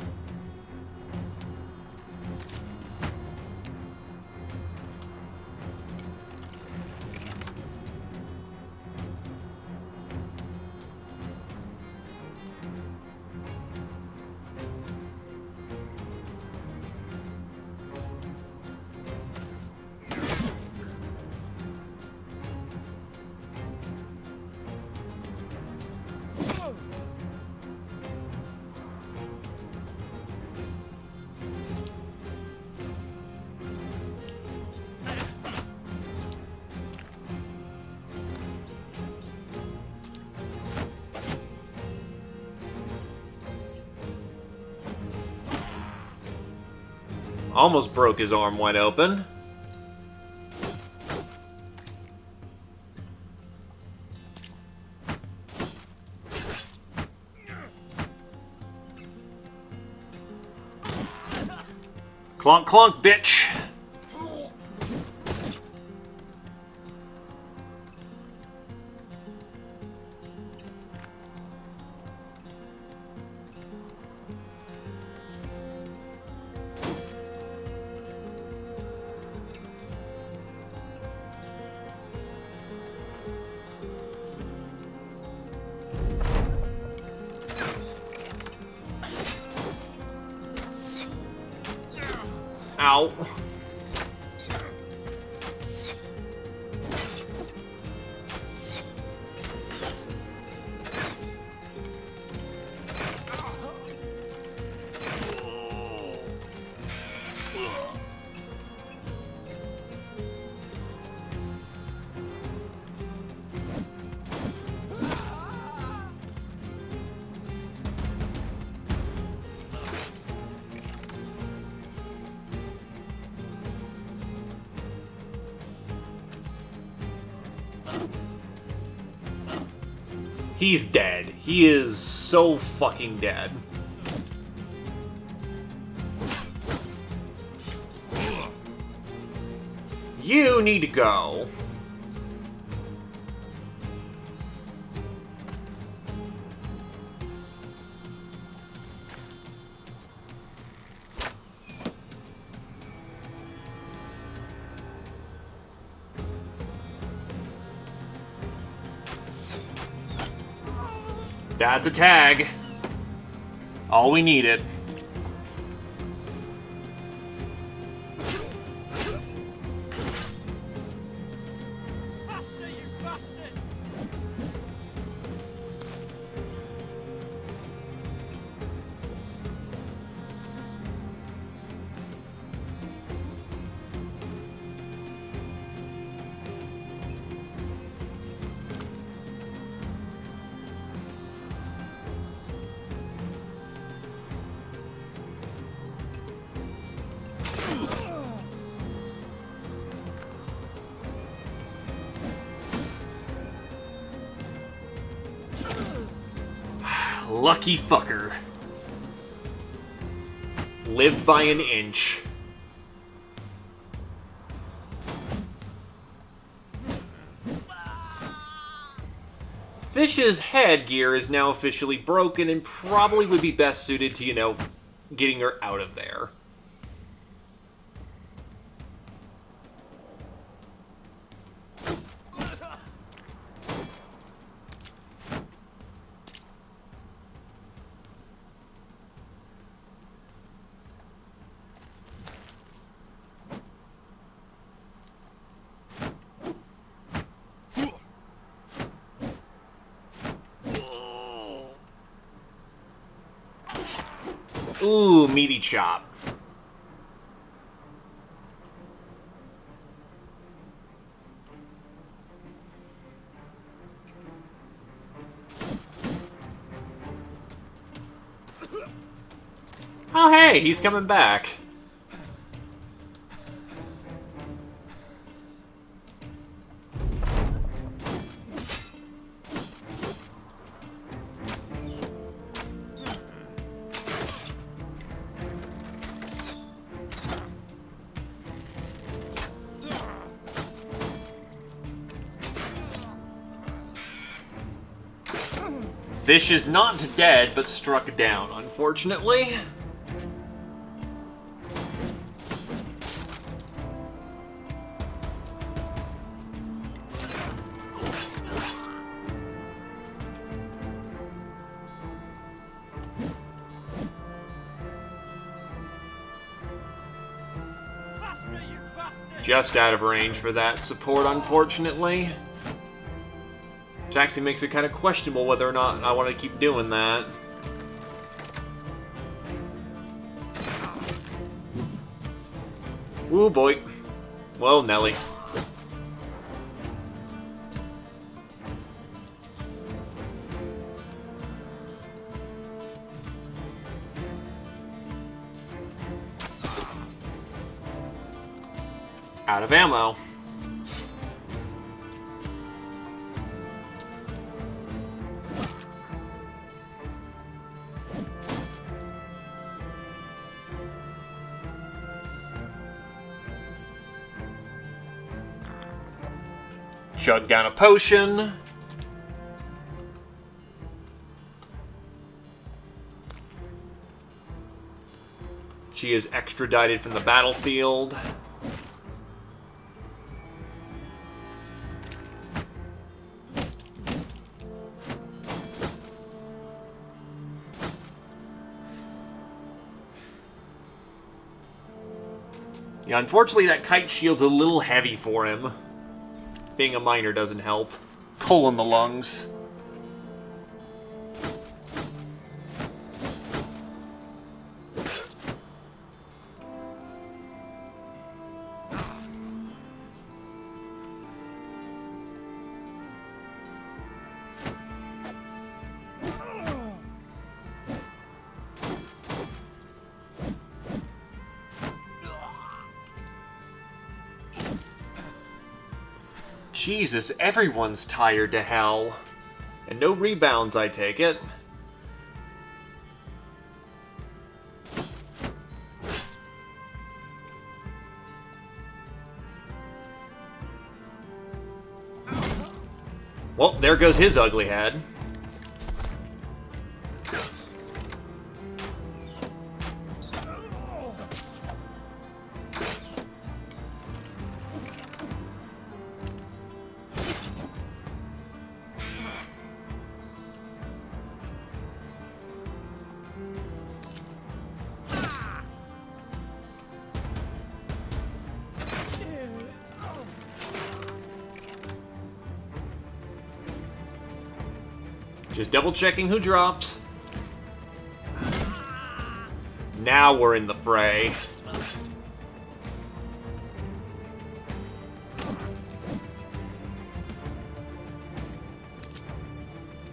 [SPEAKER 1] Almost broke his arm wide open. Clonk, clonk, bitch. Ow. He's dead. He is so fucking dead. You need to go. That's a tag. All we needed.
[SPEAKER 2] Faster, you bastards!
[SPEAKER 1] Lucky fucker. Lived by an inch. Fish's headgear is now officially broken and probably would be best suited to, you know, getting her out of there. Ooh, meaty chop. Oh hey, he's coming back. Fish is not dead, but struck down, unfortunately.
[SPEAKER 2] Faster, you bastard!
[SPEAKER 1] Just out of range for that support, unfortunately. Which actually makes it kind of questionable whether or not I want to keep doing that. Ooh, boy. Well, Nelly. Out of ammo. Chug down a potion. She is extradited from the battlefield. Yeah, unfortunately that kite shield's a little heavy for him. Being a miner doesn't help. Coal in the lungs. Jesus, everyone's tired to hell. And no rebounds, I take it. Well, there goes his ugly head. Just double checking who drops. Now we're in the fray.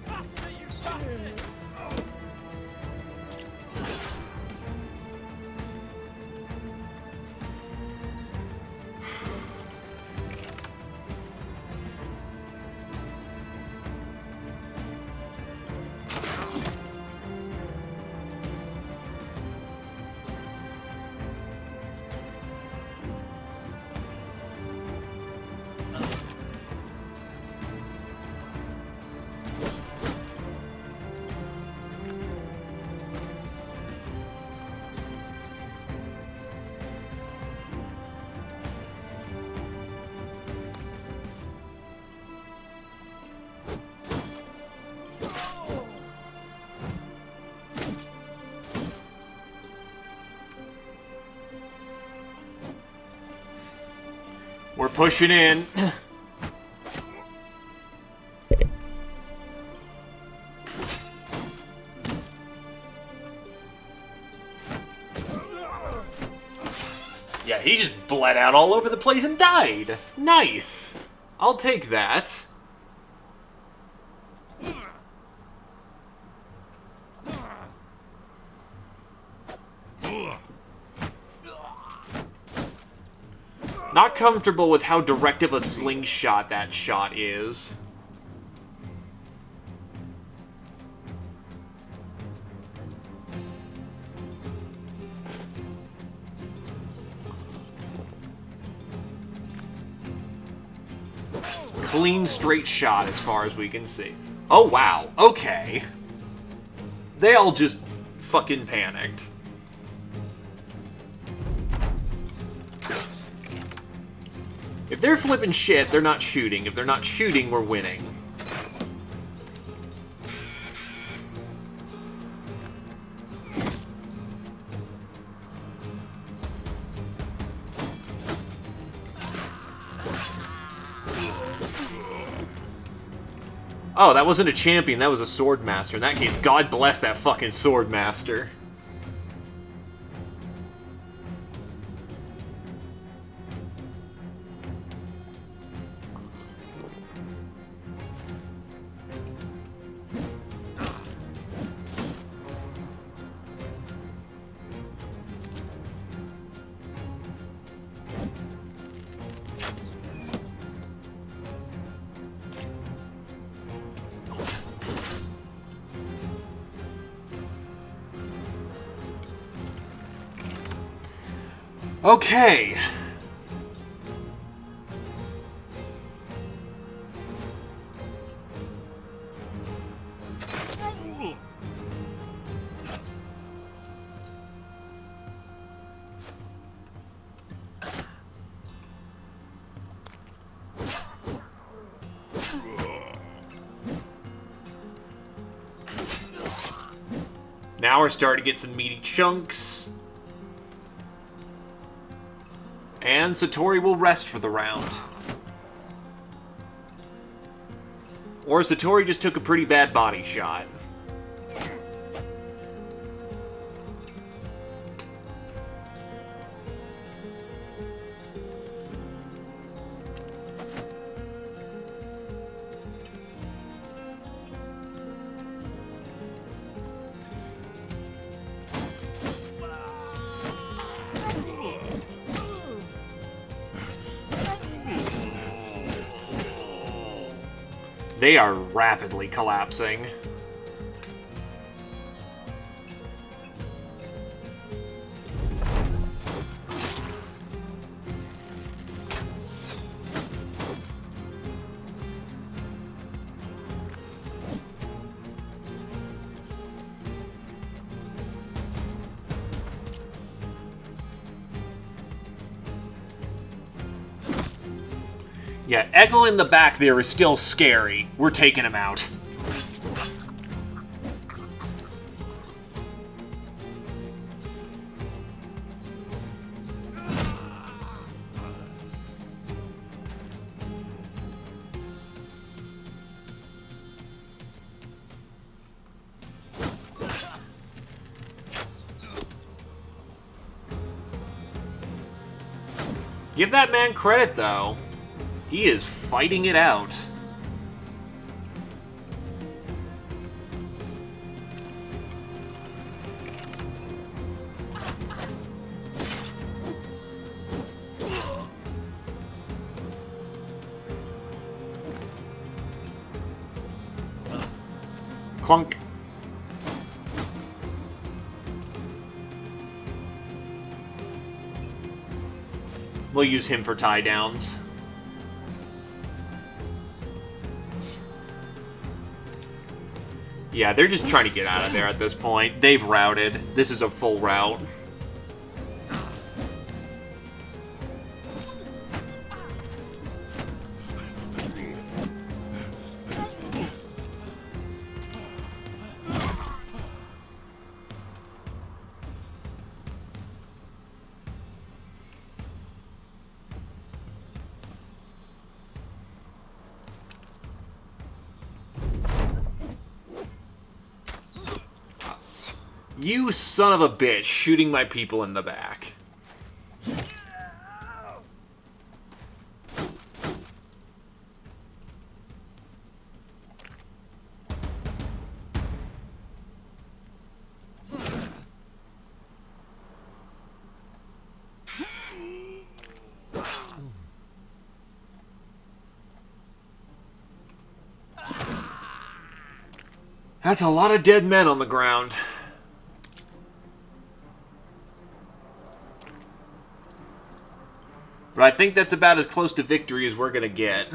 [SPEAKER 2] Faster, you bastard!
[SPEAKER 1] We're pushing in. Yeah, he just bled out all over the place and died. Nice. I'll take that. Not comfortable with how direct of a slingshot that shot is. Clean, straight shot as far as we can see. Oh, wow. Okay. They all just fucking panicked. If they're flipping shit, they're not shooting. If they're not shooting, we're winning. Oh, that wasn't a champion, that was a sword master. In that case, God bless that fucking sword master. Okay. Now we're starting to get some meaty chunks. And Satori will rest for the round. Or Satori just took a pretty bad body shot. They are rapidly collapsing. Yeah, Eggle in the back there is still scary. We're taking him out. Give that man credit, though. He is fighting it out. Clunk. We'll use him for tie downs. Yeah, they're just trying to get out of there at this point. They've routed. This is a full rout. You son of a bitch, shooting my people in the back. That's a lot of dead men on the ground. But I think that's about as close to victory as we're gonna get.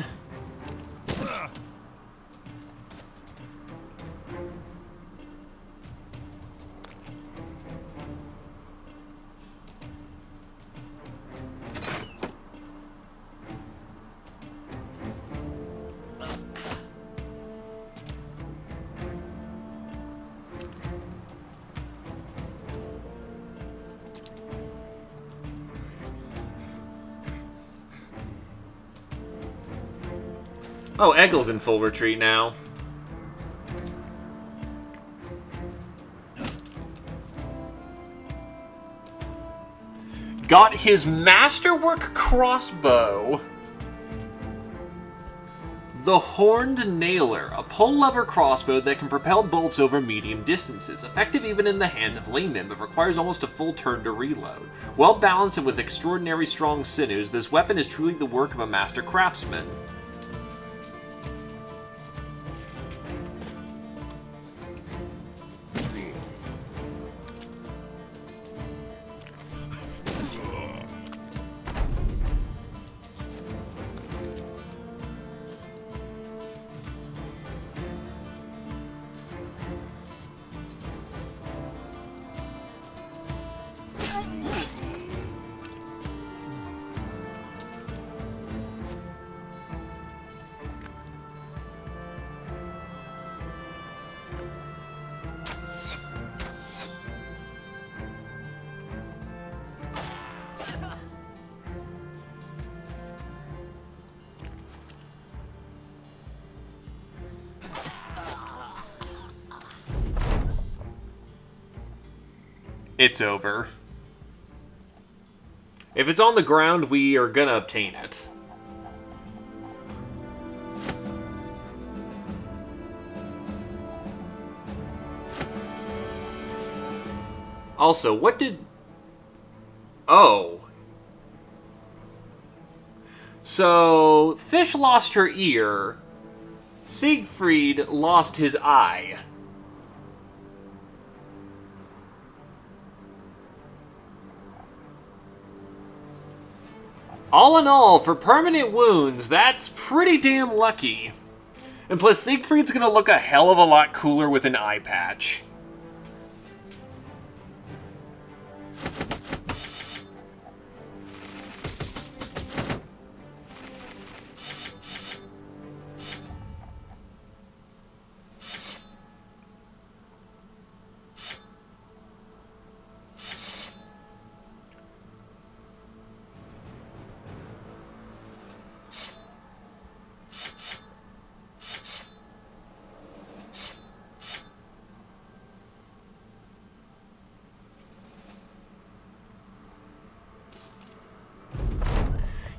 [SPEAKER 1] Oh, Eggel's in full retreat now. Got his masterwork crossbow. The Horned Nailer, a pull-lever crossbow that can propel bolts over medium distances, effective even in the hands of laymen, but requires almost a full turn to reload. Well balanced and with extraordinary strong sinews, this weapon is truly the work of a master craftsman. It's over. If it's on the ground, we are gonna obtain it. Also, what did... Oh. So, Fish lost her ear. Siegfried lost his eye. All in all, for permanent wounds, that's pretty damn lucky. And plus, Siegfried's gonna look a hell of a lot cooler with an eye patch.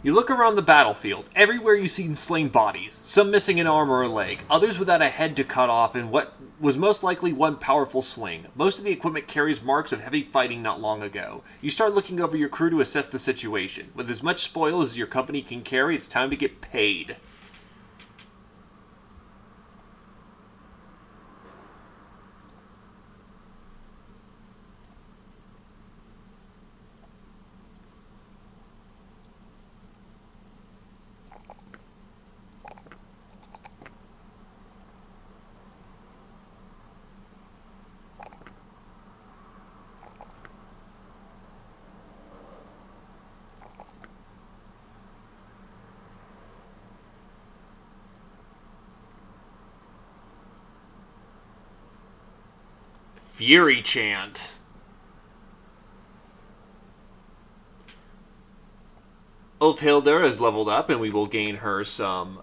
[SPEAKER 1] You look around the battlefield. Everywhere you see slain bodies, some missing an arm or a leg, others without a head to cut off in what was most likely one powerful swing. Most of the equipment carries marks of heavy fighting not long ago. You start looking over your crew to assess the situation. With as much spoil as your company can carry, it's time to get paid. Fury Chant. Ulfhildr has leveled up, and we will gain her some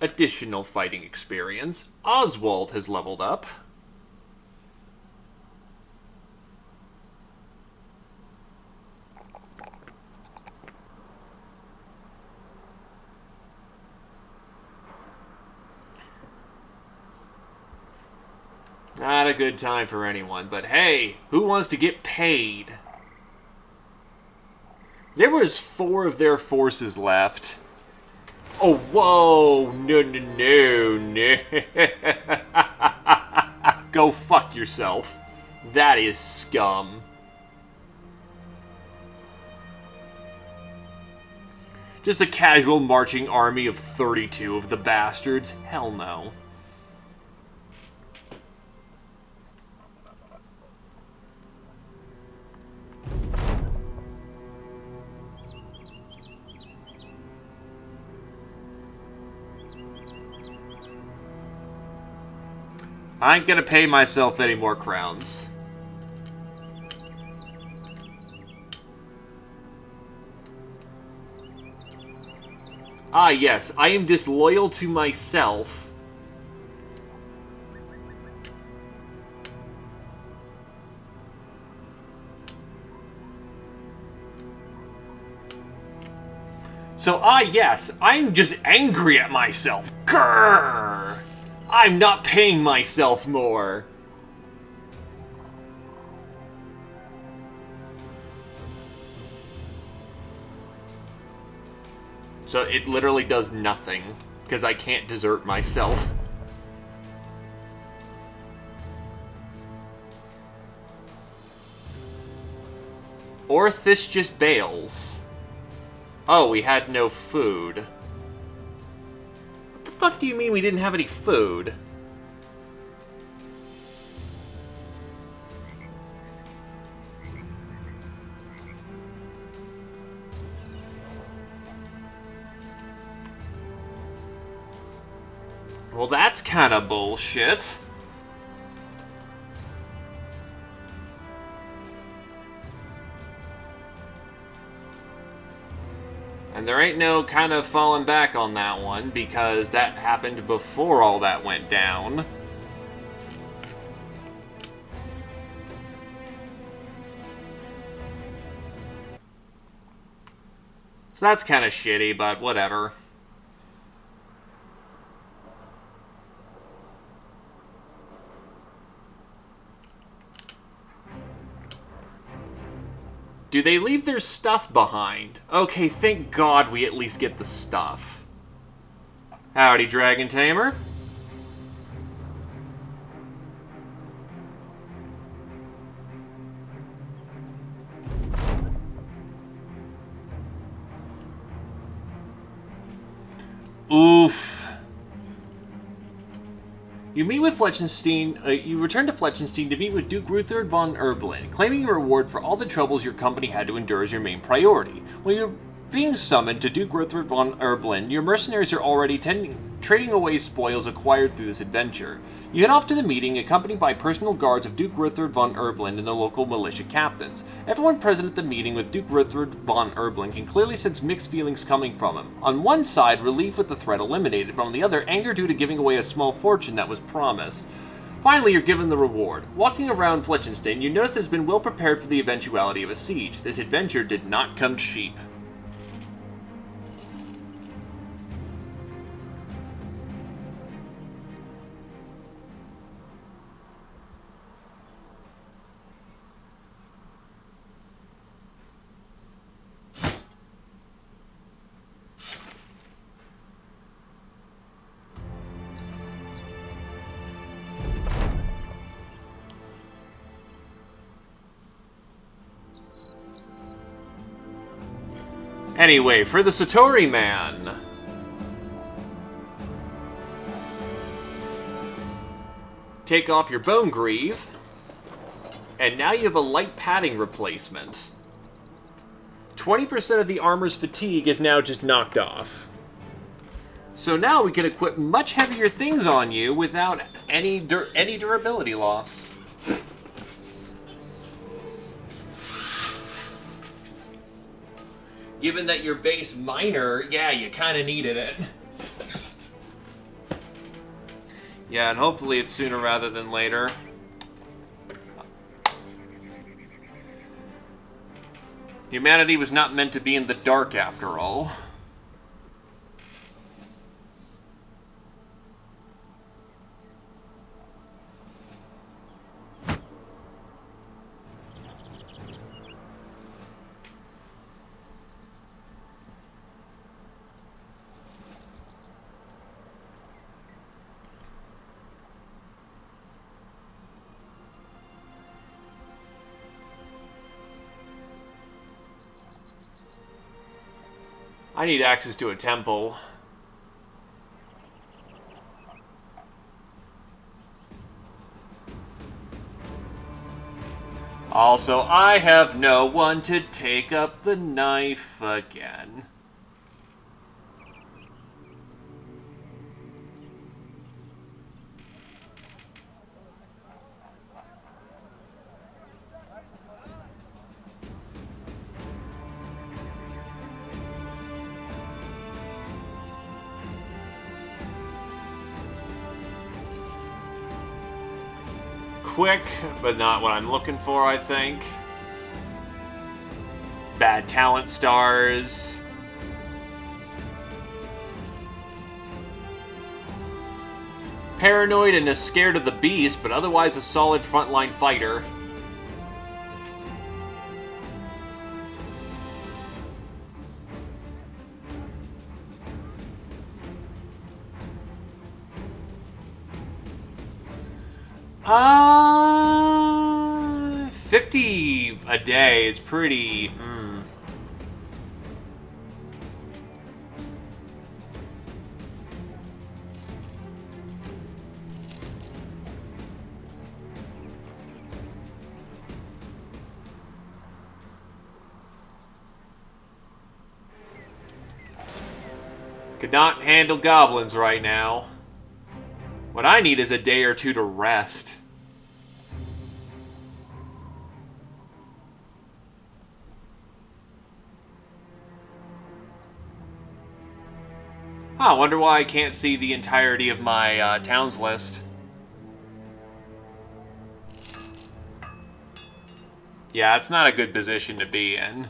[SPEAKER 1] additional fighting experience. Oswald has leveled up. Not a good time for anyone, but hey, who wants to get paid? There was 4 of their forces left. Oh, whoa, no. Go fuck yourself. That is scum. Just a casual marching army of 32 of the bastards? Hell no. I ain't gonna pay myself any more crowns. Ah, yes, I am disloyal to myself. So, yes, I'm just angry at myself. Grrr! I'm not paying myself more. So it literally does nothing, because I can't desert myself. Or Thish just bails. Oh, we had no food. What the fuck do you mean we didn't have any food? Well, that's kind of bullshit. And there ain't no kind of falling back on that one, because that happened before all that went down. So that's kind of shitty, but whatever. Do they leave their stuff behind? Okay, thank God we at least get the stuff. Howdy, Dragon Tamer. Oof. You meet with Flechenstein. You return to Flechenstein to meet with Duke Ruthard von Erblin, claiming a reward for all the troubles your company had to endure as your main priority. When you're being summoned to Duke Ruthard von Erblin, your mercenaries are already trading away spoils acquired through this adventure. You head off to the meeting, accompanied by personal guards of Duke Ruthard von Erblin and the local militia captains. Everyone present at the meeting with Duke Ruthard von Erblin can clearly sense mixed feelings coming from him. On one side, relief with the threat eliminated, but on the other, anger due to giving away a small fortune that was promised. Finally, you're given the reward. Walking around Flechenstein, you notice it's been well prepared for the eventuality of a siege. This adventure did not come cheap. Anyway, for the Satori Man. Take off your bone greave. And now you have a light padding replacement. 20% of the armor's fatigue is now just knocked off. So now we can equip much heavier things on you without any durability loss. Given that you're base minor, yeah, you kind of needed it. Yeah, and hopefully it's sooner rather than later. Humanity was not meant to be in the dark after all. I need access to a temple. Also, I have no one to take up the knife again. Quick, but not what I'm looking for, I think. Bad talent stars. Paranoid and is scared of the beast, but otherwise a solid frontline fighter. Uh, 50 a day is pretty... Could not handle goblins right now. What I need is a day or two to rest. Huh, I wonder why I can't see the entirety of my towns list. Yeah, it's not a good position to be in.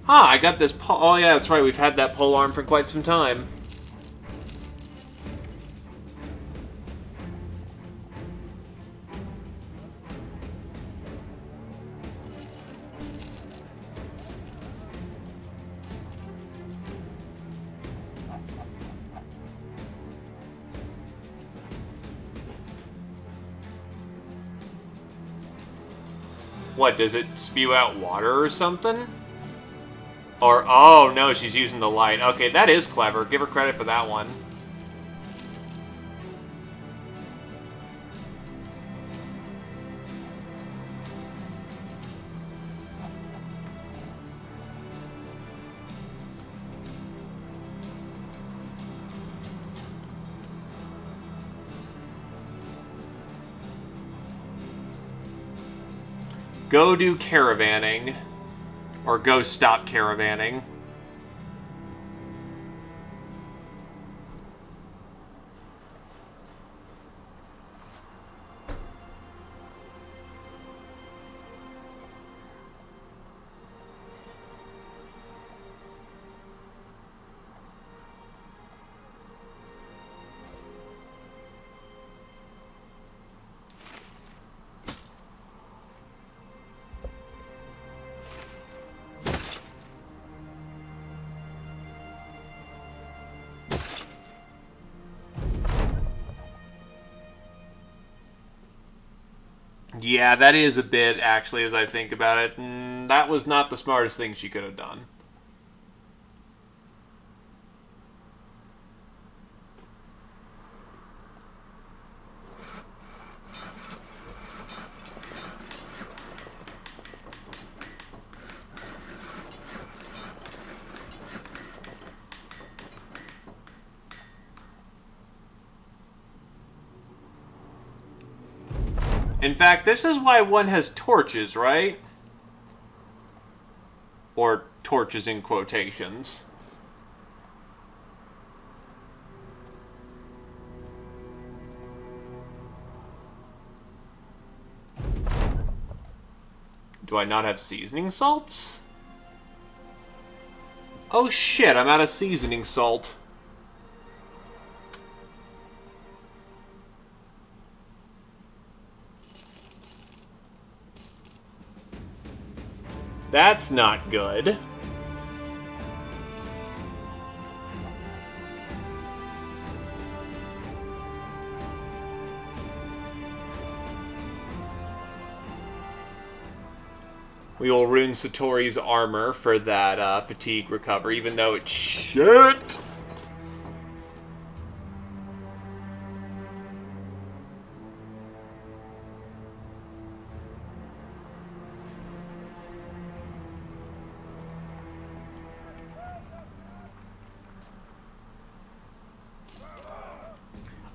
[SPEAKER 1] Huh, I got this oh yeah, that's right, we've had that pole arm for quite some time. What, does it spew out water or something? Or, oh no, she's using the light. Okay, that is clever. Give her credit for that one. Go do caravanning. Or go stop caravanning. Yeah, that is a bit, actually, as I think about it. That was not the smartest thing she could have done. In fact, this is why one has torches, right? Or torches in quotations. Do I not have seasoning salts? Oh shit, I'm out of seasoning salt. That's not good. We will ruin Satori's armor for that fatigue recovery, even though it's shit.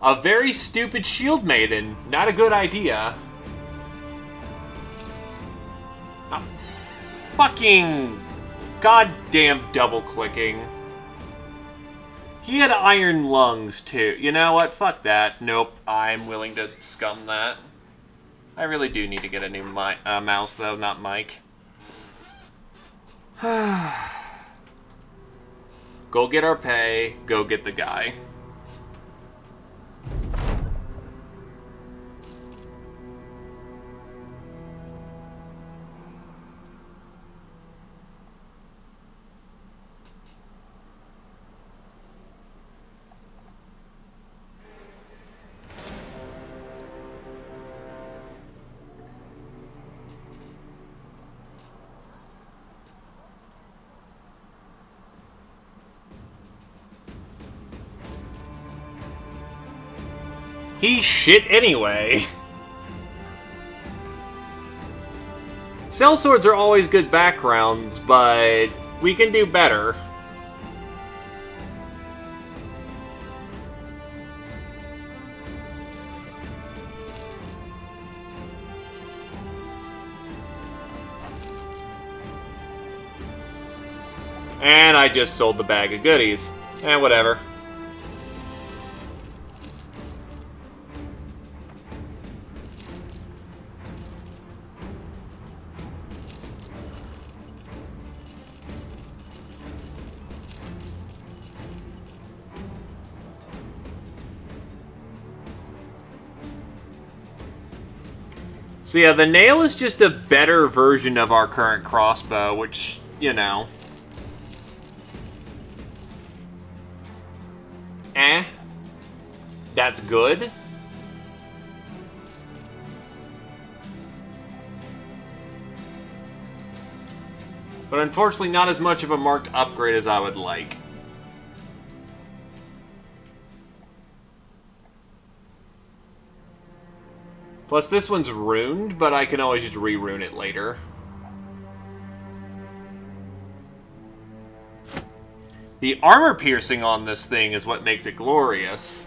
[SPEAKER 1] A very stupid shield maiden. Not a good idea. Oh, fucking goddamn double clicking. He had iron lungs too. You know what? Fuck that. Nope. I'm willing to scum that. I really do need to get a new mouse though, not mic. Go get our pay. Go get the guy. He's shit anyway. Sellswords are always good backgrounds, but we can do better. And I just sold the bag of goodies. Whatever. So yeah, the nail is just a better version of our current crossbow, which, you know. That's good. But unfortunately not as much of a marked upgrade as I would like. Plus this one's runed, but I can always just re-rune it later. The armor piercing on this thing is what makes it glorious.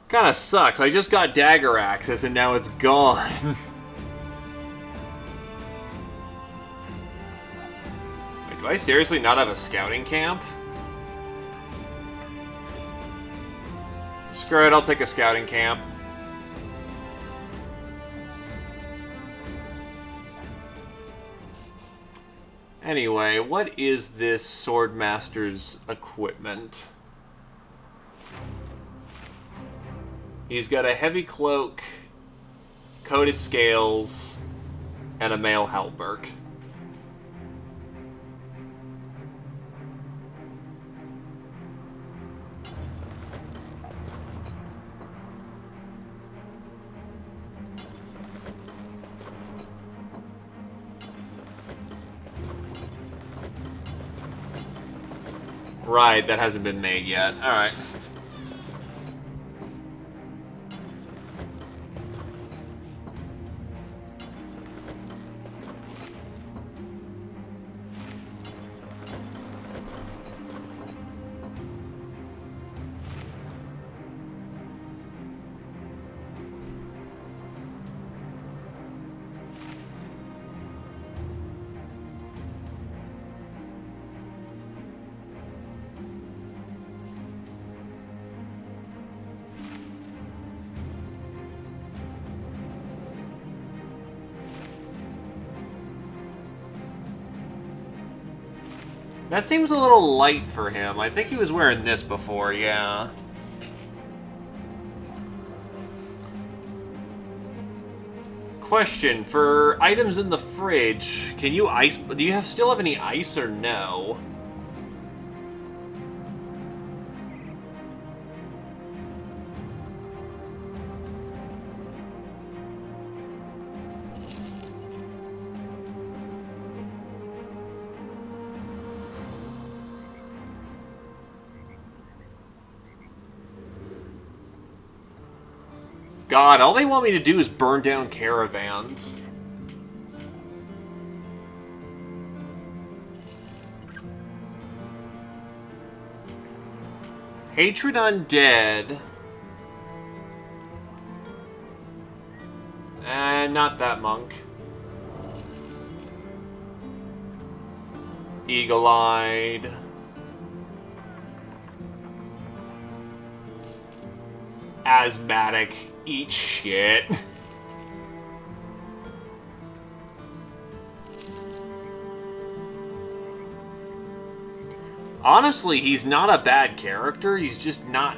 [SPEAKER 1] Kinda sucks. I just got dagger access and now it's gone. Wait, do I seriously not have a scouting camp? Screw it, I'll take a scouting camp. Anyway, what is this Swordmaster's equipment? He's got a heavy cloak, coat of scales, and a mail halberd. Right, that hasn't been made yet. Alright. That seems a little light for him. I think he was wearing this before, yeah. Question, for items in the fridge, can you ice... Do you still have any ice or no? God, all they want me to do is burn down caravans. Hatred Undead. Not that monk. Eagle-eyed. Asthmatic. Eat shit. Honestly, he's not a bad character, he's just not...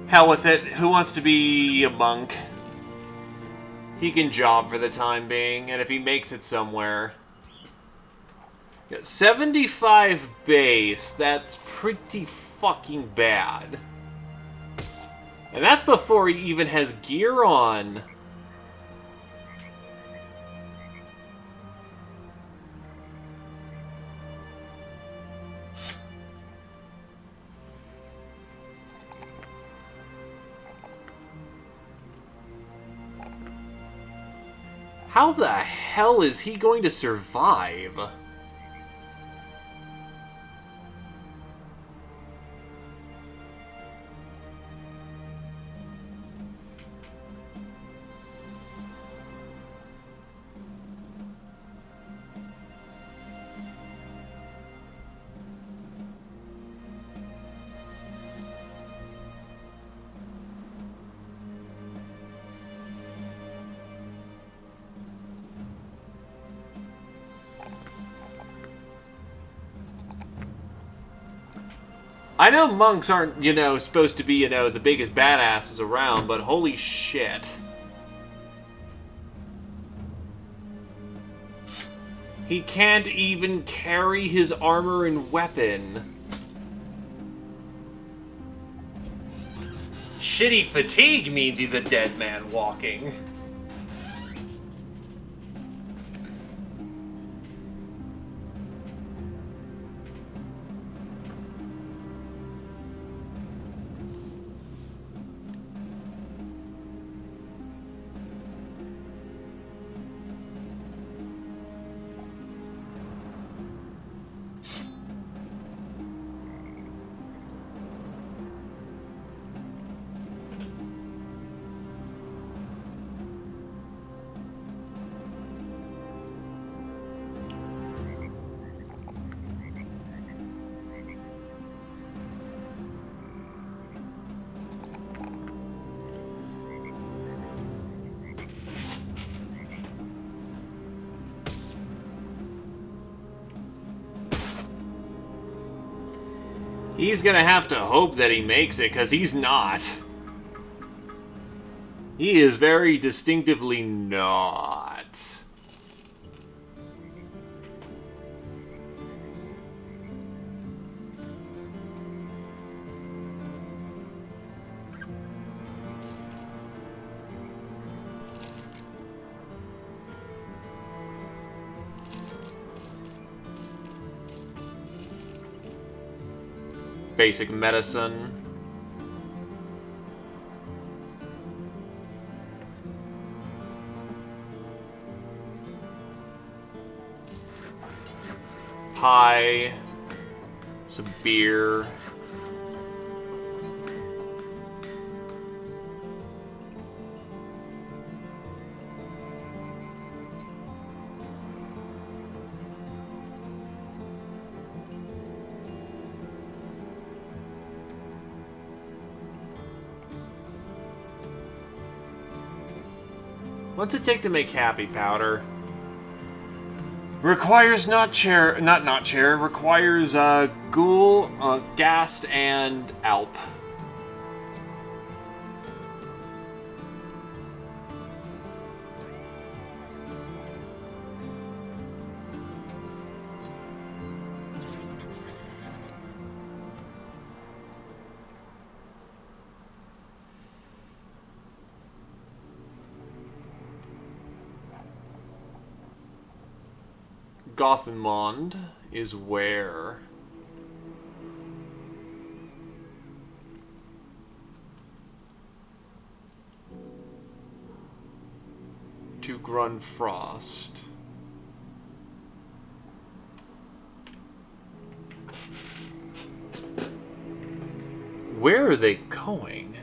[SPEAKER 1] Hell with it. Who wants to be a monk? He can job for the time being, and if he makes it somewhere... 75 base, that's pretty fucking bad. And that's before he even has gear on. How the hell is he going to survive? I know monks aren't, supposed to be, the biggest badasses around, but holy shit. He can't even carry his armor and weapon. Shitty fatigue means he's a dead man walking. He's gonna have to hope that he makes it, because he's not. He is very distinctively not. Basic medicine. Pie. Some beer. What's it take to make happy powder? Requires requires ghoul, ghast, and alp. Gothenmond is where? To Grunfrost. Where are they going?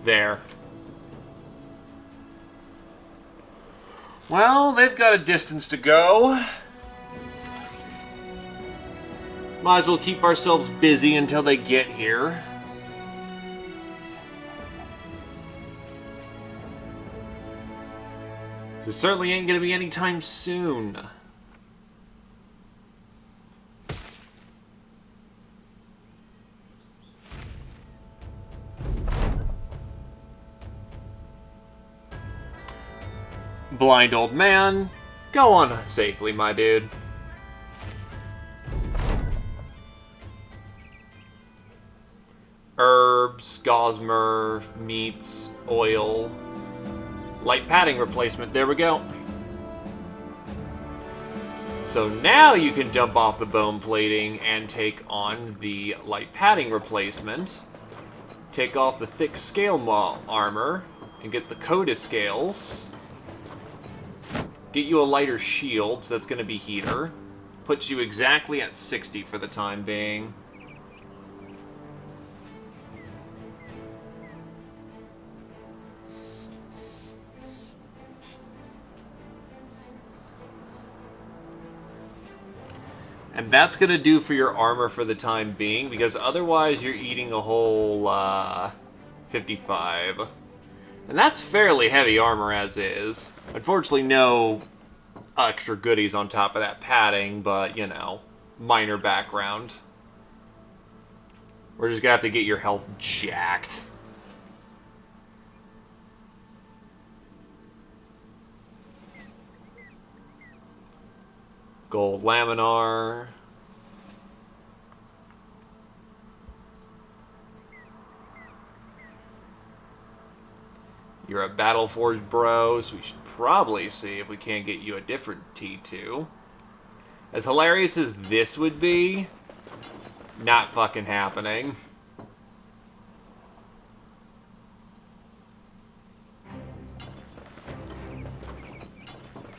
[SPEAKER 1] There. Well, they've got a distance to go. Might as well keep ourselves busy until they get here. So it certainly ain't gonna be anytime soon. Blind old man, go on safely, my dude. Herbs, gossamer, meats, oil, light padding replacement, there we go. So now you can jump off the bone plating and take on the light padding replacement. Take off the thick scale armor and get the Coda scales. Get you a lighter shield, so that's going to be heater. Puts you exactly at 60 for the time being. And that's going to do for your armor for the time being, because otherwise you're eating a whole 55. And that's fairly heavy armor as is. Unfortunately, no extra goodies on top of that padding, but, you know, minor background. We're just gonna have to get your health jacked. Gold laminar. You're a Battleforged bro, so we should probably see if we can't get you a different T2. As hilarious as this would be, not fucking happening.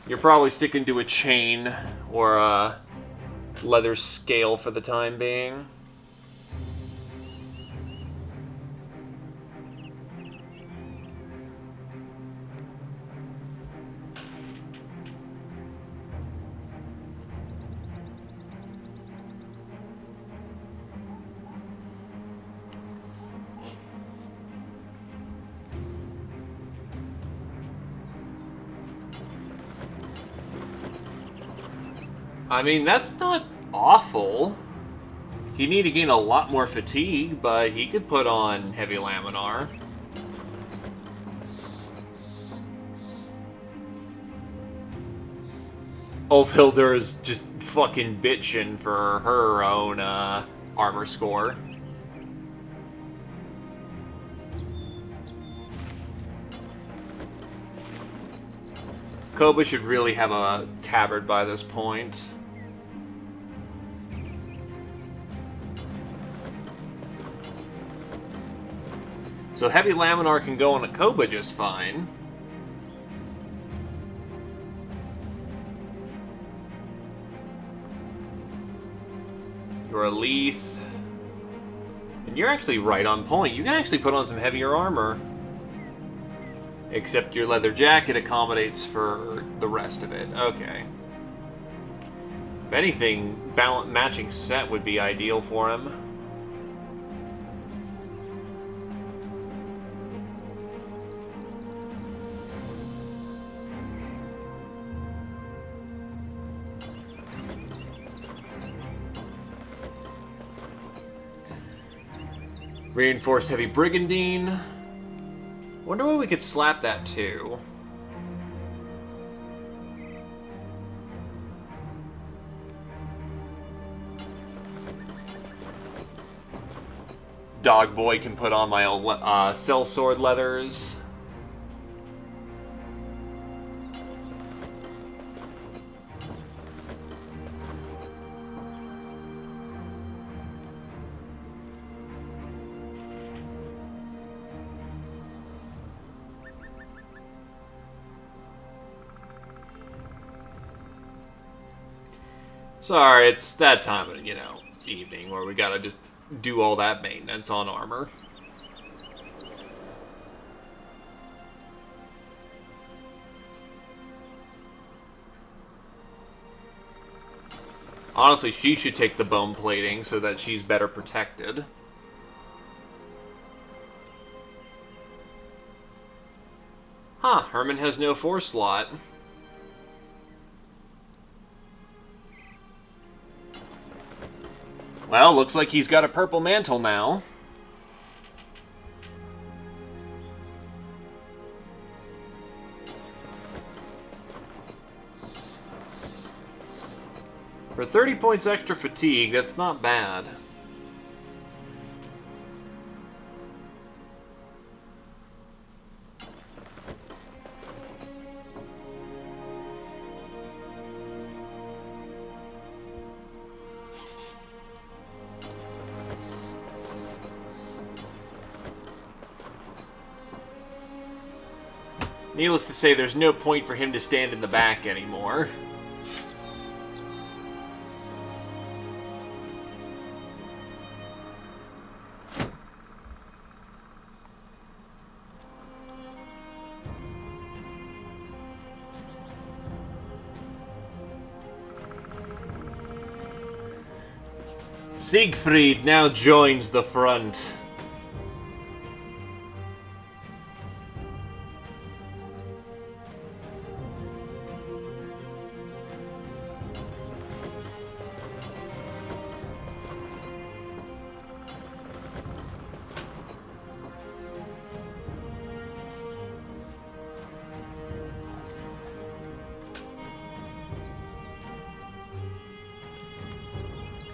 [SPEAKER 1] You're probably sticking to a chain or a leather scale for the time being. I mean, that's not awful. He'd need to gain a lot more fatigue, but he could put on heavy laminar. Ulfhilder is just fucking bitching for her own armor score. Koba should really have a tabard by this point. So heavy laminar can go on a Koba just fine. You're a Leaf. And you're actually right on point. You can actually put on some heavier armor. Except your leather jacket accommodates for the rest of it. Okay. If anything, matching set would be ideal for him. Reinforced heavy brigandine. Wonder where we could slap that to. Dog boy can put on my old sellsword leathers. Sorry, it's that time of, evening where we gotta just do all that maintenance on armor. Honestly, she should take the bone plating so that she's better protected. Huh, Herman has no 4 slot. Well, looks like he's got a purple mantle now. For 30 points extra fatigue, that's not bad. Needless to say, there's no point for him to stand in the back anymore. Siegfried now joins the front.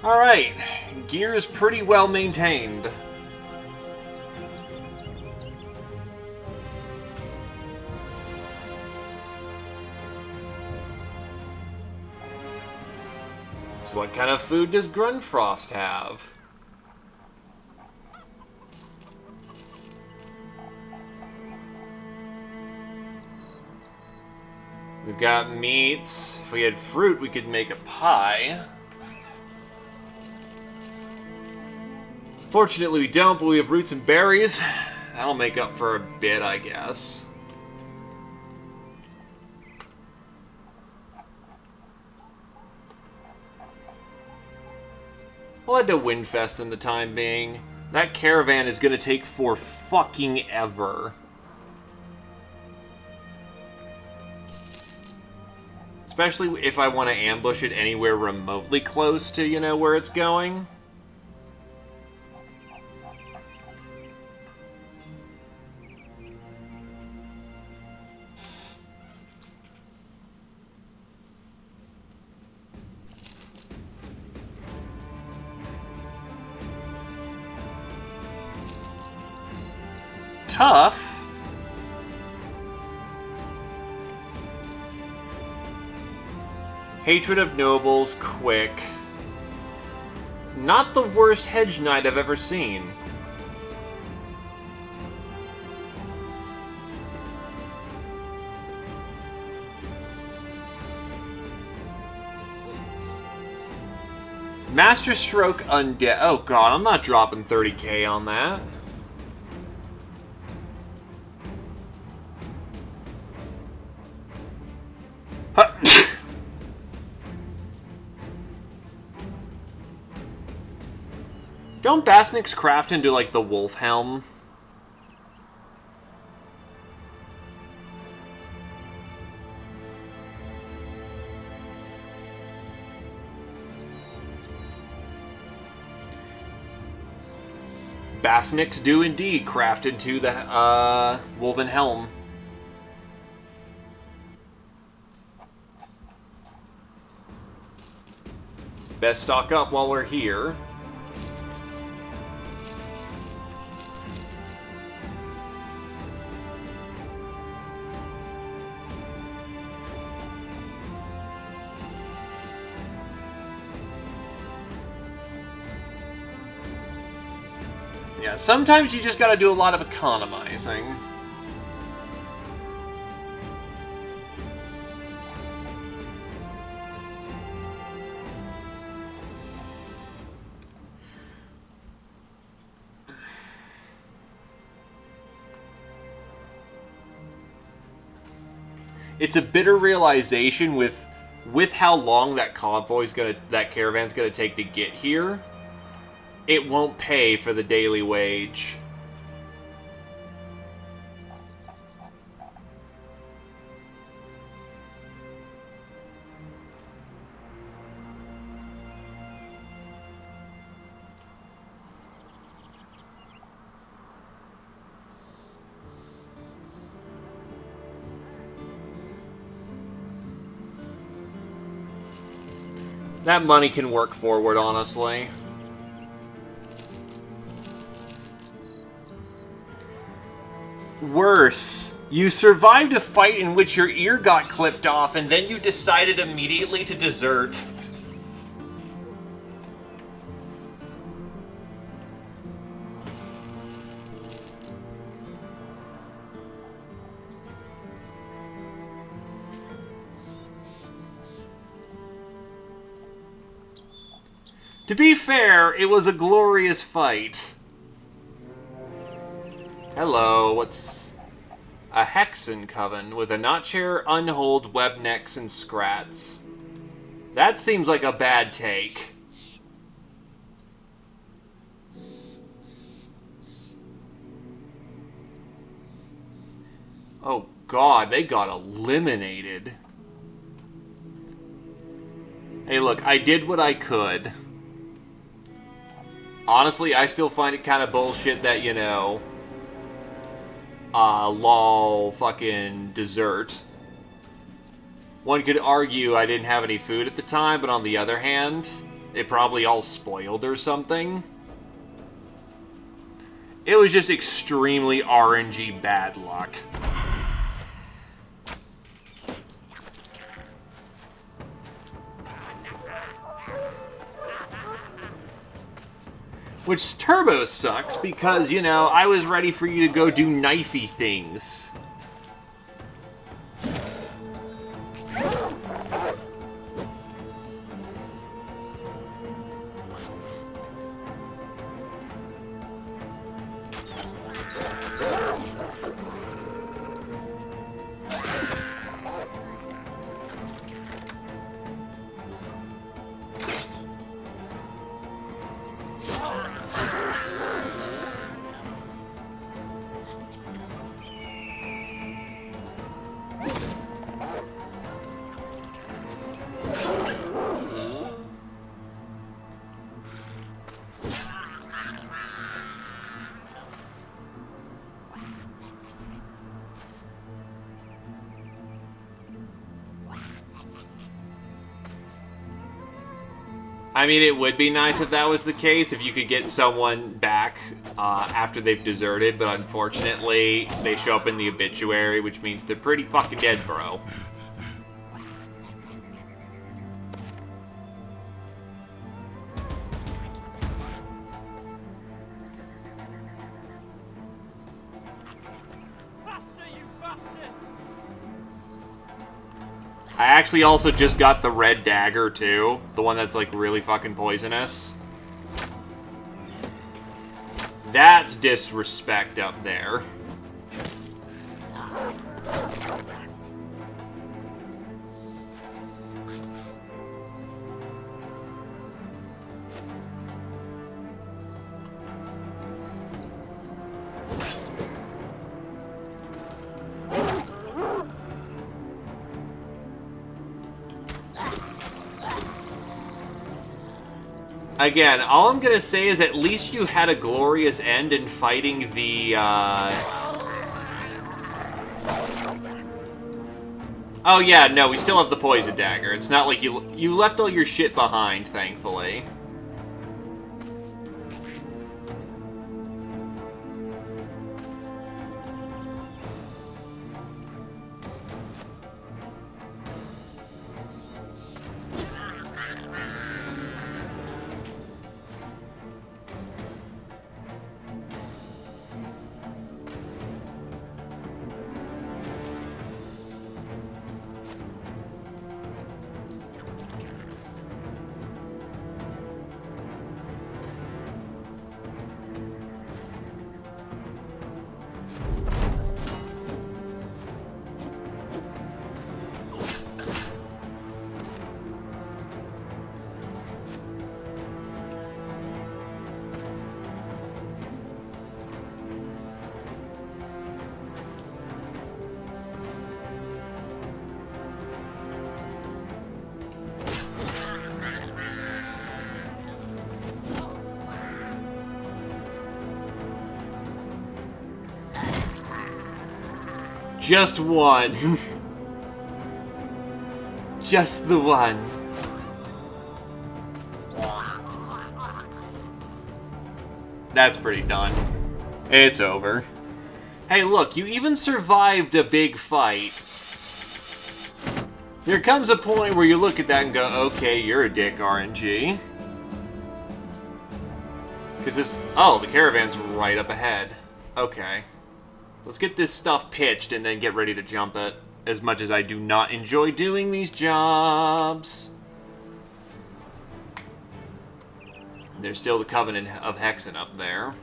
[SPEAKER 1] Alright, gear is pretty well maintained. So what kind of food does Grunfrost have? We've got meats. If we had fruit, we could make a pie. Fortunately, we don't, but we have roots and berries. That'll make up for a bit, I guess. We'll head to Windfest in the time being. That caravan is going to take for fucking ever. Especially if I want to ambush it anywhere remotely close to, where it's going. Tough. Hatred of Nobles, quick. Not the worst hedge knight I've ever seen. Master Stroke Undead. Oh god, I'm not dropping 30k on that. Huh. Don't Basniks craft into, like, the wolf helm? Basniks do indeed craft into the woven helm. Best stock up while we're here. Yeah, sometimes you just gotta do a lot of economizing. It's a bitter realization with how long that caravan's gonna take to get here. It won't pay for the daily wage. That money can work forward, honestly. Worse, you survived a fight in which your ear got clipped off, and then you decided immediately to desert. To be fair, it was a glorious fight. Hello, what's... A Hexen Coven with a Notchair, Unhold, Webnecks, and Scrats. That seems like a bad take. Oh god, they got eliminated. Hey look, I did what I could. Honestly, I still find it kind of bullshit that, you know... lol, fucking dessert. One could argue I didn't have any food at the time, but on the other hand, it probably all spoiled or something. It was just extremely RNG bad luck. Which Turbo sucks because, you know, I was ready for you to go do knifey things. I mean, it would be nice if that was the case, if you could get someone back after they've deserted, but unfortunately, they show up in the obituary, which means they're pretty fucking dead, bro.
[SPEAKER 2] Faster, you bastards!
[SPEAKER 1] I actually also just got the red dagger, too. The one that's, like, really fucking poisonous. That's disrespect up there. Again, all I'm gonna say is at least you had a glorious end in fighting the, Oh yeah, no, we still have the poison dagger. It's not like you left all your shit behind, thankfully. Just one. Just the one. That's pretty done. It's over. Hey, look, you even survived a big fight. There comes a point where you look at that and go, okay, you're a dick, RNG. Because this... Oh, the caravan's right up ahead. Okay. Let's get this stuff pitched and then get ready to jump it. As much as I do not enjoy doing these jobs. There's still the Covenant of Hexen up there.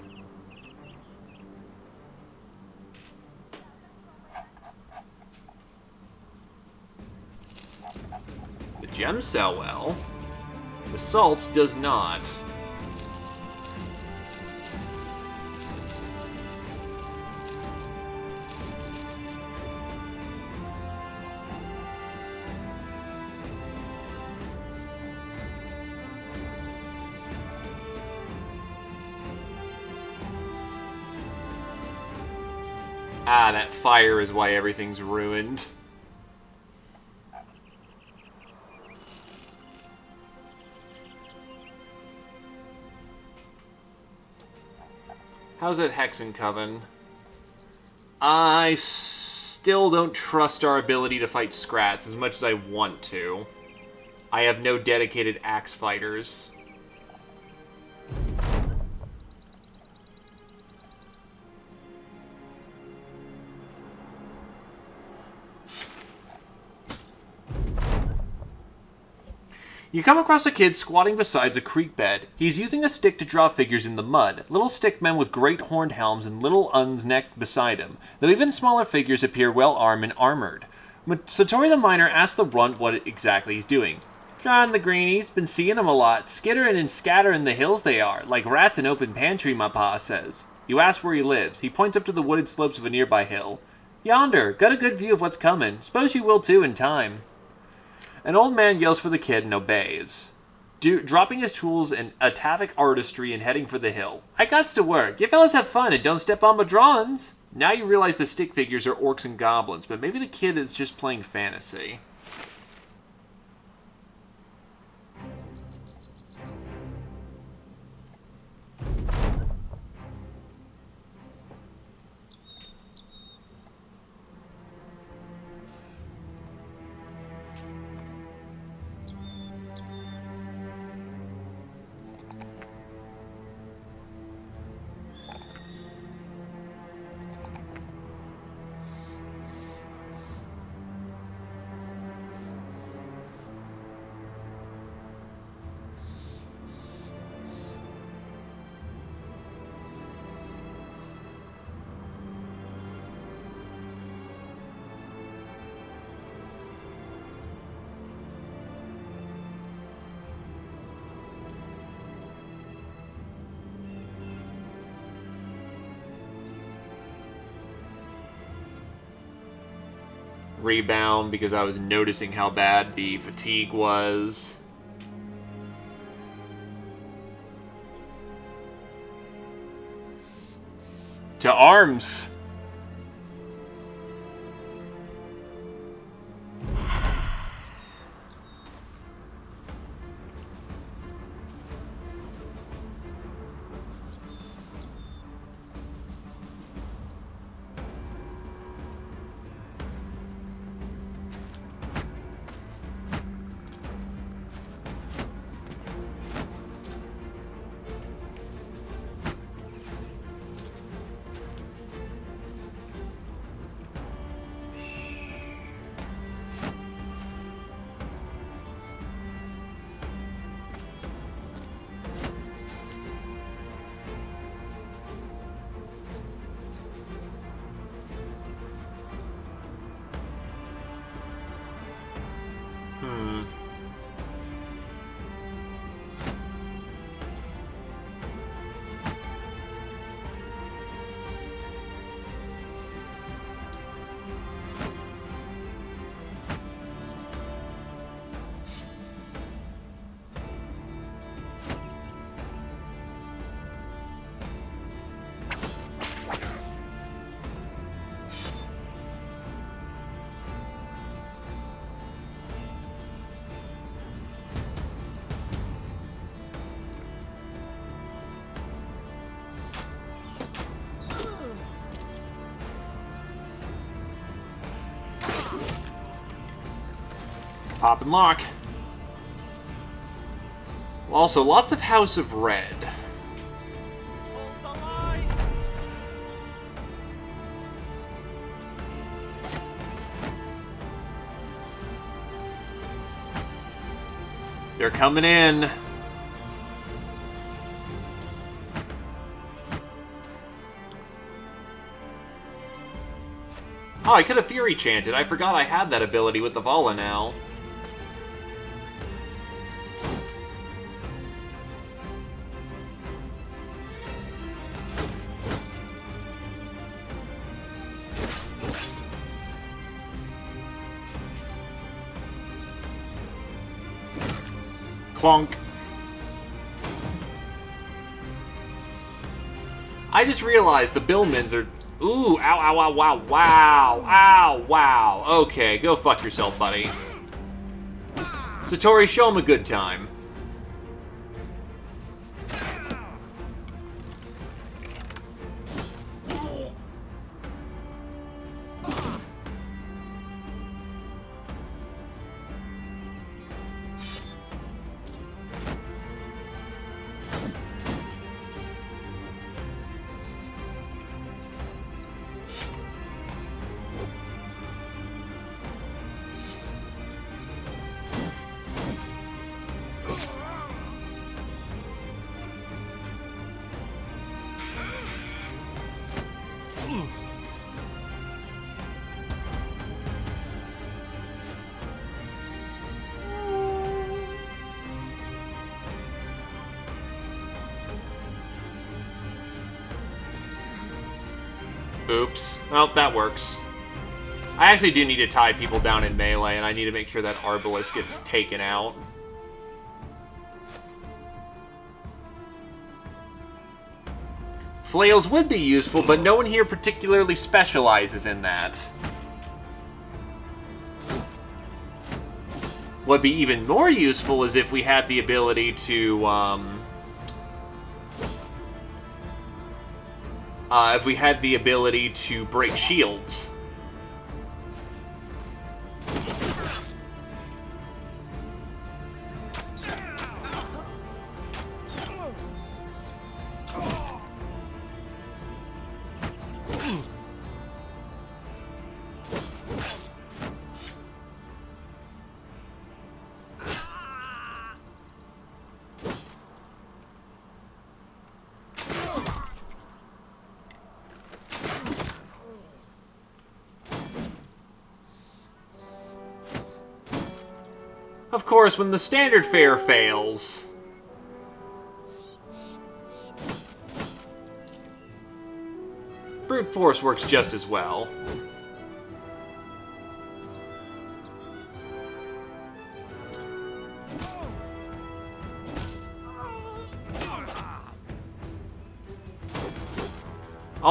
[SPEAKER 1] The gems sell well. The salts does not. Ah, that fire is why everything's ruined. How's that Hexen Coven? I still don't trust our ability to fight Scrats as much as I want to. I have no dedicated axe fighters. You come across a kid squatting beside a creek bed. He's using a stick to draw figures in the mud. Little stick men with great horned helms and little uns necked beside him, though even smaller figures appear well armed and armored. Satori the miner asks the runt what exactly he's doing. Drawing the greenies, been seeing 'em a lot. Skittering and scattering the hills they are, like rats in open pantry, my pa says. You ask where he lives. He points up to the wooded slopes of a nearby hill. Yonder, got a good view of what's coming. Suppose you will too in time. An old man yells for the kid and obeys, dropping his tools and atavic artistry and heading for the hill. I gots to work. You fellas have fun and don't step on my drawings. Now you realize the stick figures are orcs and goblins, but maybe the kid is just playing fantasy. rebound because I was noticing how bad the fatigue was. To arms! Pop and lock. Also, lots of House of Red.
[SPEAKER 2] Hold the line.
[SPEAKER 1] They're coming in. Oh, I could have Fury Chanted. I forgot I had that ability with the Vala now. Clonk. I just realized the Billmans are... Ooh, ow, ow, ow, wow, wow, ow, wow. Okay, go fuck yourself, buddy. Satori, show him a good time. Oops. Well, that works. I actually do need to tie people down in melee, and I need to make sure that Arbalest gets taken out. Flails would be useful, but no one here particularly specializes in that. What'd be even more useful is if we had the ability to, if we had the ability to break shields. Of course, when the standard fare fails... brute force works just as well.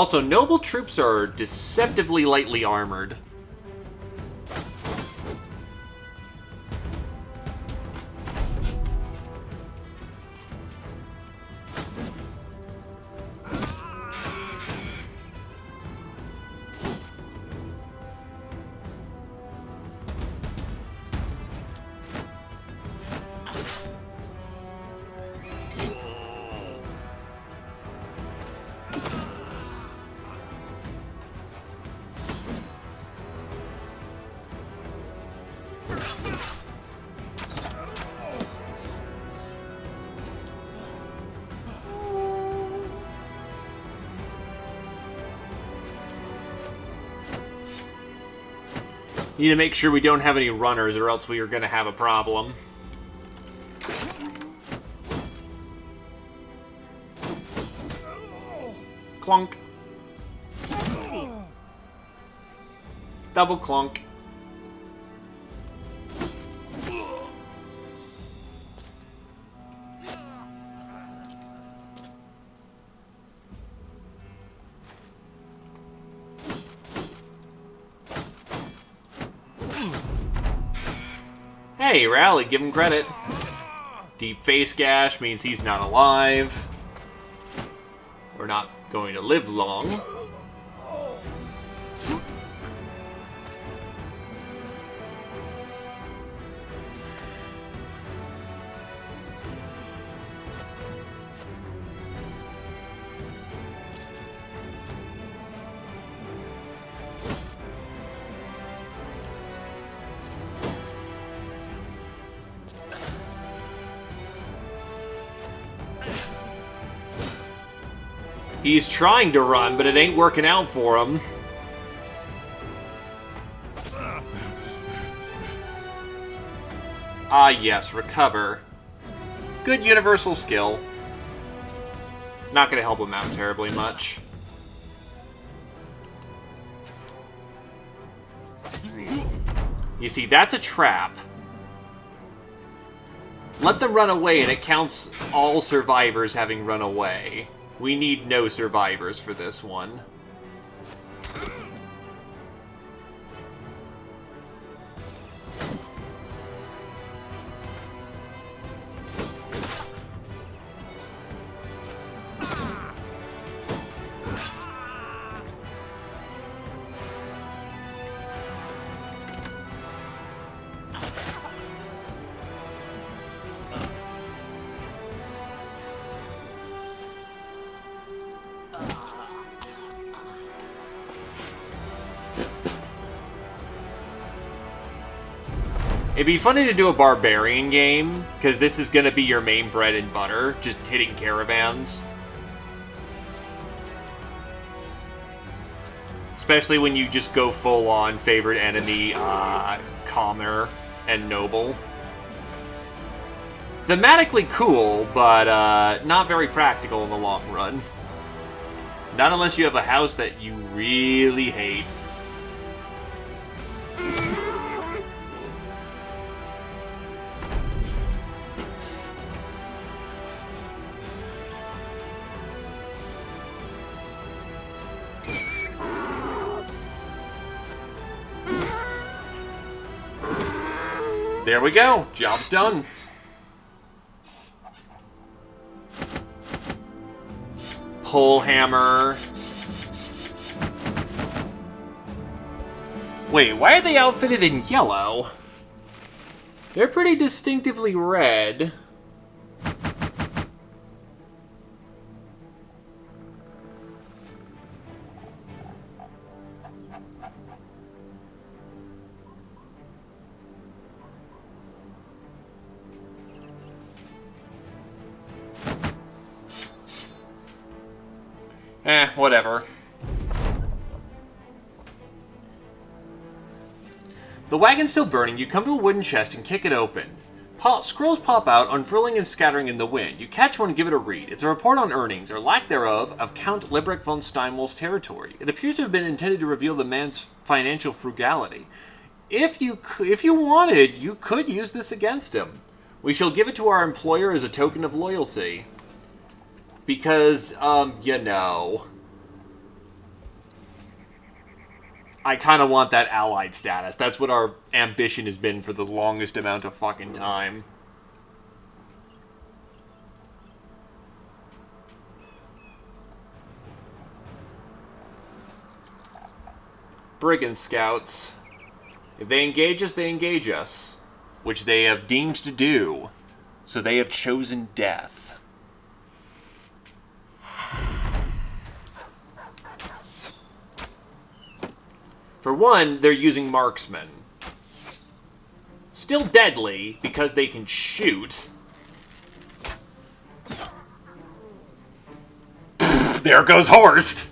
[SPEAKER 1] Also, noble troops are deceptively lightly armored. Need to make sure we don't have any runners, or else we are going to have a problem. Clunk. Double clunk. Hey, Rally, give him credit. Deep face gash means he's not alive. We're not going to live long. He's trying to run, but it ain't working out for him. Ah, yes, recover. Good universal skill. Not going to help him out terribly much. You see, that's a trap. Let them run away, and it counts all survivors having run away. We need no survivors for this one. It'd be funny to do a barbarian game, because this is going to be your main bread and butter, just hitting caravans. Especially when you just go full-on favorite enemy, commoner and noble. Thematically cool, but not very practical in the long run. Not unless you have a house that you really hate. There we go. Job's done. Pole hammer. Wait, why are they outfitted in yellow? They're pretty distinctively red. Whatever. The wagon's still burning. You come to a wooden chest and kick it open. Scrolls pop out, unfurling and scattering in the wind. You catch one and give it a read. It's a report on earnings, or lack thereof, of Count Liebrecht von Steinwall's territory. It appears to have been intended to reveal the man's financial frugality. If you wanted, you could use this against him. We shall give it to our employer as a token of loyalty. Because, you know... I kind of want that allied status. That's what our ambition has been for the longest amount of fucking time. Brigand scouts. If they engage us, they engage us. Which they have deemed to do. So they have chosen death. For one, they're using marksmen. Still deadly, because they can shoot. There goes Horst!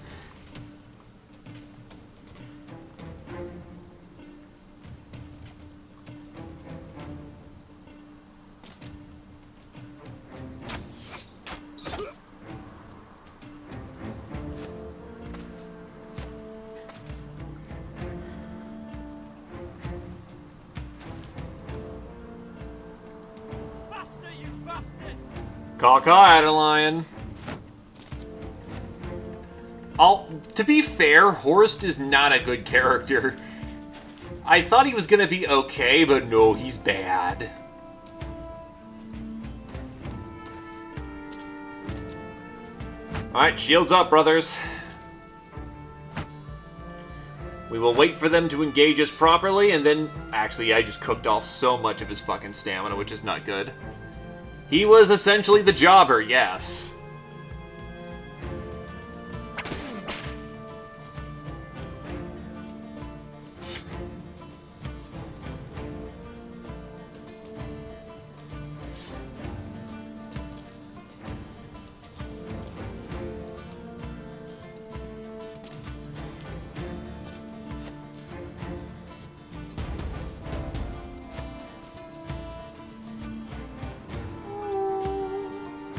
[SPEAKER 1] Caw-caw, Adelion. To be fair, Horst is not a good character. I thought he was gonna be okay, but no, he's bad. Alright, shields up, brothers. We will wait for them to engage us properly, and then... Actually, I just cooked off so much of his fucking stamina, which is not good. He was essentially the jobber, yes.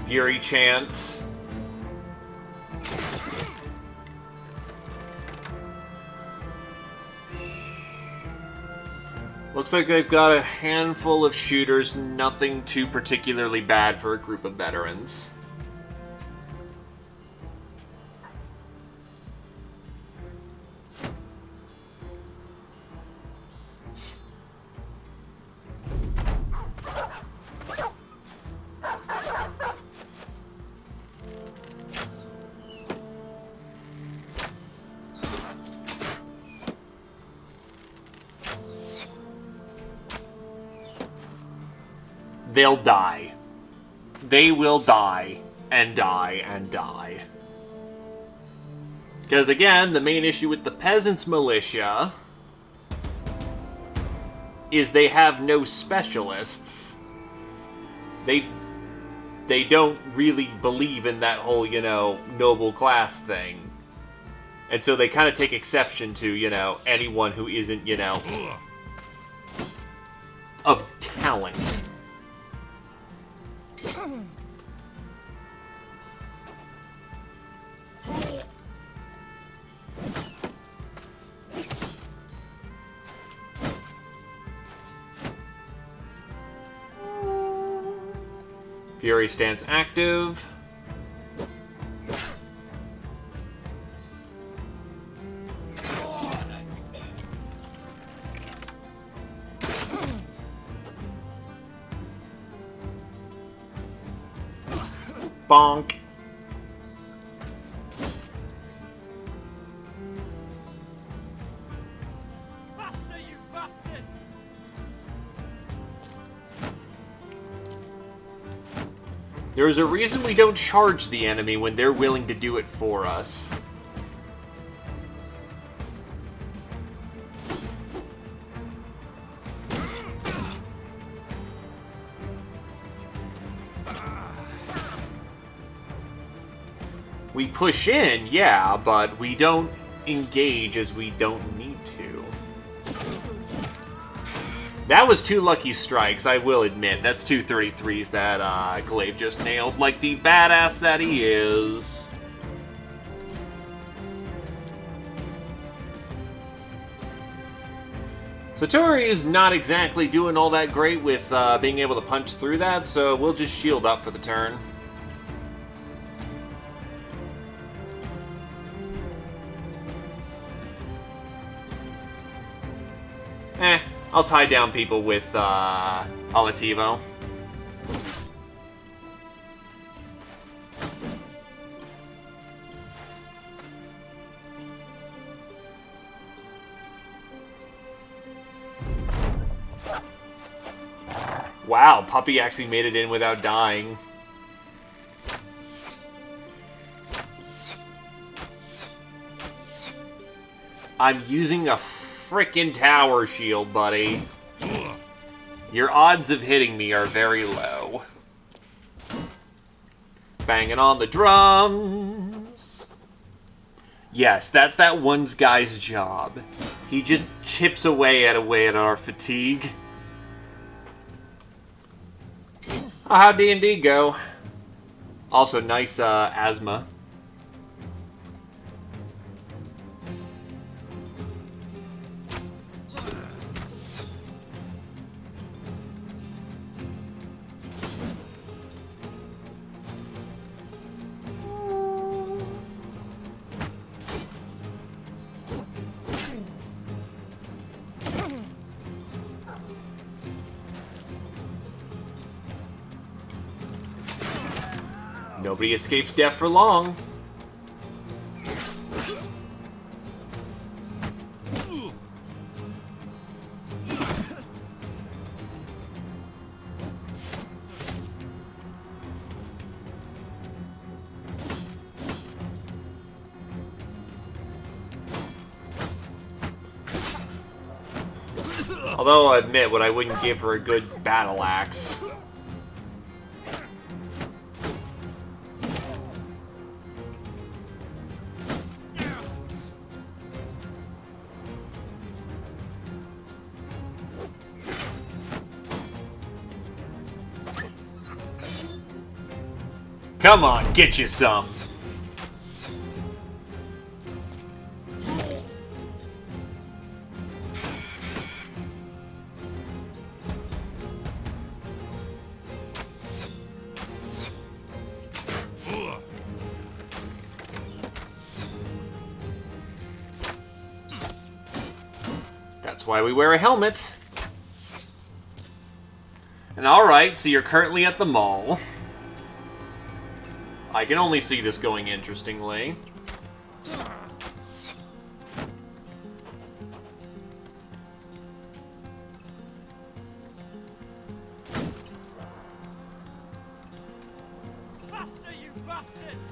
[SPEAKER 1] Fury chant. Looks like they've got a handful of shooters, nothing too particularly bad for a group of veterans. They'll die. They will die, and die, and die. Because again, the main issue with the Peasants' Militia is they have no specialists. They don't really believe in that whole, you know, noble class thing. And so they kind of take exception to, you know, anyone who isn't, you know, of talent. Fury stance active. Bonk.
[SPEAKER 2] Faster, you bastards!
[SPEAKER 1] There's a reason we don't charge the enemy when they're willing to do it for us. We push in, yeah, but we don't engage as we don't need to. That was 2 lucky strikes, I will admit. That's 2 33s that Glaive just nailed like the badass that he is. Satori is not exactly doing all that great with being able to punch through that, so we'll just shield up for the turn. I'll tie down people with, Alativo. Wow, Puppy actually made it in without dying. I'm using a frickin' tower shield, buddy. Your odds of hitting me are very low. Banging on the drums. Yes, that's that one guy's job. He just chips away at our fatigue. Oh, how'd D&D go? Also, nice asthma. Nobody escapes death for long. Although I'll admit what I wouldn't give her a good battle axe. Come on, get you some. That's why we wear a helmet. And alright, so you're currently at the mall. I can only see this going interestingly.
[SPEAKER 2] Faster, you bastards!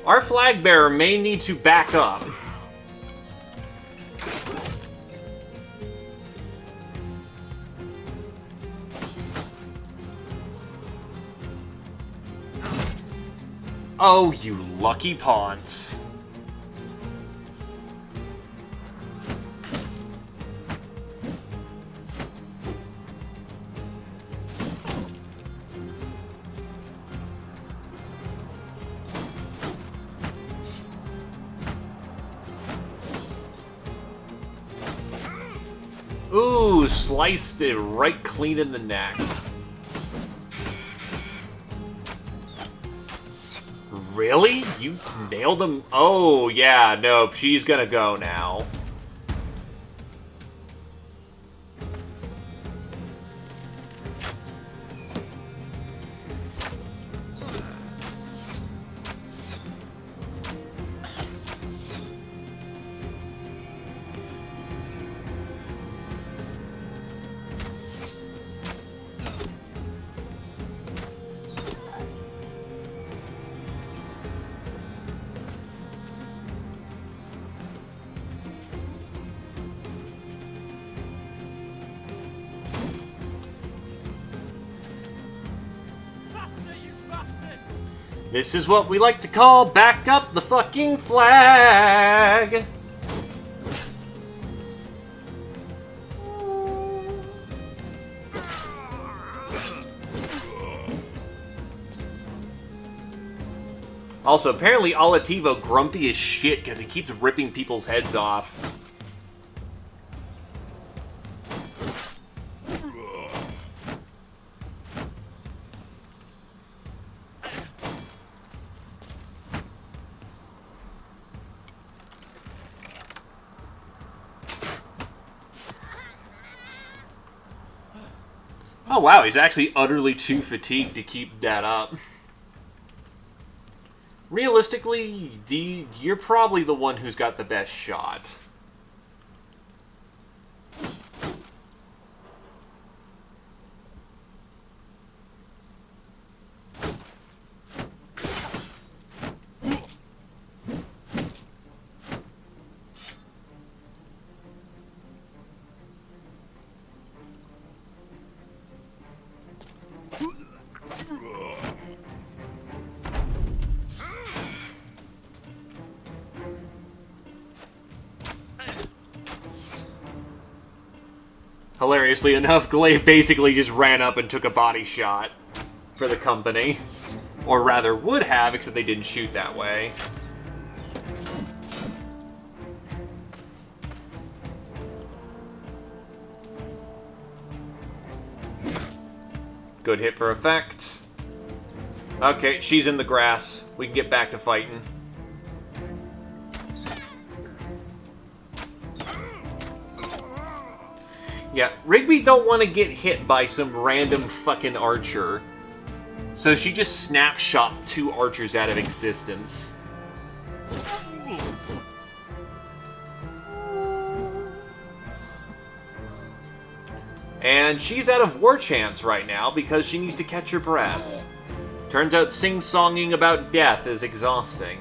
[SPEAKER 1] Our flag bearer may need to back up. Oh, you lucky pawns. Ooh, sliced it right clean in the neck. Really? You nailed him? Oh, yeah, nope, she's gonna go now. This is what we like to call back up the fucking flag. Also, apparently Olativo grumpy as shit because he keeps ripping people's heads off. Oh wow, he's actually utterly too fatigued to keep that up. Realistically, you're probably the one who's got the best shot. Hilariously enough, Glaive basically just ran up and took a body shot for the company. Or rather, would have, except they didn't shoot that way. Good hit for effect. Okay, she's in the grass. We can get back to fighting. Yeah, Rigby don't want to get hit by some random fucking archer. So she just snapshot 2 archers out of existence. And she's out of war chants right now because she needs to catch her breath. Turns out sing-songing about death is exhausting.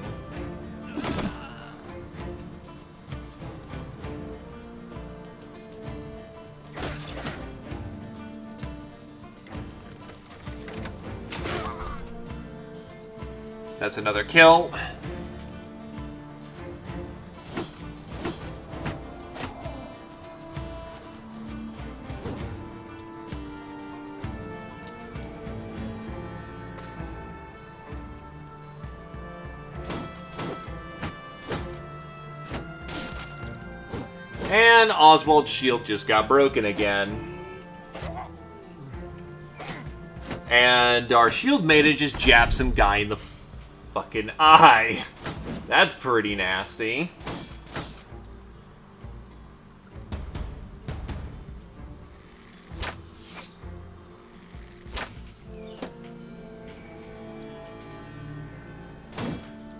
[SPEAKER 1] That's another kill. And Oswald's shield just got broken again. And our shield mate just jabbed some guy in the fucking eye. That's pretty nasty.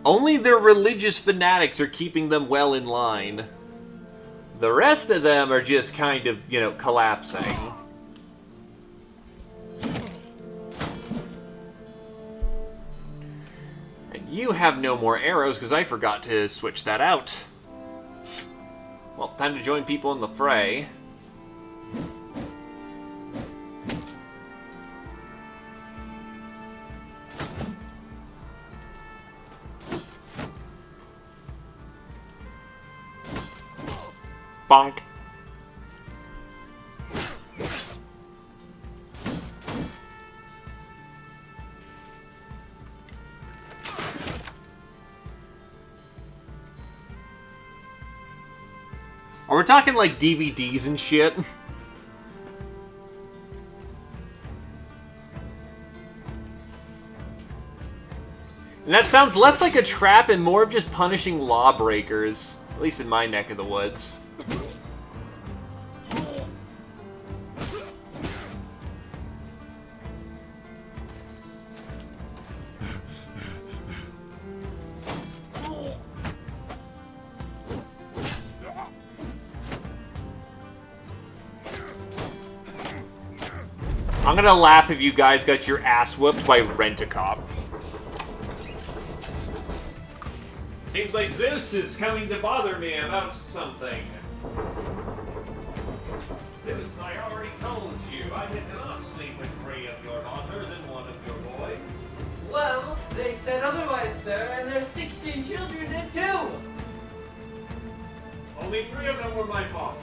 [SPEAKER 1] Only their religious fanatics are keeping them well in line. The rest of them are just kind of, you know, collapsing. And you have no more arrows because I forgot to switch that out. Well, time to join people in the fray. Bonk. Are we talking like DVDs and shit? And that sounds less like a trap and more of just punishing lawbreakers. At least in my neck of the woods. I'm gonna laugh if you guys got your ass whooped by Rent-A-Cop. Seems like Zeus is coming to bother me about something. Zeus, I already told you I did not sleep with 3 of your daughters and 1 of your boys.
[SPEAKER 3] Well, they said otherwise, sir, and there's 16 children dead too!
[SPEAKER 1] Only 3 of them were my fault.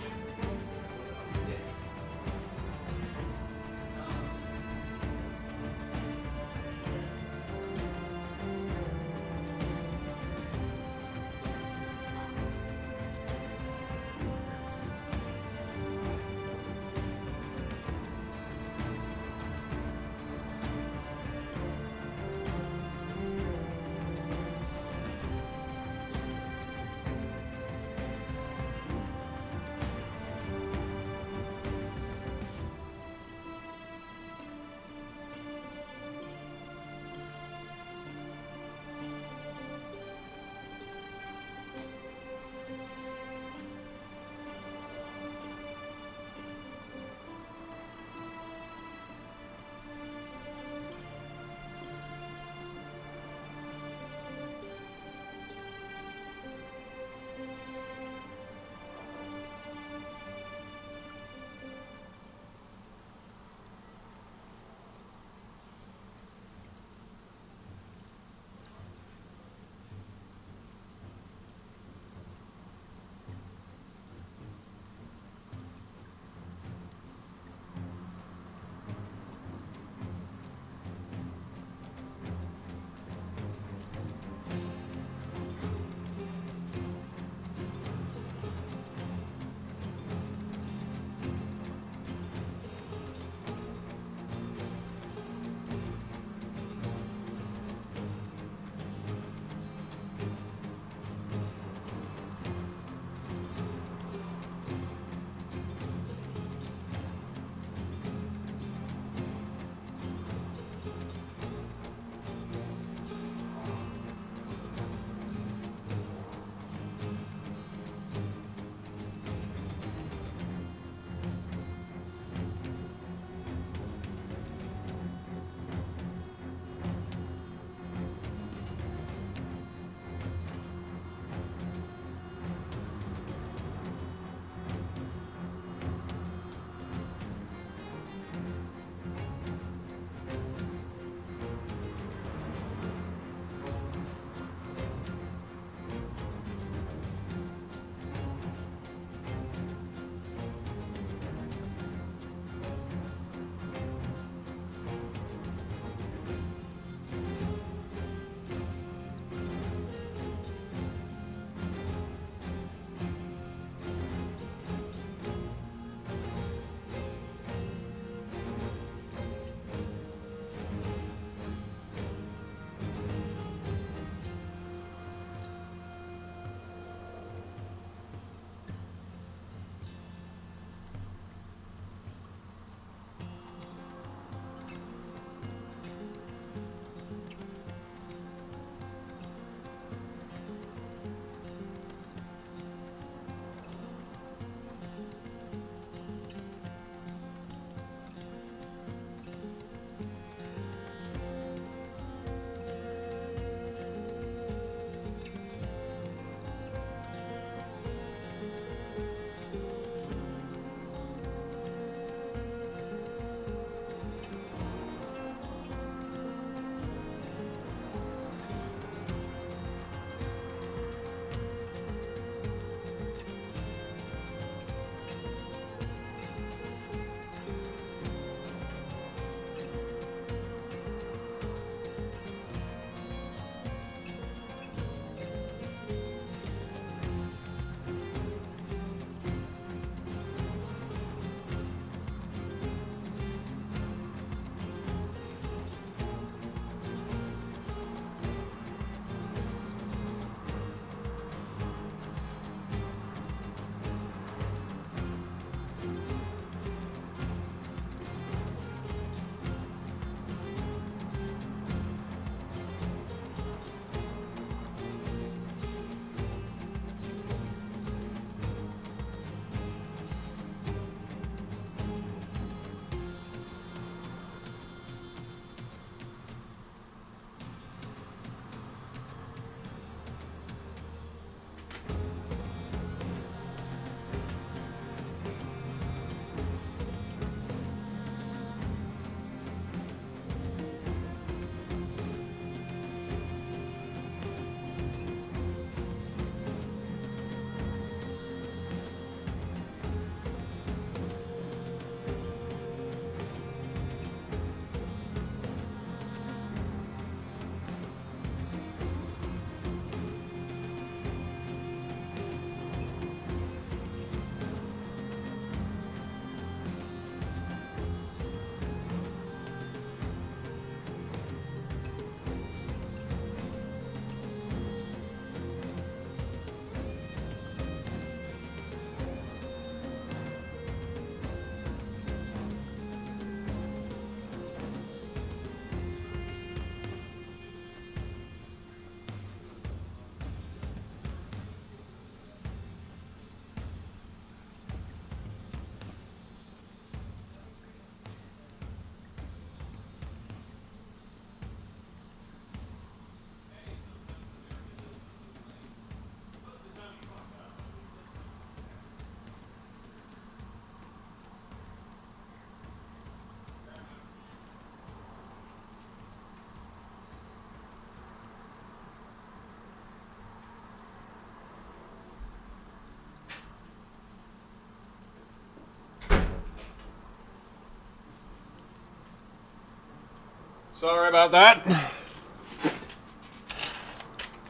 [SPEAKER 1] Sorry about that.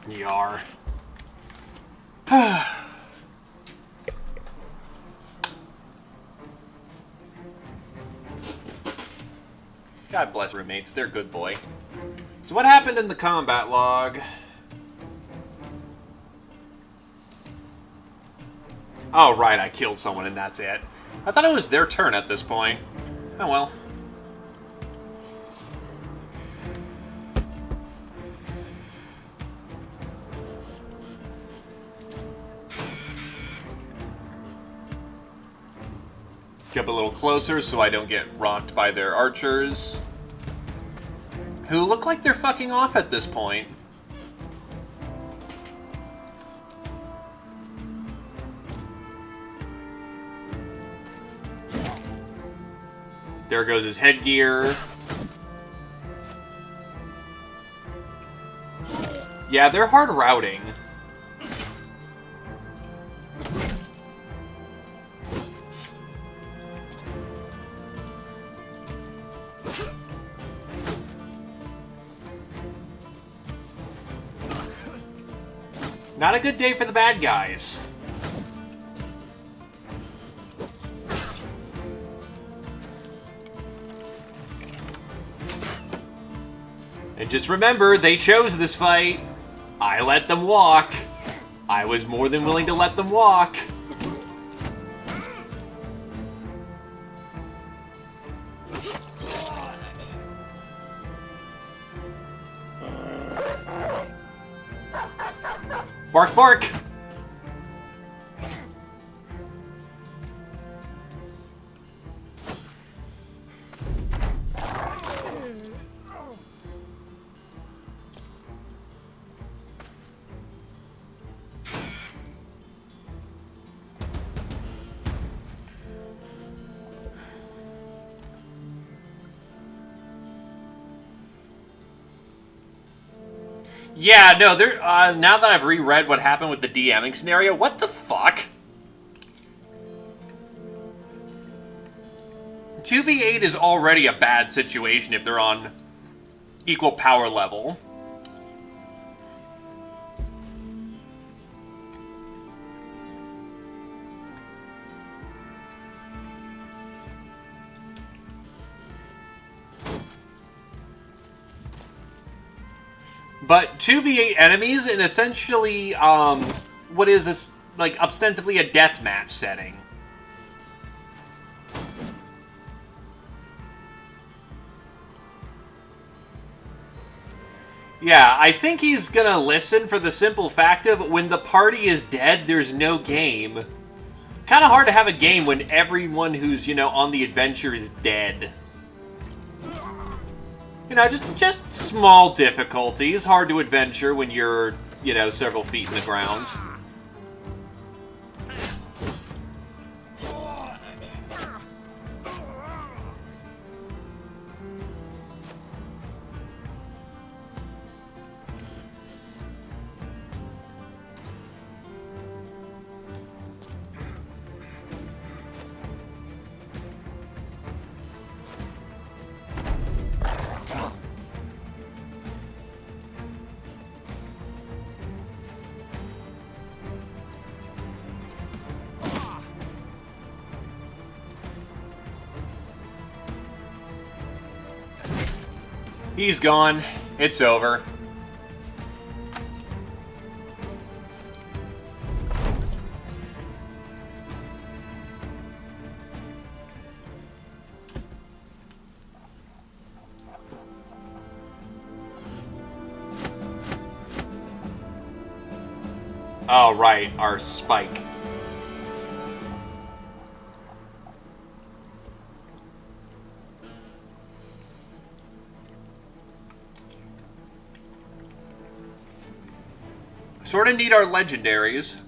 [SPEAKER 1] Yar. God bless roommates, they're good boy. So what happened in the combat log? Oh, right, I killed someone and that's it. I thought it was their turn at this point. Oh well. Get up a little closer so I don't get rocked by their archers. Who look like they're fucking off at this point. There goes his headgear. Yeah, they're hard routing. Not a good day for the bad guys. And just remember, they chose this fight. I let them walk. I was more than willing to let them walk. Bark, bark! Yeah, no, there. Now that I've reread what happened with the DMing scenario, what the fuck? 2v8 is already a bad situation if they're on equal power level. But 2v8 enemies in essentially, what is this, like, ostensibly a deathmatch setting. Yeah, I think he's gonna listen for the simple fact of when the party is dead, there's no game. Kind of hard to have a game when everyone who's, you know, on the adventure is dead. You know, just small difficulties. Hard to adventure when you're, you know, several feet in the ground. He's gone. It's over. Oh, right, our spike. Sort of need our legendaries.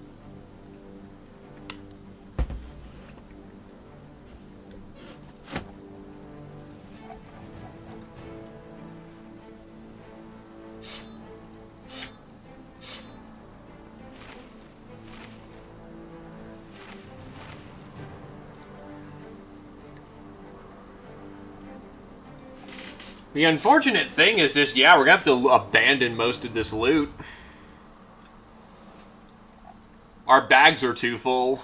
[SPEAKER 1] The unfortunate thing is just, yeah, we're gonna have to abandon most of this loot. Our bags are too full.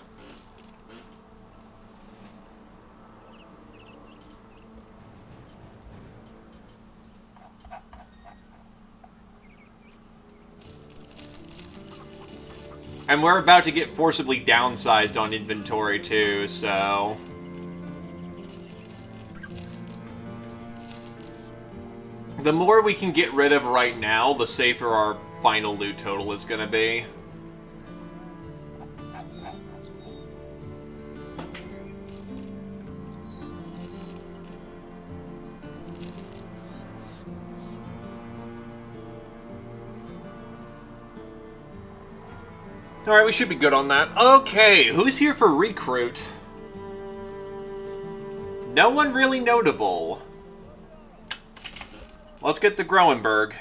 [SPEAKER 1] And we're about to get forcibly downsized on inventory too, so... The more we can get rid of right now, the safer our final loot total is gonna be. Alright, we should be good on that. Okay, who's here for recruit? No one really notable. Let's get the Groenberg.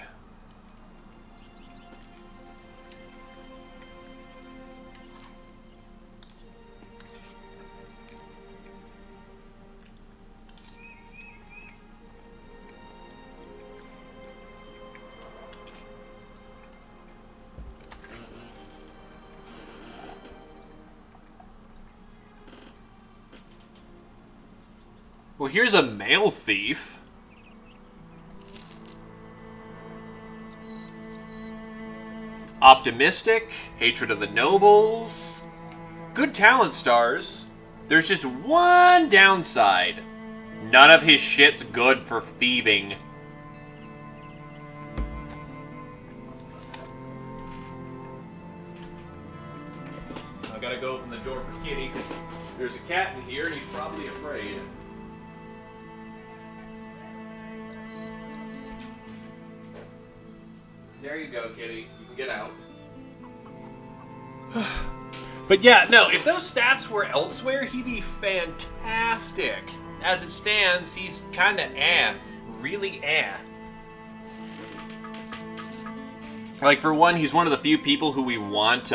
[SPEAKER 1] Well, here's a male thief. Optimistic, hatred of the nobles. Good talent stars. There's just one downside. None of his shit's good for thieving. I gotta go open the door for Kitty, because there's a cat in here and he's probably afraid. There you go, Kitty. You can get out. But yeah, no, if those stats were elsewhere, he'd be fantastic. As it stands, he's kinda really Like, for one, he's one of the few people who we want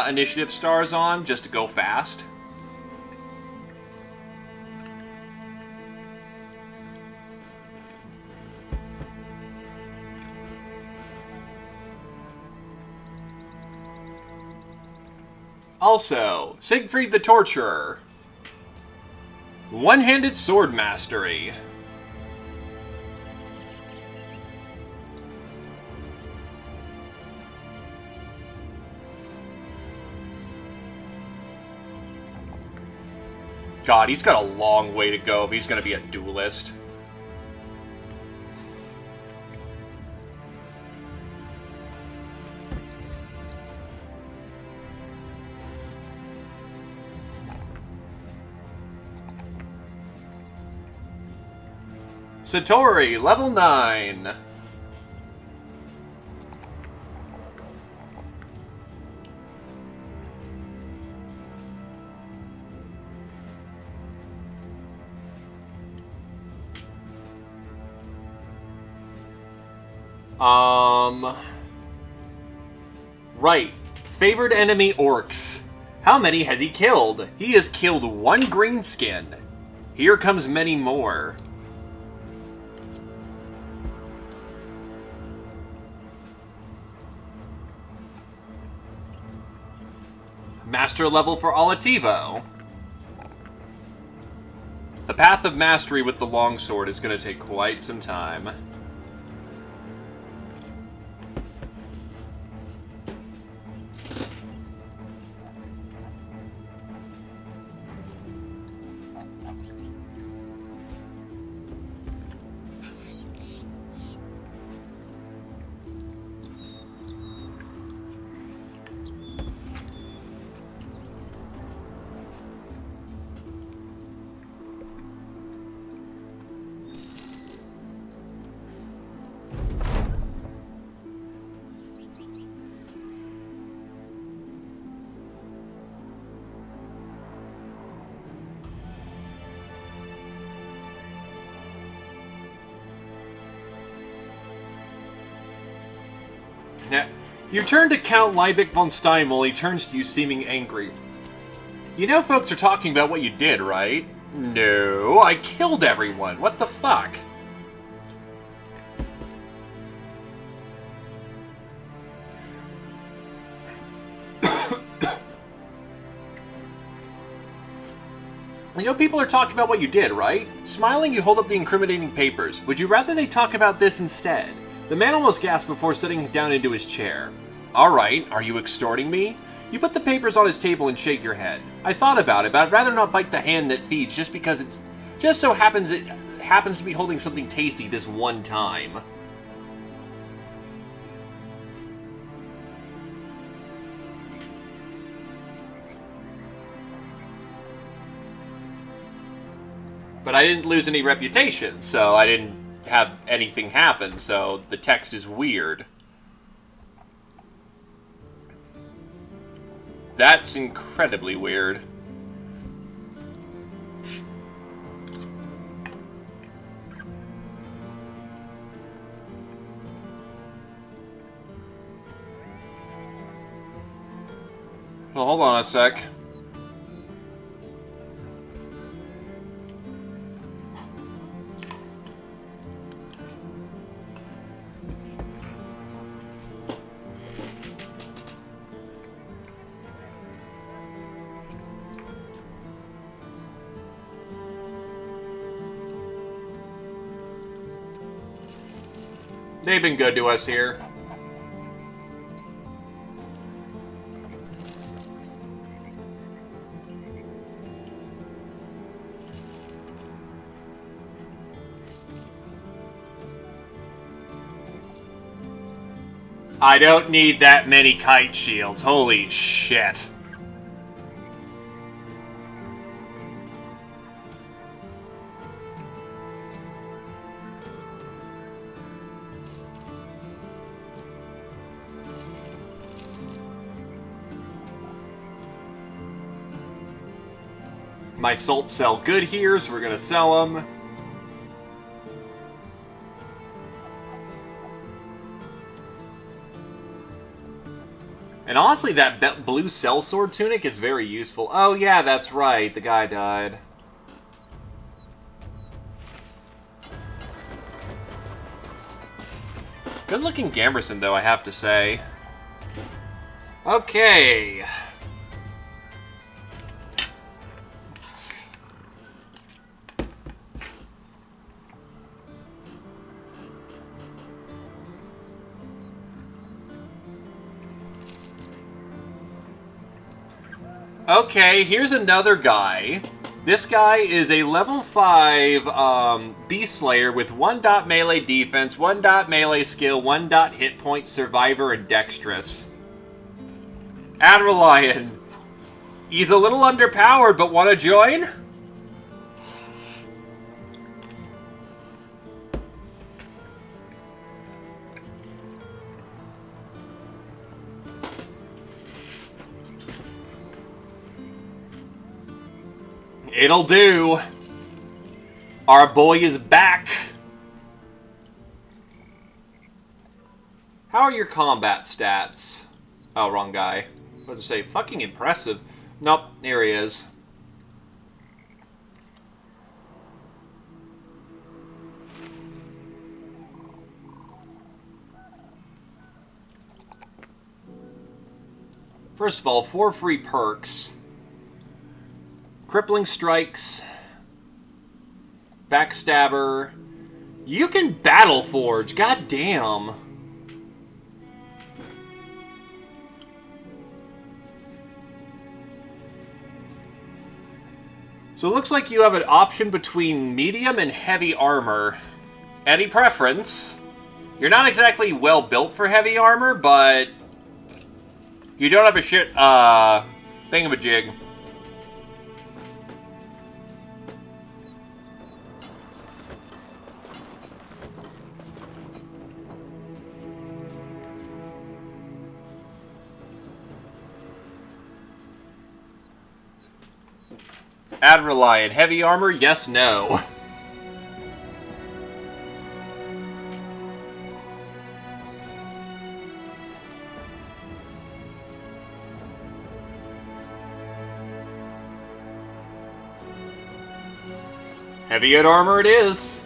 [SPEAKER 1] initiative stars on, just to go fast. Also, Siegfried the Torturer. One-handed sword mastery. God, he's got a long way to go if he's going to be a duelist. Satori, level 9. Right. Favored enemy orcs. How many has he killed? He has killed one greenskin. Here comes many more. Master level for Olativo. The path of mastery with the longsword is going to take quite some time. Now, you turn to Count Liebig von Steinmüll. He turns to you seeming angry. You know folks are talking about what you did, right? No, I killed everyone. What the fuck? You know, people are talking about what you did, right? Smiling, you hold up the incriminating papers. Would you rather they talk about this instead? The man almost gasped before sitting down into his chair. Alright, are you extorting me? You put the papers on his table and shake your head. I thought about it, but I'd rather not bite the hand that feeds just because it just so happens it happens to be holding something tasty this one time. But I didn't lose any reputation, so I didn't have anything happen, so the text is weird. That's incredibly weird. Well, hold on a sec. They've been good to us here. I don't need that many kite shields. Holy shit. My salts sell good here, so we're gonna sell them. And honestly, that blue sellsword tunic is very useful. Oh yeah, that's right, the guy died. Good looking Gamerson though, I have to say. Okay. Okay, here's another guy. This guy is a level 5 Beast Slayer with 1 dot melee defense, 1 dot melee skill, 1 dot hit point, survivor, and dexterous. Adrelion. He's a little underpowered, but want to join? It'll do. Our boy is back. How are your combat stats? Oh, wrong guy. What did I say? Fucking impressive. Nope, here he is. First of all, 4 free perks. Crippling Strikes, Backstabber. You can Battle Forge, god damn. So it looks like you have an option between medium and heavy armor. Any preference? You're not exactly well built for heavy armor, but you don't have a shit thingamajig. Adrelion, heavy armor? Yes, no. Heavy armor it is.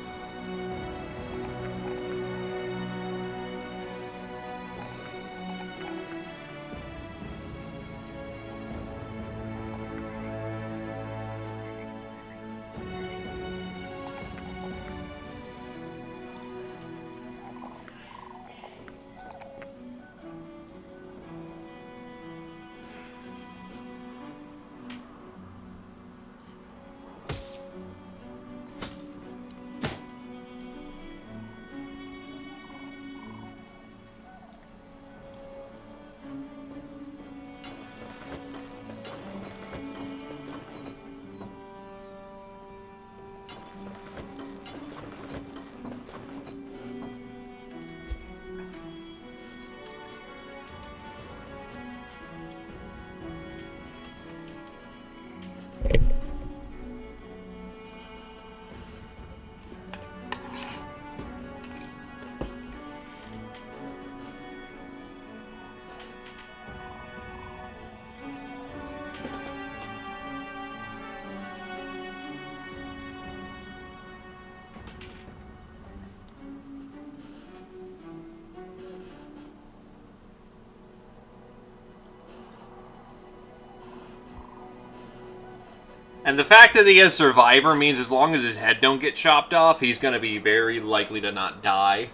[SPEAKER 1] And the fact that he has Survivor means as long as his head don't get chopped off, he's going to be very likely to not die.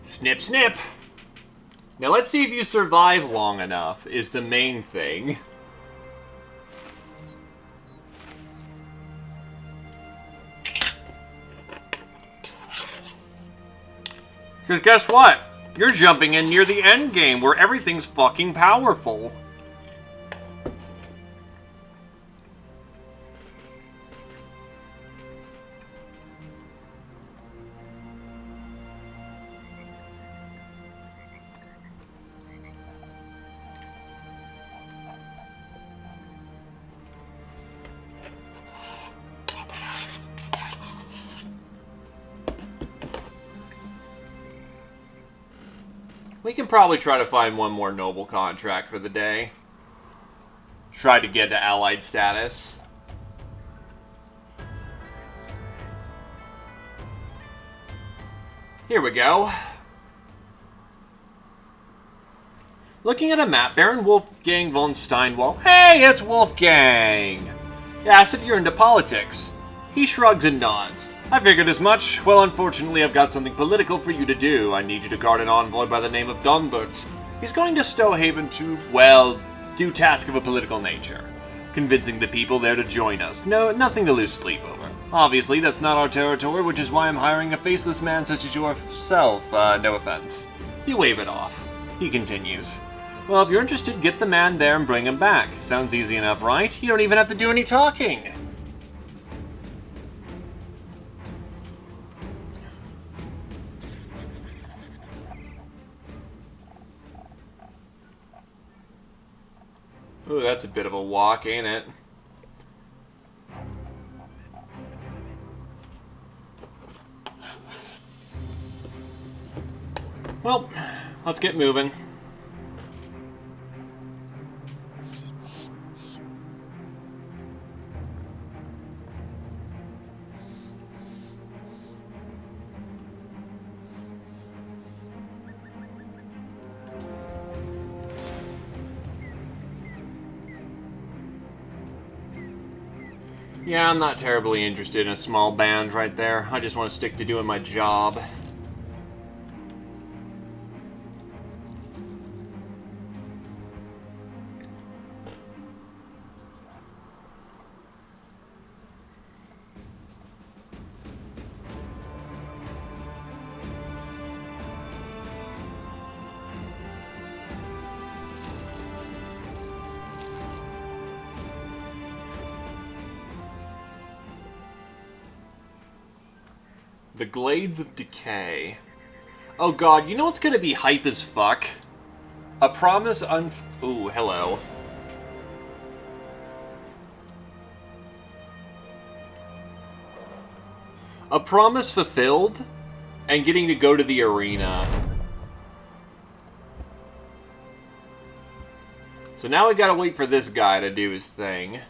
[SPEAKER 1] Snip, snip. Now let's see if you survive long enough, is the main thing. Because guess what? You're jumping in near the end game where everything's fucking powerful. We can probably try to find one more noble contract for the day. Try to get to allied status. Here we go. Looking at a map, Baron Wolfgang von Steinwall. Hey, it's Wolfgang! Asks if you're into politics. He shrugs and nods. I figured as much. Well, unfortunately, I've got something political for you to do. I need you to guard an envoy by the name of Donbert. He's going to Stowhaven to, well, do tasks of a political nature. Convincing the people there to join us. No, nothing to lose sleep over. Obviously, that's not our territory, which is why I'm hiring a faceless man such as yourself. No offense. You wave it off. He continues. Well, if you're interested, get the man there and bring him back. Sounds easy enough, right? You don't even have to do any talking. Ooh, that's a bit of a walk, ain't it? Well, let's get moving. Yeah, I'm not terribly interested in a small band right there. I just want to stick to doing my job. The Glades of Decay. Oh god, you know what's gonna be hype as fuck? A promise Ooh, hello. A promise fulfilled, and getting to go to the arena. So now we gotta wait for this guy to do his thing.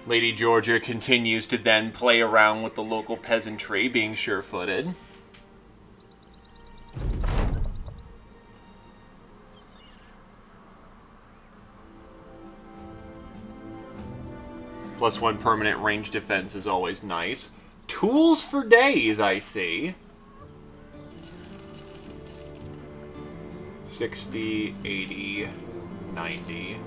[SPEAKER 1] Lady Georgia continues to then play around with the local peasantry, being sure-footed. +1 permanent range defense is always nice. Tools for days, I see. 60, 80, 90.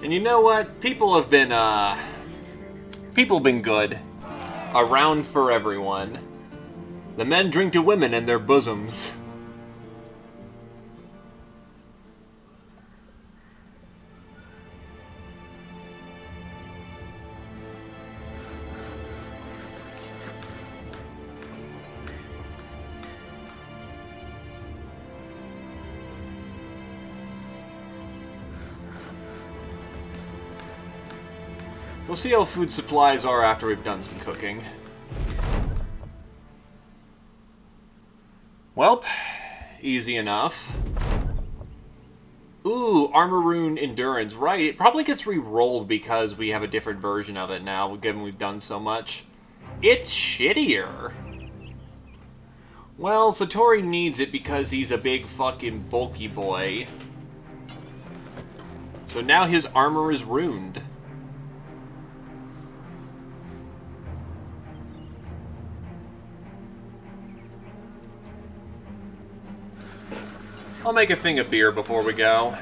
[SPEAKER 1] And you know what? People have been good. Around for everyone. The men drink to women in their bosoms. We'll see how food supplies are after we've done some cooking. Welp, easy enough. Ooh, Armor Rune Endurance. Right, it probably gets re-rolled because we have a different version of it now, given we've done so much. It's shittier. Well, Satori needs it because he's a big fucking bulky boy. So now his armor is ruined. I'll make a thing of beer before we go.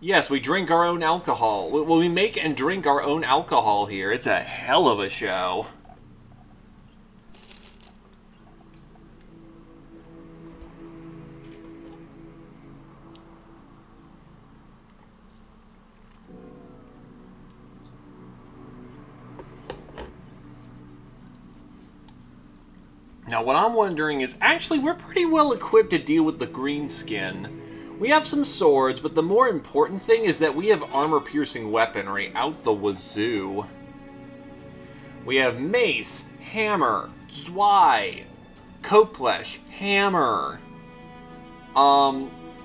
[SPEAKER 1] Yes, we drink our own alcohol. Well, we make and drink our own alcohol here. It's a hell of a show. Now, what I'm wondering is, actually, we're pretty well equipped to deal with the green skin. We have some swords, but the more important thing is that we have armor-piercing weaponry out the wazoo. We have mace, hammer, zwei, koplesh, hammer,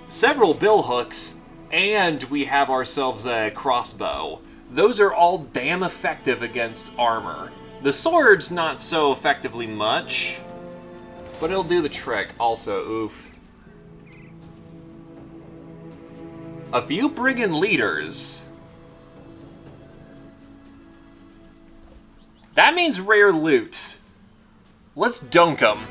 [SPEAKER 1] several billhooks, and we have ourselves a crossbow. Those are all damn effective against armor. The sword's not so effectively much, but it'll do the trick. Also, oof. A few brigand leaders. That means rare loot. Let's dunk them.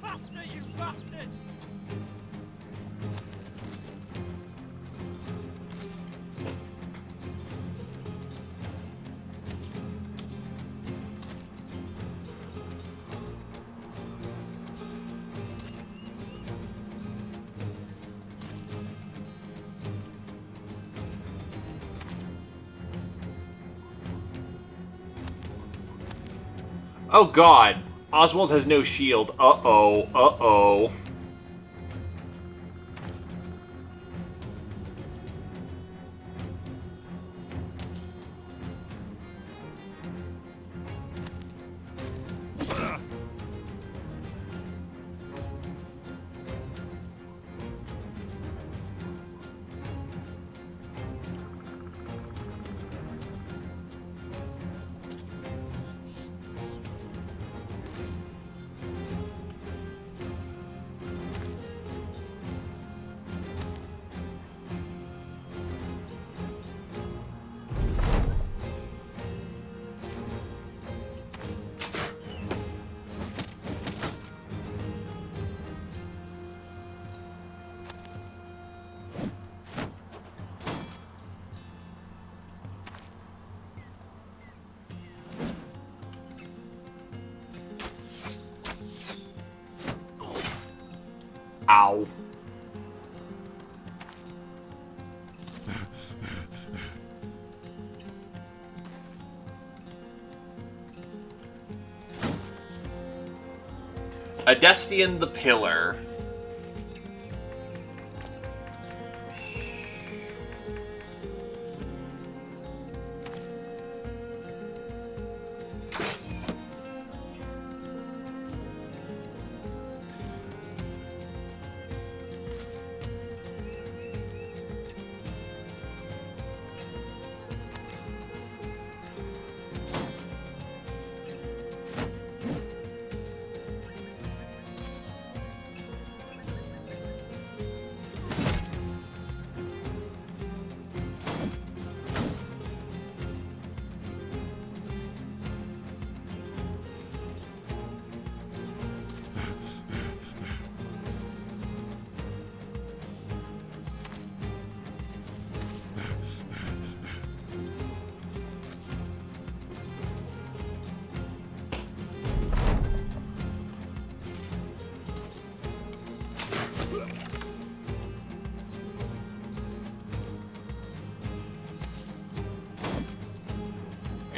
[SPEAKER 2] Faster, you bastards!
[SPEAKER 1] Oh god, Oswald has no shield. Uh-oh, uh-oh. Ow. Adestian the Pillar.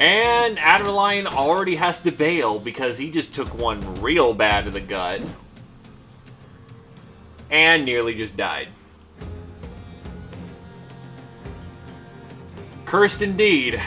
[SPEAKER 1] And Adrenaline already has to bail because he just took one real bad to the gut. And nearly just died. Cursed indeed.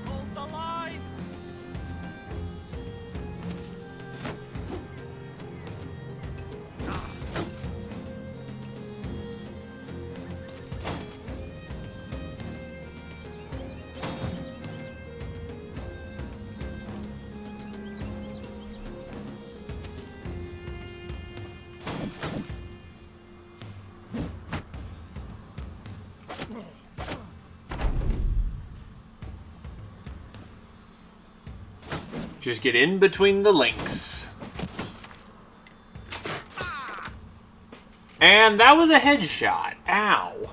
[SPEAKER 2] Hold the line!
[SPEAKER 1] Just get in between the links. And that was a headshot. Ow.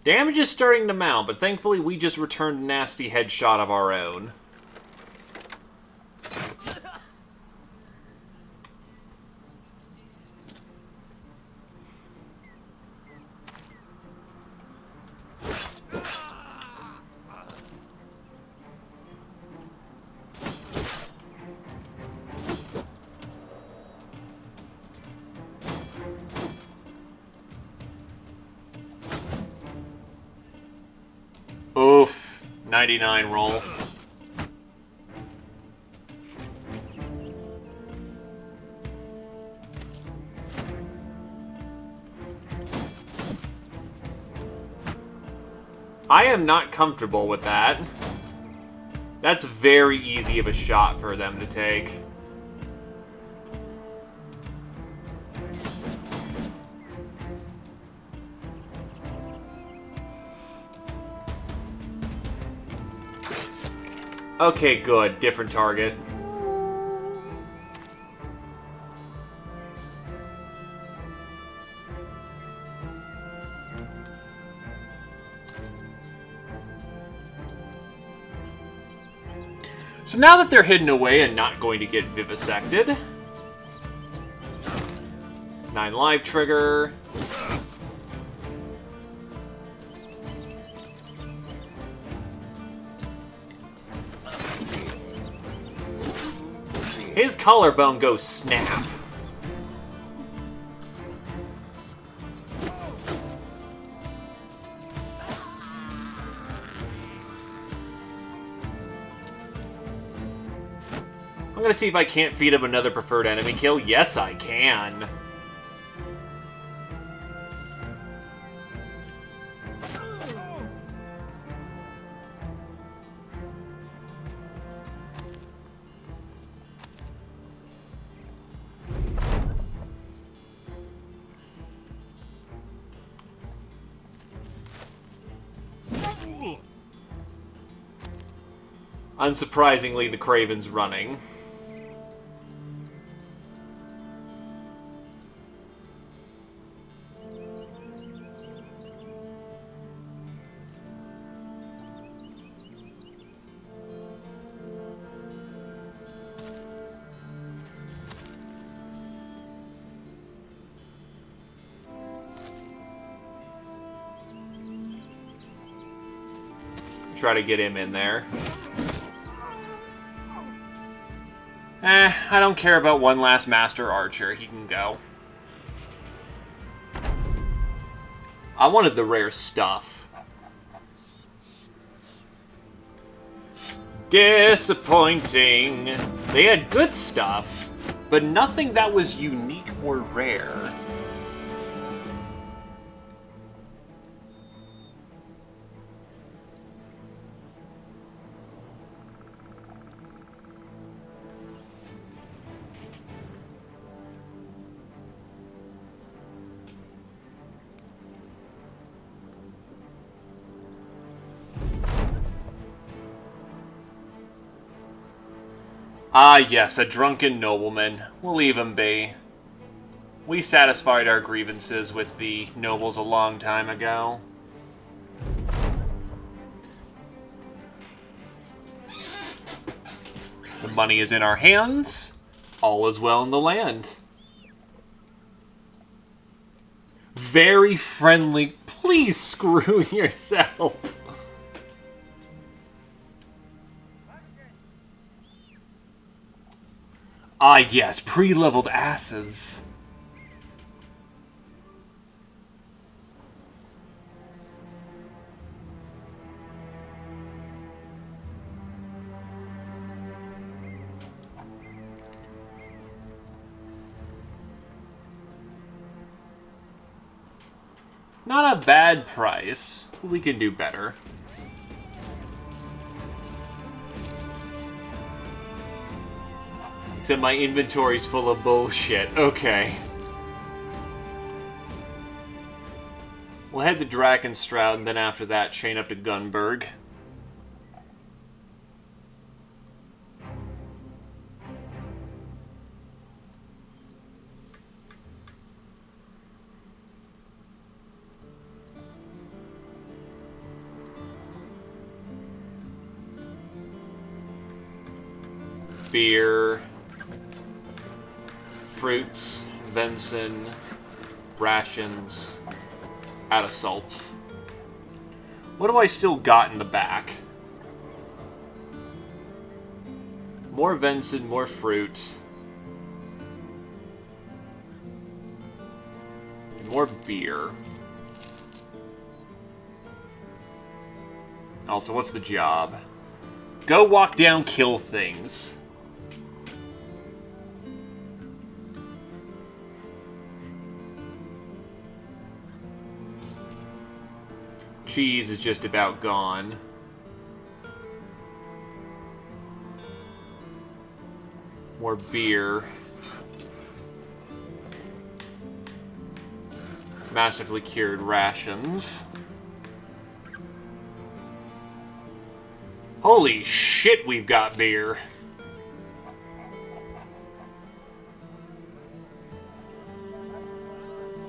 [SPEAKER 1] Damage is starting to mount, but thankfully we just returned a nasty headshot of our own. Oof. 99 roll. I am not comfortable with that. That's very easy of a shot for them to take. Okay, good. Different target. So now that they're hidden away and not going to get vivisected, 9 life trigger. His collarbone goes snap. I'm gonna see if I can't feed him another preferred enemy kill. Yes, I can. Unsurprisingly, the Craven's running. Try to get him in there. I don't care about one last Master Archer. He can go. I wanted the rare stuff. Disappointing. They had good stuff, but nothing that was unique or rare. Ah, yes, a drunken nobleman. We'll leave him be. We satisfied our grievances with the nobles a long time ago. The money is in our hands. All is well in the land. Very friendly. Please screw yourself. Ah, yes, pre-leveled asses. Not a bad price. We can do better. Except my inventory's full of bullshit. Okay. We'll head to Drakenstroud, and then after that, chain up to Gunberg. Beer, fruits, venison, rations, out of salts. What do I still got in the back? More venison, more fruit. More beer. Also, what's the job? Go walk down, kill things. Cheese is just about gone. More beer. Massively cured rations. Holy shit, we've got beer.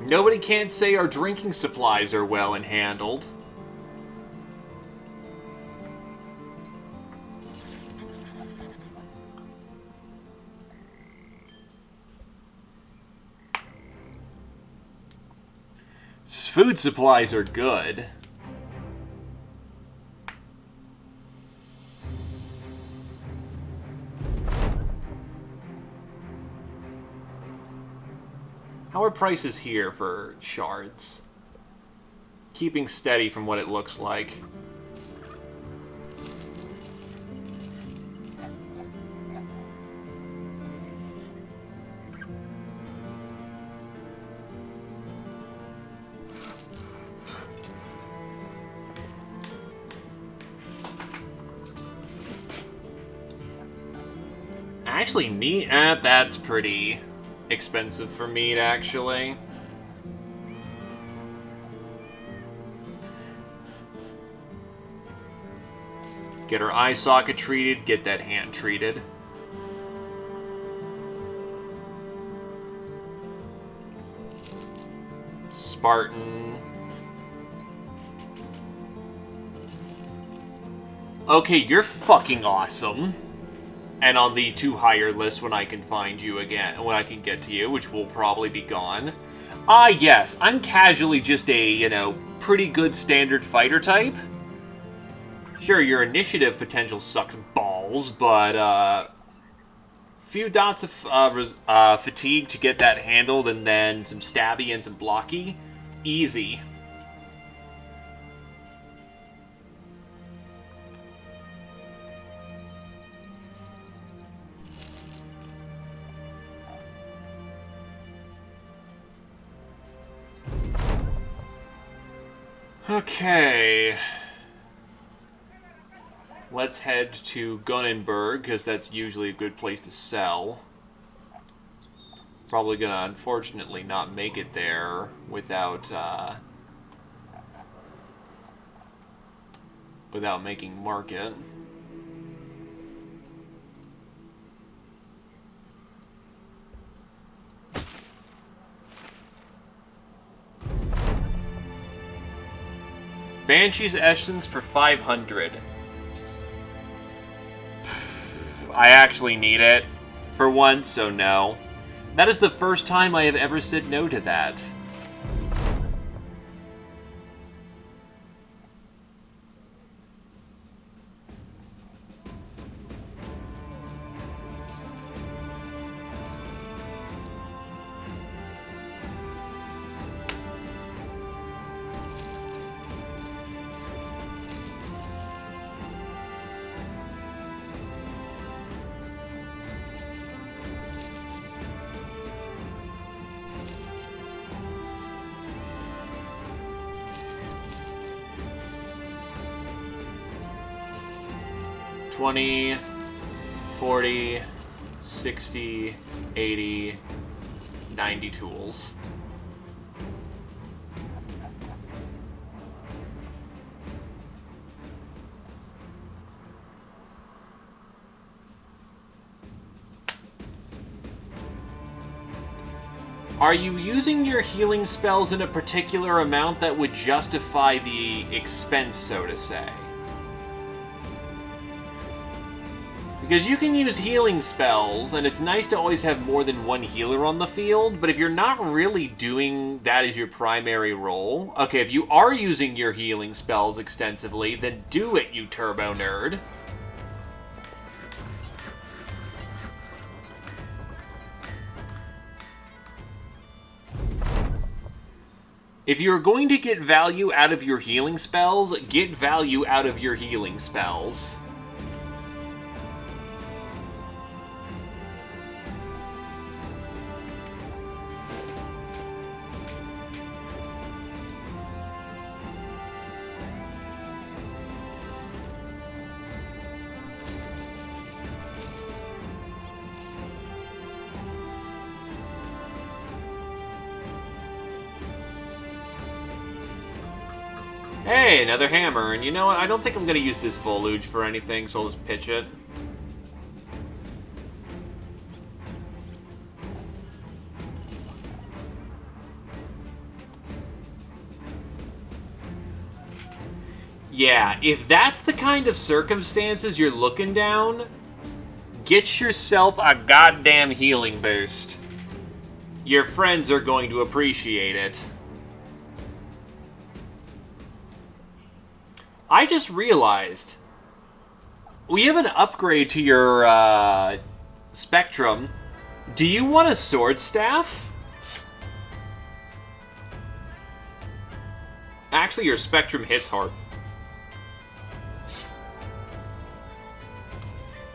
[SPEAKER 1] Nobody can't say our drinking supplies are well and handled. Food supplies are good. How are prices here for shards? Keeping steady from what it looks like. Actually, meat? That's pretty expensive for meat, actually. Get her eye socket treated, get that hand treated. Spartan. Okay, you're fucking awesome. And on the 2 higher list when I can find you again, when I can get to you, which will probably be gone. Ah, yes, I'm casually just a, pretty good standard fighter type. Sure, your initiative potential sucks balls, but, few dots of fatigue to get that handled, and then some stabby and some blocky. Easy. Okay. Let's head to Gunnenberg, because that's usually a good place to sell. Probably gonna, unfortunately, not make it there without making market. Banshee's Essence for 500. I actually need it for once, so no. That is the first time I have ever said no to that. $20, $40, $60, $80, $90 tools. Are you using your healing spells in a particular amount that would justify the expense, so to say? Because you can use healing spells, and it's nice to always have more than one healer on the field, but if you're not really doing that as your primary role... Okay, if you are using your healing spells extensively, then do it, you turbo nerd. If you're going to get value out of your healing spells, get value out of your healing spells. Hey, another hammer, and you know what? I don't think I'm going to use this foliage for anything, so I'll just pitch it. Yeah, if that's the kind of circumstances you're looking down, get yourself a goddamn healing boost. Your friends are going to appreciate it. I just realized we have an upgrade to your Spectrum. Do you want a sword staff? Actually, your Spectrum hits hard.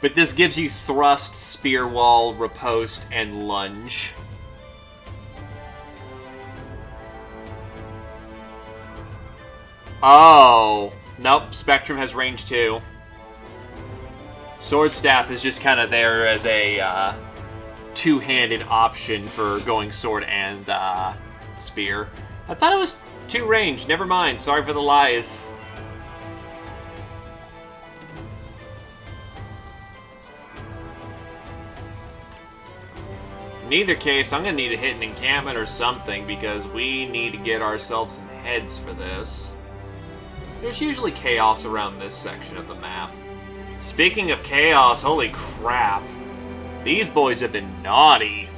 [SPEAKER 1] But this gives you thrust, spear wall, riposte, and lunge. Oh. Nope, Spectrum has range too. Sword Staff is just kind of there as a two-handed option for going sword and spear. I thought it was two range. Never mind. Sorry for the lies. In either case, I'm gonna need to hit an encampment or something because we need to get ourselves some heads for this. There's usually chaos around this section of the map. Speaking of chaos, holy crap. These boys have been naughty.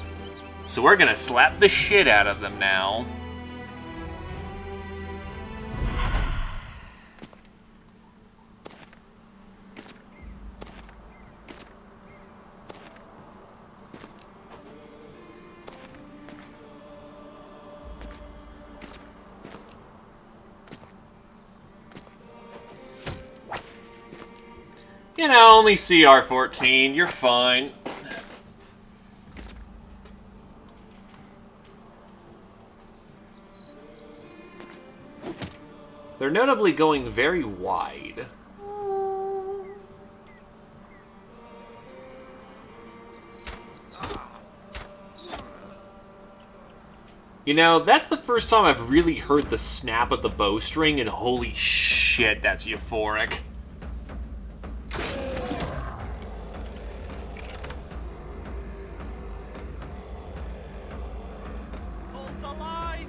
[SPEAKER 1] So we're gonna slap the shit out of them now. You know, only CR-14, you're fine. They're notably going very wide. You know, that's the first time I've really heard the snap of the bowstring, and holy shit, that's euphoric.
[SPEAKER 2] Hold the line!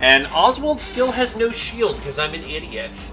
[SPEAKER 1] And Oswald still has no shield because I'm an idiot.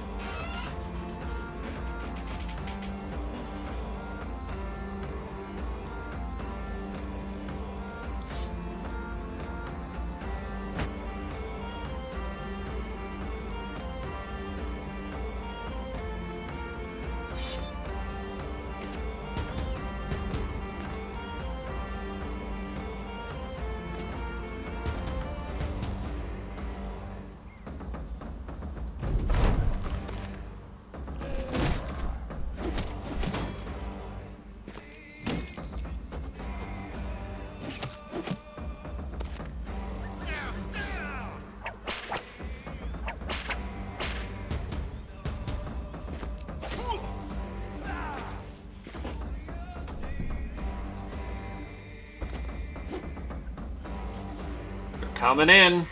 [SPEAKER 1] Coming in.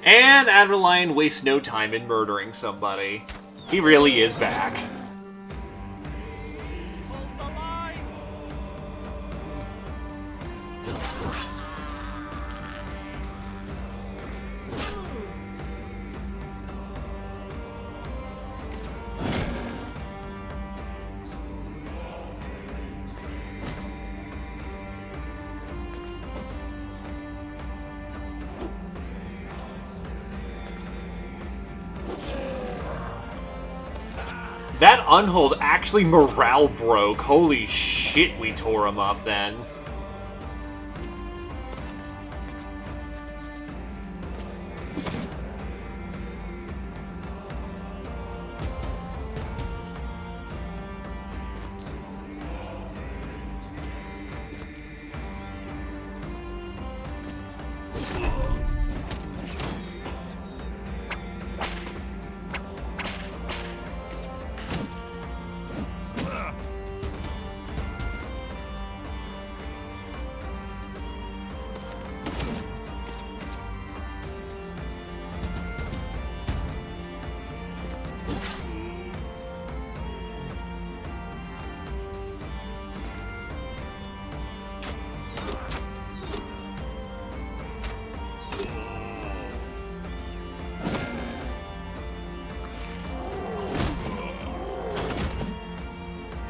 [SPEAKER 1] And Adeline wastes no time in murdering somebody. He really is back.
[SPEAKER 2] Hold the line!
[SPEAKER 1] That unhold actually morale broke. Holy shit, we tore him up then.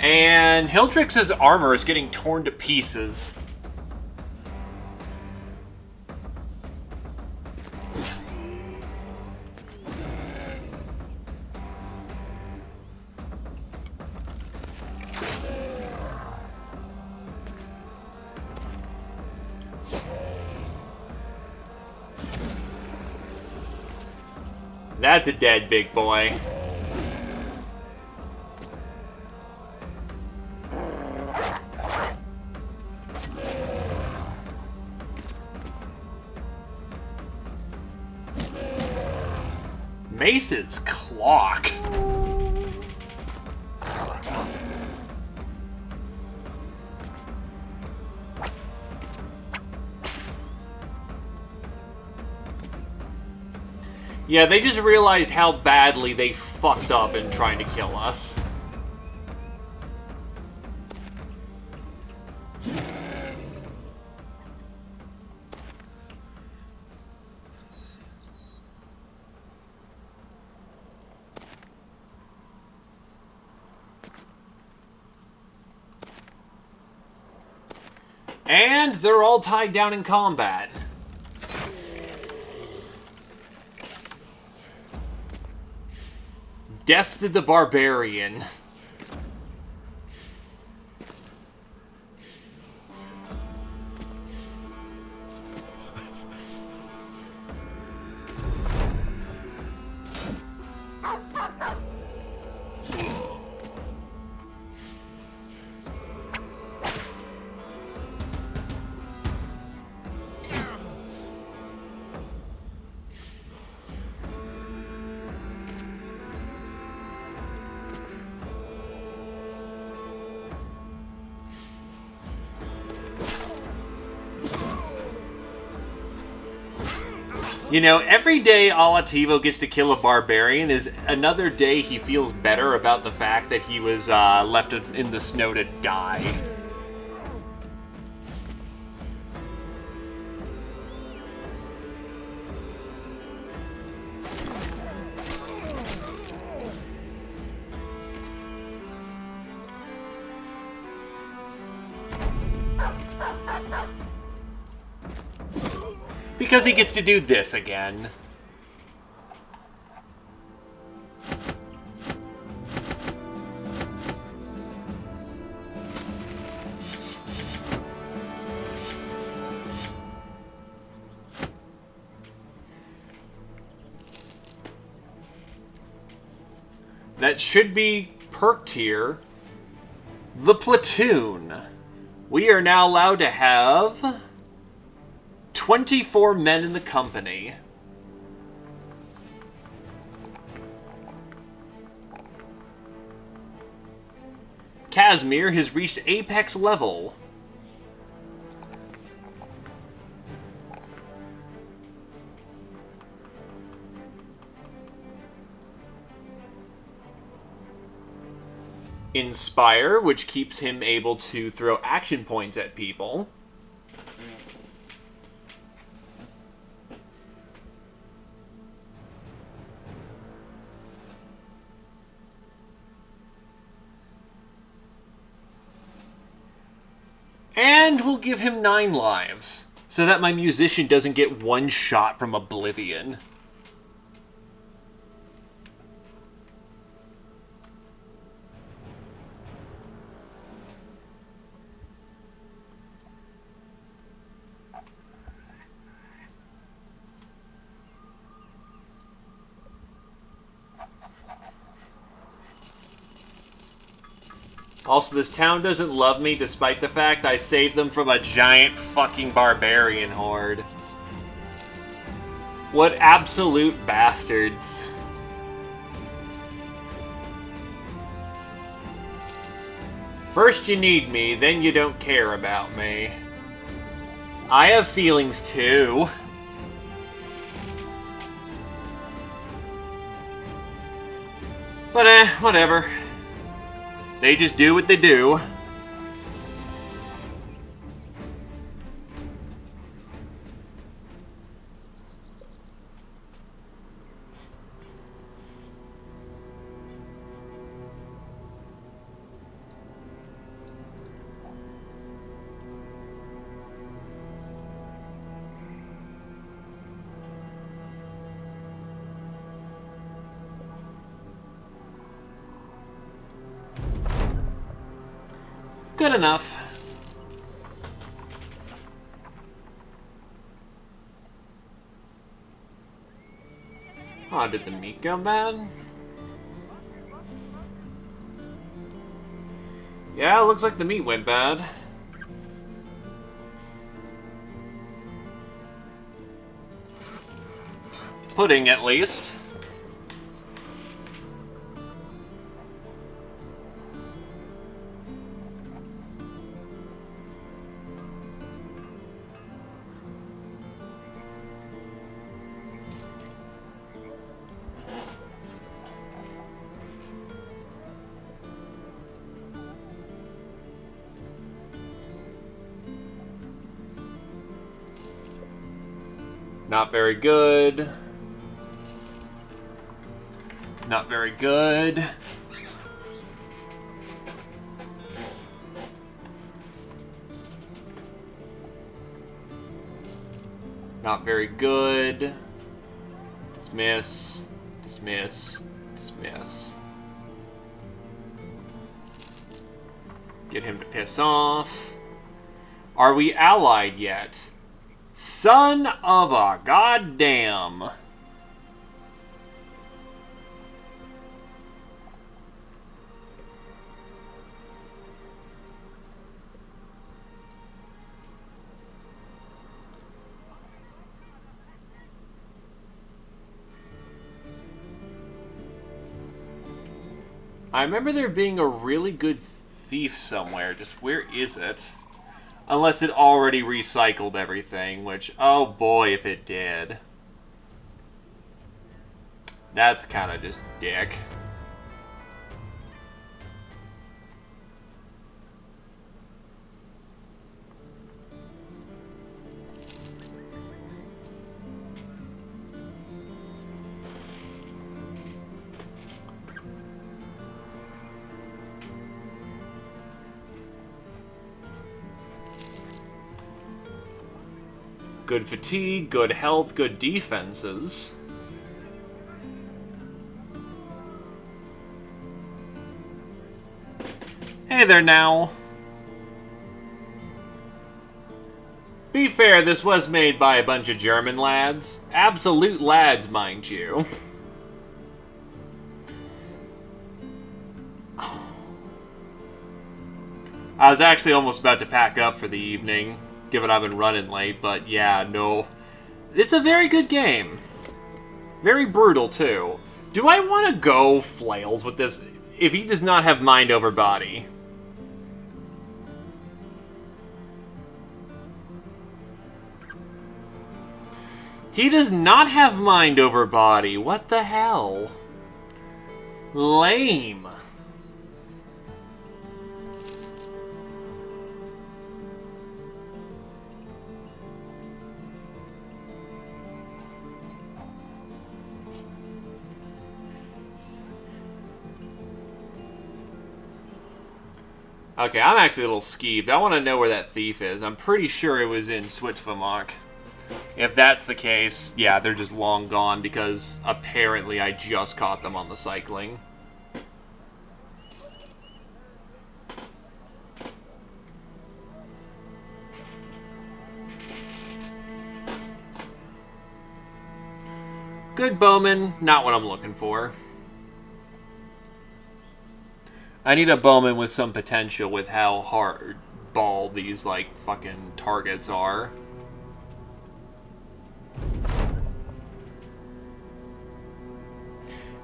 [SPEAKER 1] And Hildrix's armor is getting torn to pieces. That's a dead big boy. faces clock. Yeah, they just realized how badly they fucked up in trying to kill us. And they're all tied down in combat. Death to the barbarian. You know, every day Alativo gets to kill a barbarian is another day he feels better about the fact that he was left in the snow to die. Because he gets to do this again. That should be perked here. The platoon. We are now allowed to have 24 men in the company. Casimir has reached apex level. Inspire, which keeps him able to throw action points at people. And we'll give him 9 lives, so that my musician doesn't get one shot from oblivion. Also, this town doesn't love me despite the fact I saved them from a giant fucking barbarian horde. What absolute bastards. First you need me, then you don't care about me. I have feelings too. But whatever. They just do what they do. Good enough. Oh, did the meat go bad? Yeah, it looks like the meat went bad. Pudding, at least. Not very good. Not very good. Not very good. Dismiss. Dismiss. Dismiss. Get him to piss off. Are we allied yet? Son of a goddamn. I remember there being a really good thief somewhere. Just where is it? Unless it already recycled everything, which, oh boy, if it did. That's kind of just dick. Good fatigue, good health, good defenses. Hey there now. Be fair, this was made by a bunch of German lads. Absolute lads, mind you. I was actually almost about to pack up for the evening, given I've been running late, but yeah, no. It's a very good game. Very brutal, too. Do I want to go flails with this if he does not have mind over body? He does not have mind over body. What the hell? Lame. Okay, I'm actually a little skeeved. I want to know where that thief is. I'm pretty sure it was in Switzerland. If that's the case, yeah, they're just long gone because apparently I just caught them on the cycling. Good bowman, not what I'm looking for. I need a bowman with some potential with how hardball these, like, fucking targets are.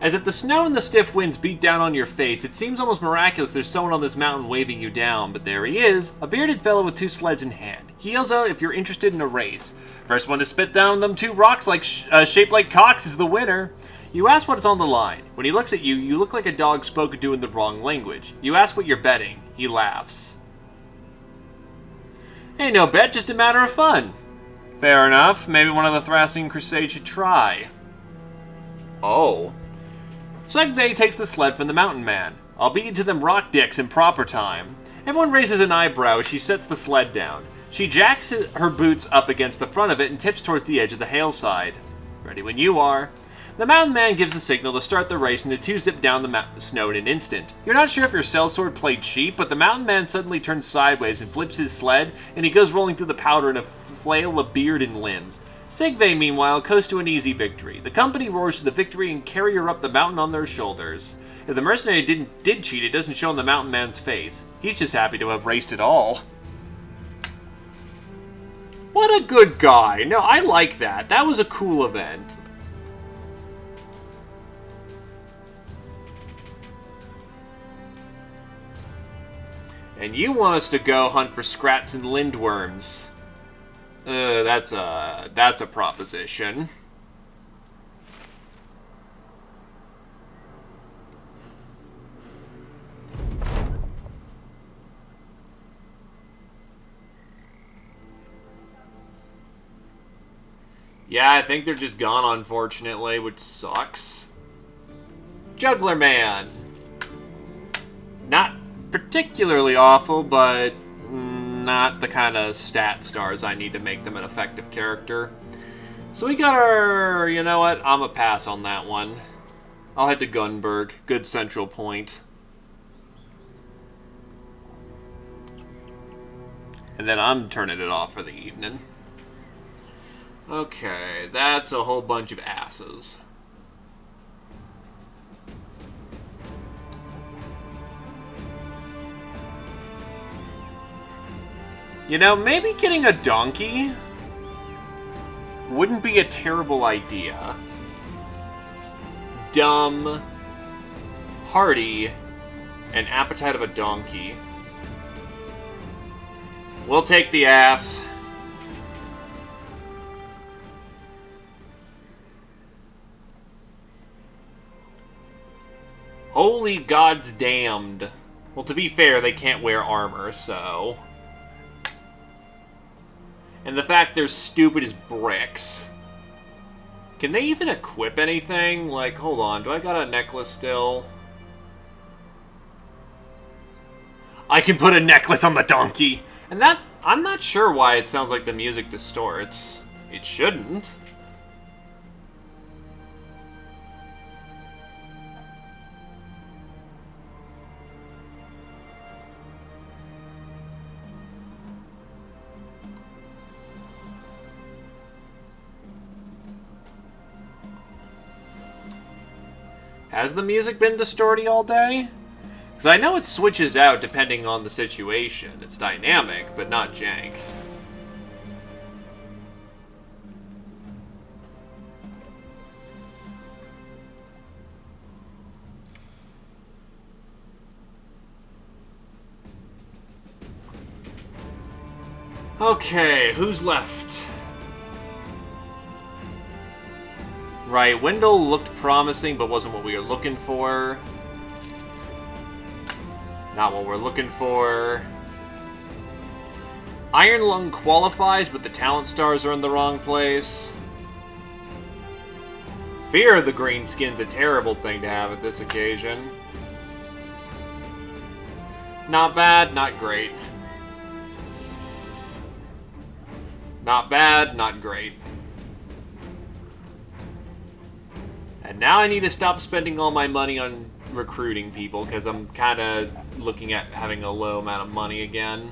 [SPEAKER 1] As if the snow and the stiff winds beat down on your face, it seems almost miraculous there's someone on this mountain waving you down, but there he is, a bearded fellow with 2 sleds in hand. He yells out if you're interested in a race. First one to spit down them 2 rocks shaped like cocks is the winner. You ask what's on the line. When he looks at you, you look like a dog spoken to in the wrong language. You ask what you're betting. He laughs. Ain't no bet, just a matter of fun. Fair enough. Maybe one of the Thracian Crusade should try. Oh. Segve takes the sled from the mountain man. I'll beat you to them rock dicks in proper time. Everyone raises an eyebrow as she sets the sled down. She jacks her boots up against the front of it and tips towards the edge of the hailside. Ready when you are. The mountain man gives the signal to start the race, and the 2 zip down the snow in an instant. You're not sure if your sellsword played cheap, but the mountain man suddenly turns sideways and flips his sled, and he goes rolling through the powder in a flail of beard and limbs. Segve, meanwhile, coasts to an easy victory. The company roars to the victory and carry her up the mountain on their shoulders. If the mercenary did cheat, it doesn't show on the mountain man's face. He's just happy to have raced at all. What a good guy. No, I like that. That was a cool event. And you want us to go hunt for scrats and lindworms. That's a proposition. Yeah, I think they're just gone, unfortunately, which sucks. Juggler Man. Not particularly awful, but not the kind of stat stars I need to make them an effective character. So we got our... You know what? I'm a pass on that one. I'll head to Gunberg. Good central point. And then I'm turning it off for the evening. Okay, that's a whole bunch of asses. You know, maybe getting a donkey wouldn't be a terrible idea. Dumb, hardy, and appetite of a donkey. We'll take the ass. Holy gods damned. Well, to be fair, they can't wear armor, so... And the fact they're stupid as bricks. Can they even equip anything? Like, hold on, do I got a necklace still? I can put a necklace on the donkey! And that, I'm not sure why it sounds like the music distorts. It shouldn't. Has the music been distorty all day? Because I know it switches out depending on the situation. It's dynamic, but not jank. Okay, who's left? Right, Wendell looked promising, but wasn't what we were looking for. Not what we're looking for. Iron Lung qualifies, but the talent stars are in the wrong place. Fear of the Greenskin's a terrible thing to have at this occasion. Not bad, not great. Not bad, not great. And now I need to stop spending all my money on recruiting people, because I'm kind of looking at having a low amount of money again.